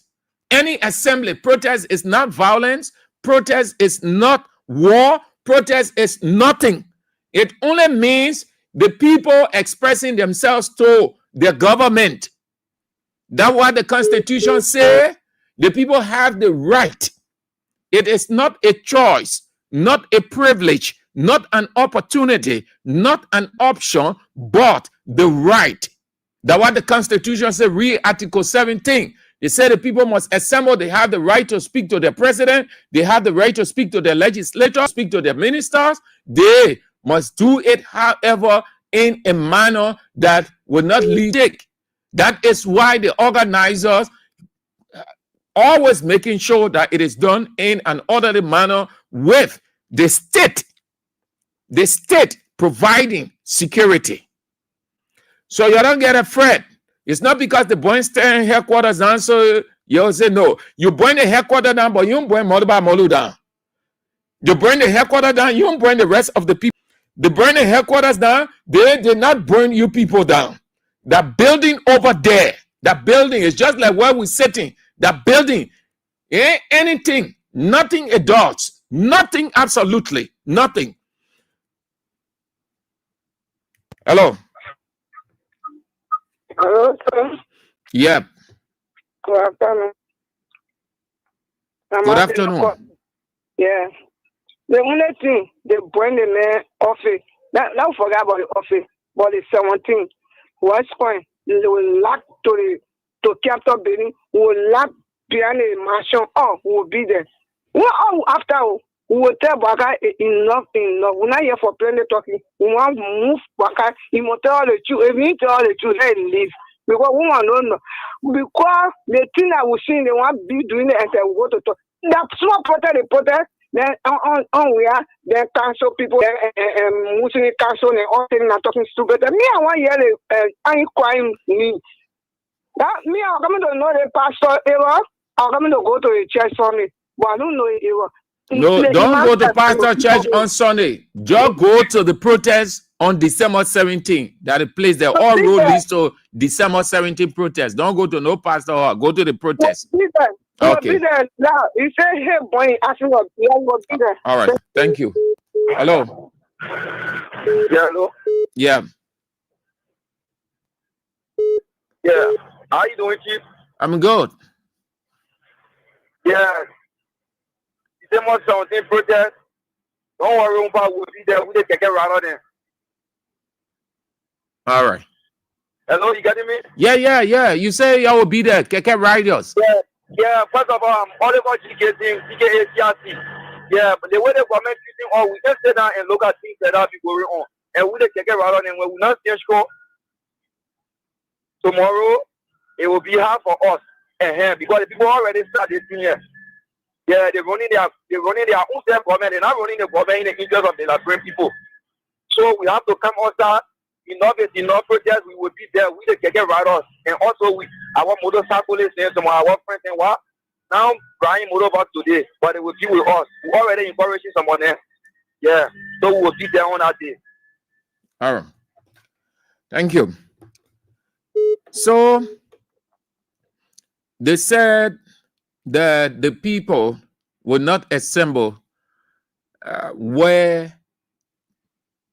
any assembly. Protest is not violence. Protest is not war. Protest is nothing. It only means the people expressing themselves to the government. That's what the Constitution says. The people have the right. It is not a choice, not a privilege, not an opportunity, not an option, but the right. That's what the Constitution says. Read Article 17. They say the people must assemble. They have the right to speak to the president. They have the right to speak to the legislature, speak to their ministers. They must do it, however, in a manner that will not lead. That is why the organizers always making sure that it is done in an orderly manner with the state providing security. So you don't get afraid. It's not because the boy staying headquarters down, so you'll say no. You bring the headquarters down, but you don't bring Moluba Molu down. You bring the headquarters down, you don't bring the rest of the people. They burn the headquarters down, they did not burn you people down. That building over there, that building is just like where we're sitting. That building, ain't anything, nothing adults, nothing, absolutely nothing. Hello. Hello, sir. Yeah. Good afternoon. Good afternoon. Yeah. The only thing they bring the man office. Don't forget about the office. But the 17 West Point, they will lack to Capitol building, will lack behind the mansion. Oh, will be there. Well, after we will tell Baka enough. We're not here for plenty talking. We want to move Baka. He must tell the truth. If he tell the truth, let him leave. Because we want to know. Because the thing that we see, they want to be doing it and they will go to talk. That small protest, then on we are, then cancel people, Muslim cancel and all things are talking stupid. Me, I want to hear the crying me. That me, I'm coming to know the pastor ever. I'm coming to go to a church for me, but I don't know it ever. No, don't go to pastor church on Sunday. Just go to the protest on December 17th. That is place there. All road leads to December 17th protest. Don't go to no pastor hall. Go to the protest. Okay. Now, you say, hey, boy, asking what will be there. All right. Thank you. Hello. Yeah, hello. Yeah. Yeah. How you doing, Chief? I'm good. Yeah. December 17th protest. Don't worry about we'll be there. We'll take care of them. All right. Hello, you getting me? Yeah. You say y'all will be there. Keke riders. Yeah, first of all, I'm all about GKACRC. Yeah, but the way the government treating all, we just sit down and look at things that are going on. And we take care of them. When we not stay sure, tomorrow, it will be hard for us and him because the people already started here. Yeah, they're running their own self-government. They're not running the government in the interest of the Liberian people. So we have to come outside. Enough is enough protest. We will be there. We can get riders. And also our motorcyclists and some of our friends and what. Now Brian motorbike today, but they will be with us. We're already encouraging someone else. Yeah. So we will be there on that day. All right. Thank you. So they said that the people would not assemble where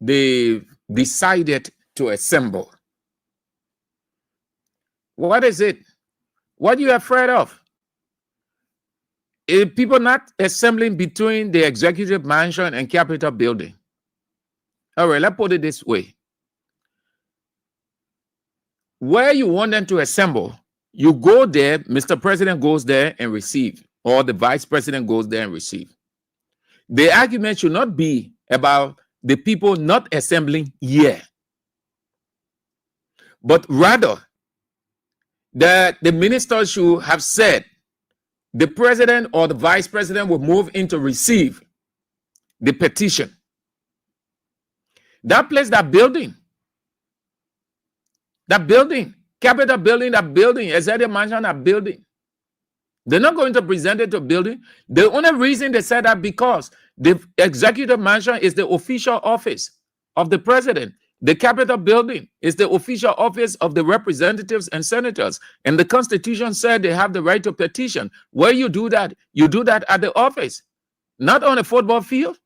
they decided to assemble. What is it? What are you afraid of? If people not assembling between the executive mansion and Capitol building. All right, let's put it this way. Where you want them to assemble, you go there, Mr. President goes there and receive, or the Vice President goes there and receive. The argument should not be about the people not assembling here, but rather that the minister should have said the president or the vice president will move in to receive the petition. That place, that building, Capitol building, that building, executive mansion, that building. They're not going to present it to building. The only reason they said that because the executive mansion is the official office of the president. The Capitol building is the official office of the representatives and senators. And the Constitution said they have the right to petition. Where you do that at the office, not on a football field.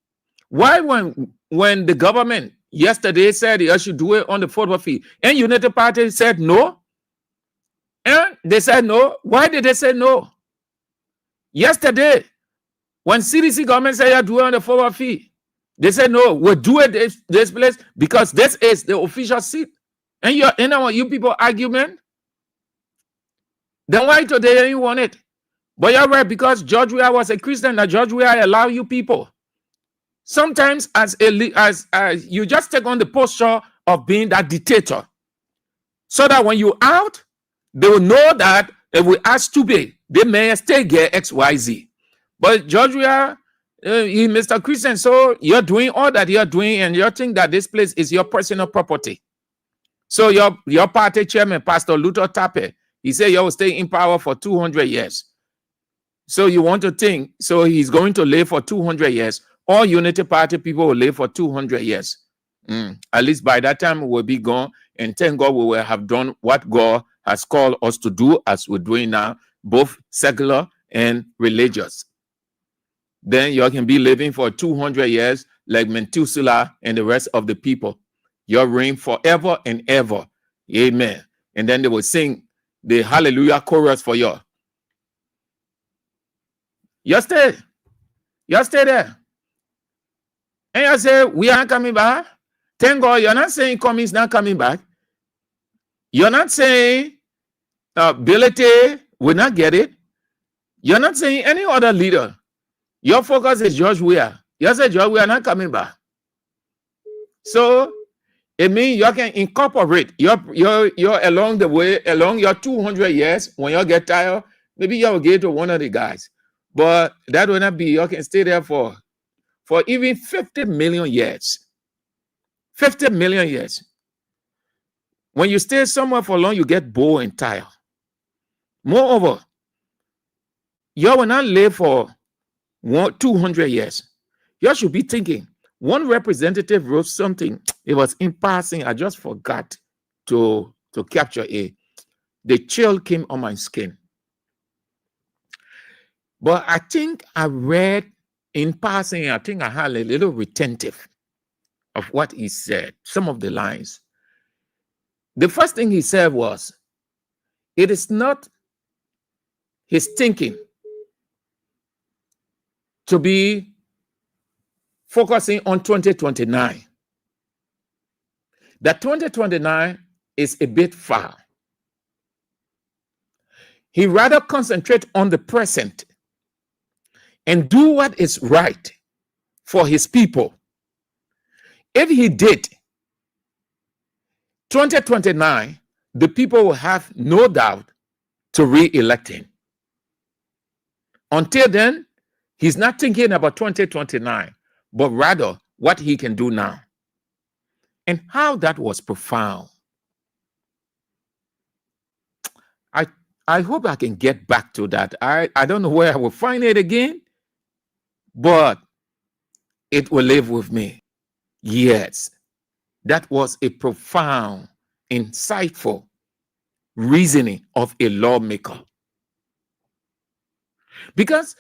Why when the government yesterday said they should do it on the football field, and United Party said no? And they said no. Why did they say no? Yesterday, when CDC government said you do it on the football field, they said no, we'll do it this place because this is the official seat. And you people argument. Then why today you want it? But you're right, because George Weah was a Christian, that George Weah allow you people. Sometimes as you just take on the posture of being that dictator, so that when you out, they will know that if we are stupid, they may stay here XYZ. But George Weah, Mr. Christian, so you're doing all that you're doing, and you think that this place is your personal property. So your party chairman, Pastor Luther Tappe, he said you will stay in power for 200 years. So you want to think, so he's going to live for 200 years. All Unity Party people will live for 200 years. At least by that time, we will be gone. And thank God we will have done what God has called us to do, as we're doing now, both secular and religious. Then you can be living for 200 years like Methuselah and the rest of the people. You'll reign forever and ever. Amen. And then they will sing the hallelujah chorus for you. You stay there. And you say, we aren't coming back. Thank God, you're not saying coming is not coming back. You're not saying Billy will not get it. You're not saying any other leader. Your focus is George Weah. You say George Weah not coming back. So it means you can incorporate you're along the way, along your 200 years. When you get tired, maybe you'll get to one of the guys. But that will not be, you can stay there for even 50 million years. 50 million years. When you stay somewhere for long, you get bored and tired. Moreover, you will not live for 200 years. You should be thinking, one representative wrote something. It was in passing. I just forgot to capture it. The chill came on my skin. But I think I read in passing, I think I had a little retentive of what he said, some of the lines. The first thing he said was, it is not his thinking to be focusing on 2029. That 2029 is a bit far. He rather concentrate on the present and do what is right for his people. If he did, 2029, the people will have no doubt to re-elect him. Until then, He's not thinking about 2029, but rather what he can do now. And how that was profound. I hope I can get back to that. I don't know where I will find it again, but it will live with me. Yes, that was a profound, insightful reasoning of a lawmaker. Because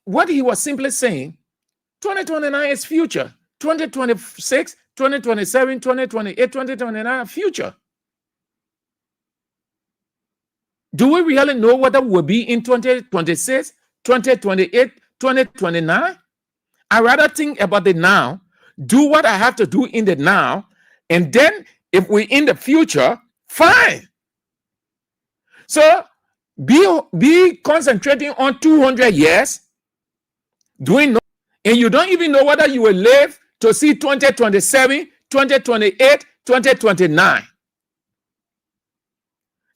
what he was simply saying, 2029 is future. 2026, 2027, 2028, 2029, future. Do we really know what that will be in 2026, 2028, 2029? I rather think about the now, do what I have to do in the now, and then if we're in the future, fine. So be concentrating on 200 years, doing no, and you don't even know whether you will live to see 2027, 2028, 2029.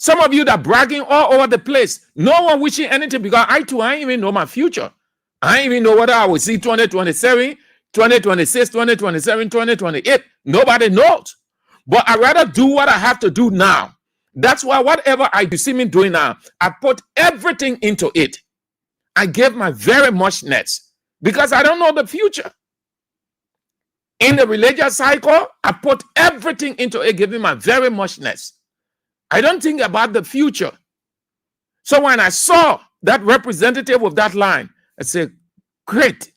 Some of you that are bragging all over the place, no one wishing anything, because I ain't even know my future. I ain't even know whether I will see 2027, 2026, 2027, 2028. Nobody knows. But I rather do what I have to do now. That's why whatever I see me doing now, I put everything into it. I gave my very muchness because I don't know the future. In the religious cycle, I put everything into it, giving my very muchness. I don't think about the future. So when I saw that representative of that line, I said, great.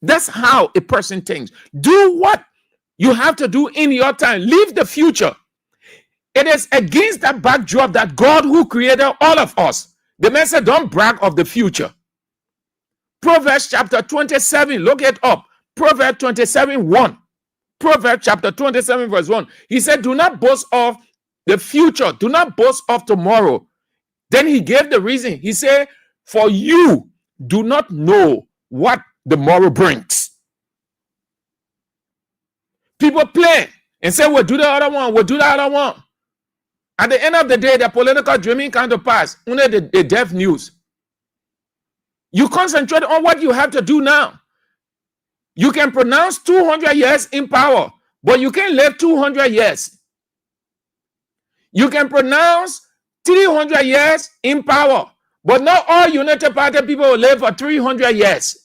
That's how a person thinks. Do what you have to do in your time. Leave the future. It is against that backdrop that God, who created all of us, the man said, don't brag of the future. Proverbs chapter 27, look it up. Proverbs 27:1. Proverbs chapter 27 verse 1. He said, do not boast of the future. Do not boast of tomorrow. Then he gave the reason. He said, for you do not know what the morrow brings. People play and say, we'll do the other one. We'll do the other one. At the end of the day, the political dreaming kind of pass. Only the deaf news. You concentrate on what you have to do now. You can pronounce 200 years in power, but you can't live 200 years. You can pronounce 300 years in power, but not all United Party people will live for 300 years.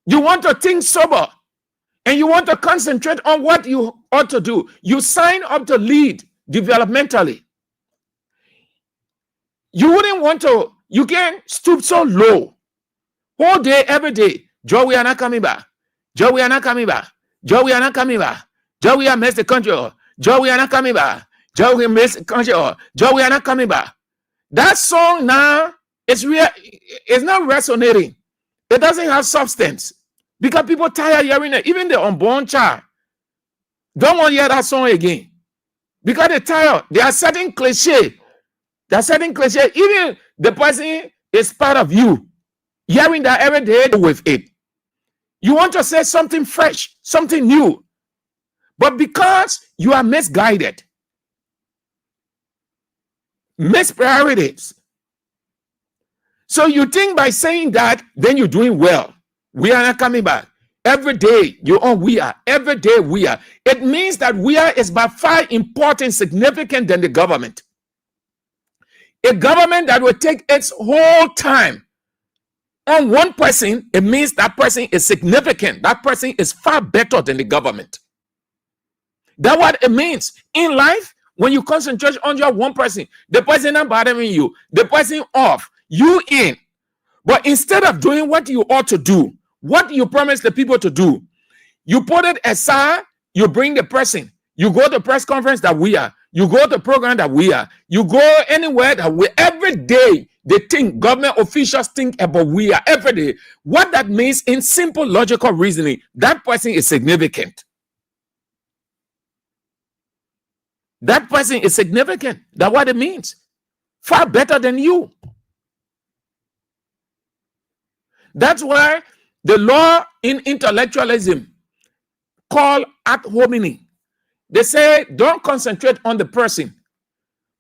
You want to think sober, and you want to concentrate on what you ought to do. You sign up to lead developmentally. You wouldn't want to, you can't stoop so low. All day, every day. Joe, we are not coming back. Joe, we are not coming back. Joe, we are not coming back. Joe, we are messed the country up. Joe, we are not coming back. Joe, we messed the country up. Joe, we are not coming back. That song now is it's not resonating. It doesn't have substance. Because people tired hearing it. Even the unborn child don't want to hear that song again. Because they're tired. There are certain cliches. There are certain cliches. Even the person is part of you. Hearing that every day with it. You want to say something fresh, something new. But because you are misguided, mispriorities. So you think by saying that, then you're doing well. We are not coming back. Every day you're on we are. Every day we are. It means that we are is by far important, significant than the government. A government that will take its whole time on one person, it means that person is significant. That person is far better than the government. That's what it means. In life, when you concentrate on your one person, the person not bothering you, the person off, you in. But instead of doing what you ought to do, what you promise the people to do, you put it aside, you bring the person, you go to press conference that we are, you go to program that we are, you go anywhere that we, every day they think, government officials think about we are every day. What that means in simple logical reasoning, that person is significant. That person is significant. That's what it means. Far better than you. That's why the law in intellectualism called ad hominem. They say don't concentrate on the person,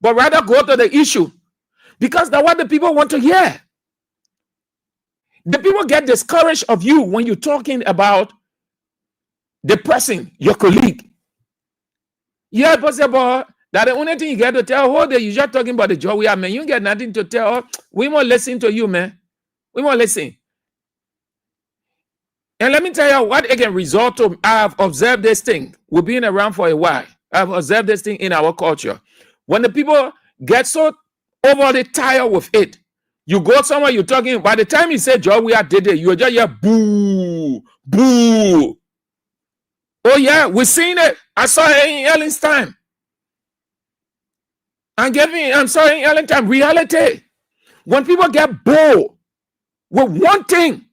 but rather go to the issue. Because that's what the people want to hear. The people get discouraged of you when you're talking about the person, your colleague. Yeah, possible that the only thing you get to tell whole day you just talking about the job we have, man. You get nothing to tell. We won't listen to you, man. We won't listen. And let me tell you what it can result to. I've observed this thing. We've been around for a while. I've observed this thing in our culture. When the people get so overly tired with it, you go somewhere, you're talking. By the time you say job we did it, you just hear boo, boo. Oh yeah, we've seen it. I saw it in Ellen's time. I'm sorry, in Ellen time. Reality. When people get bored with one thing,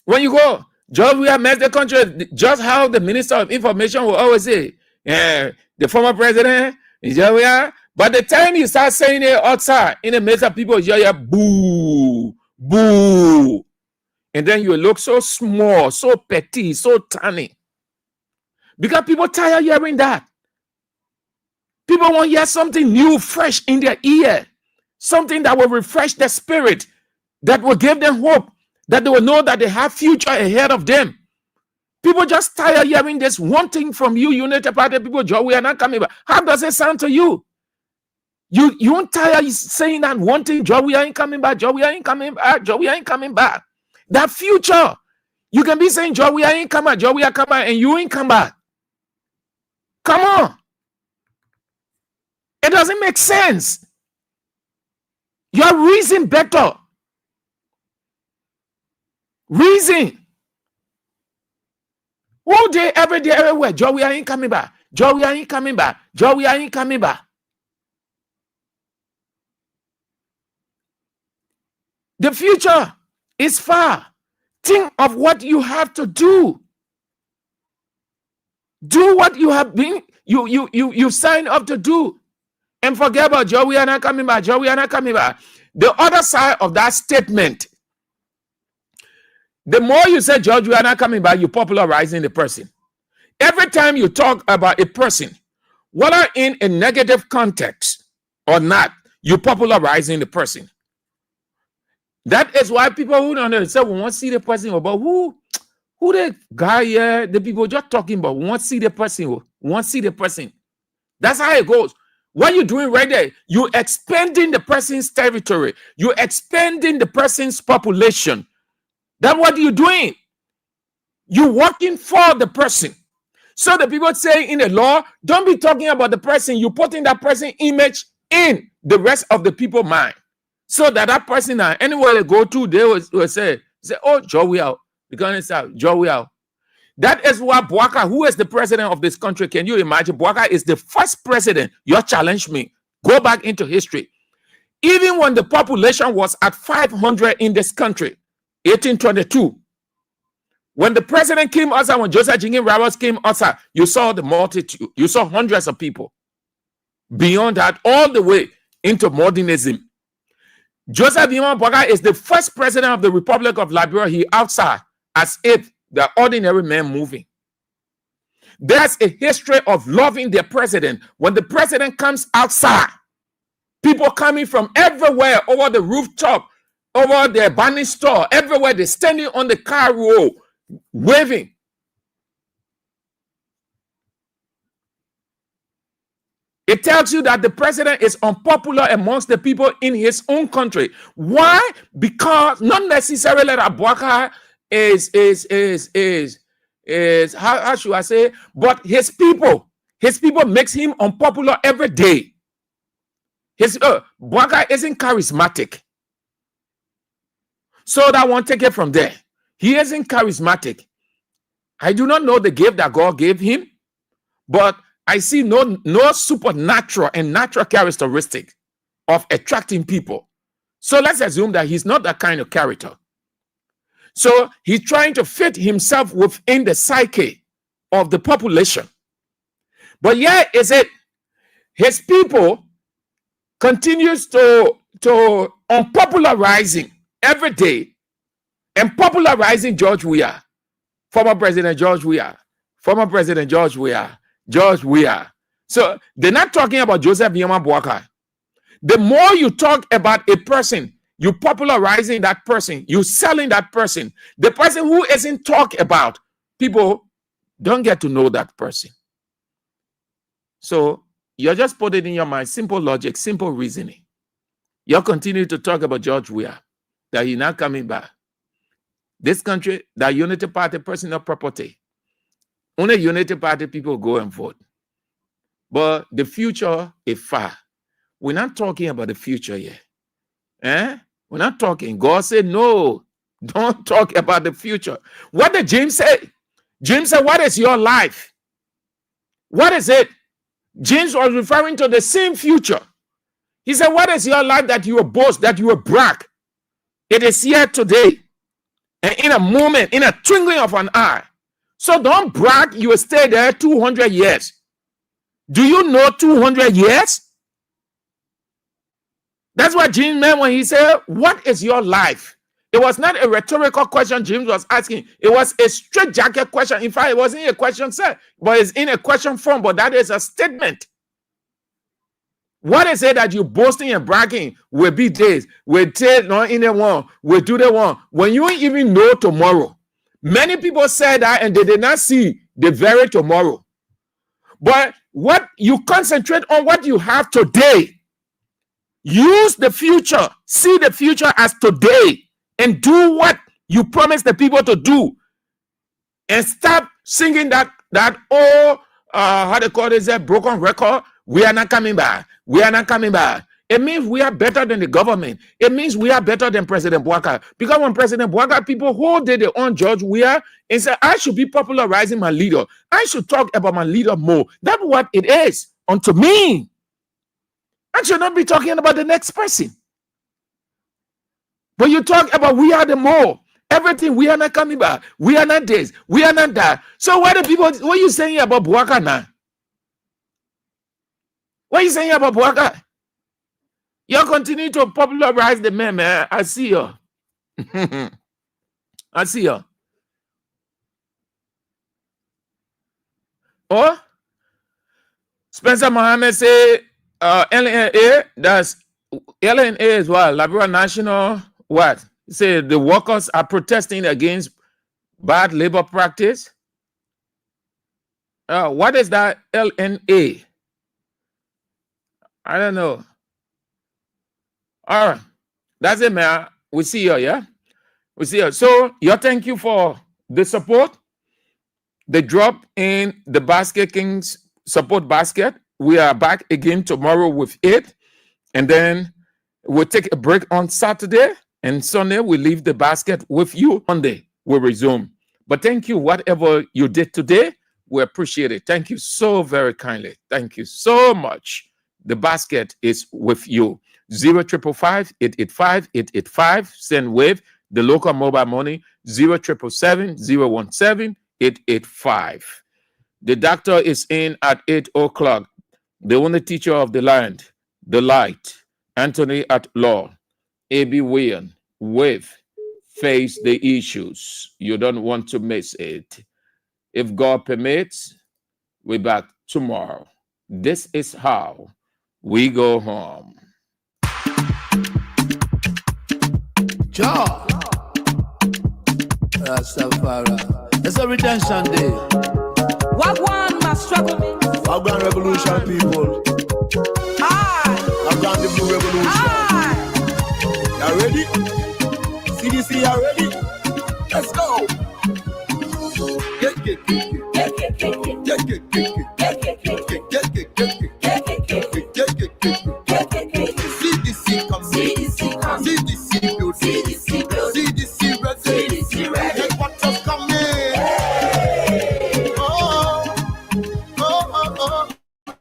when you go, job we have messed the country, just how the Minister of Information will always say, the former president, job we are. But the time you start saying it outside, in the midst of people, you hear boo, boo. And then you look so small, so petty, so tiny. Because people tired hearing that. People want to hear something new, fresh in their ear. Something that will refresh their spirit, that will give them hope, that they will know that they have future ahead of them. People just tired hearing this one thing from you, United Party people, Joe, we are not coming back. How does it sound to you? You aren't tired saying that one thing, Joe, we ain't coming back, Joe, we ain't coming back, Joe, we ain't coming back. That future, you can be saying, Joe, we ain't coming back, Joe, we are coming back, and you ain't come back. Come on. It doesn't make sense. Your reason better. Reason. All day, every day, everywhere. Joe, we ain't coming back. Joe, we ain't coming back. Joe, we ain't coming back. The future is far. Think of what you have to do. Do what you have been, you sign up to do. And forget about Joe, we are not coming back. Joe, we are not coming back. The other side of that statement, the more you say, George, we are not coming back, you're popularizing the person. Every time you talk about a person, whether in a negative context or not, you're popularizing the person. That is why people who don't understand, we want to see the person, but who the guy here, the people just talking about, we want to see the person, we want to see the person. That's how it goes. What you're doing right there, you're expanding the person's territory. You're expanding the person's population. That's what you're doing. You're working for the person. So the people say in the law, don't be talking about the person. You're putting that person image in the rest of the people's mind. So that person, anywhere they go to, they will say, oh, Joe, we out. Because it's out. Joe, we out. That is why Bouaka, who is the president of this country, can you imagine? Bouaka is the first president. You challenge me. Go back into history. Even when the population was at 500 in this country, 1822, when the president came outside, when Joseph Jingin Roberts came outside, you saw the multitude. You saw hundreds of people. Beyond that, all the way into modernism. Joseph Bima Bouaka is the first president of the Republic of Liberia. He outside as if the ordinary man moving. There's a history of loving their president. When the president comes outside, people coming from everywhere, over the rooftop, over the abandoned store, everywhere, they're standing on the car row, waving. It tells you that the president is unpopular amongst the people in his own country. Why? Because not necessarily that Bouaka is how should I say, but his people makes him unpopular every day. His Bouaka isn't charismatic. So that won't take it from there. He isn't charismatic. I do not know the gift that God gave him, but I see no supernatural and natural characteristic of attracting people. So let's assume that he's not that kind of character. So he's trying to fit himself within the psyche of the population. But yeah, is it his people continues to unpopularizing every day and popularizing George Weah, former President George Weah, former President George Weah, George Weah. So they're not talking about Joseph Bioma Bouaka. The more you talk about a person, you popularizing that person, you selling that person. The person who isn't talked about, people don't get to know that person. So you're just putting it in your mind, simple logic, simple reasoning. You'll continue to talk about George Weah, that he's not coming back. This country, that Unity Party personal property. Only Unity Party people go and vote. But the future is far. We're not talking about the future yet. We're not talking. God said, no, don't talk about the future. What did James say? James said, what is your life? What is it? James was referring to the same future. He said, what is your life that you will boast, that you will brag? It is here today. And in a moment, in a twinkling of an eye. So don't brag, you will stay there 200 years. Do you know 200 years? That's what James meant when he said, what is your life? It was not a rhetorical question James was asking. It was a straightjacket question. In fact, it wasn't a question, sir, but it's in a question form, but that is a statement. What is it that you're boasting and bragging will be days? We'll take no in the one, we'll do the one. When you even know tomorrow. Many people said that and they did not see the very tomorrow. But what you concentrate on what you have today. Use the future, see the future as today, and do what you promised the people to do. And stop singing that how they call it, that broken record. We are not coming back. We are not coming back. It means we are better than the government. It means we are better than President Bouaka. Because when President Bouaka, people hold their own George Weah and say, I should be popularizing my leader. I should talk about my leader more. That's what it is unto me. I should not be talking about the next person. But you talk about we are the more. Everything, we are not coming back. We are not this. We are not that. So what are you saying about Bouaka now? What are you saying about Bouaka? You continue to popularize the man, man. I see you. I see you. Oh, Spencer Mohammed say LNA, that's LNA as well, Liberia National, what? Say the workers are protesting against bad labor practice. What is that LNA? I don't know. All right. That's it, man. We see you, yeah? We see you. So, thank you for the support. The drop in the Basket Kings support basket. We are back again tomorrow with it. And then we'll take a break on Saturday. And Sunday, we leave the basket with you. Monday, we'll resume. But thank you. Whatever you did today, we appreciate it. Thank you so very kindly. Thank you so much. The basket is with you. 0555-885-885. Send wave. The local mobile money. 0777-017-885. The doctor is in at 8 o'clock. The only teacher of the land, the light, Anthony at law, A.B. William, with face the issues. You don't want to miss it. If God permits, we're back tomorrow. This is how we go home. Jah, Rastafari. It's a redemption day. Wagwan must struggle. Wagwan revolution, people. Wagwan the blue revolution. You ready? CDC, you ready? Let's go. Get.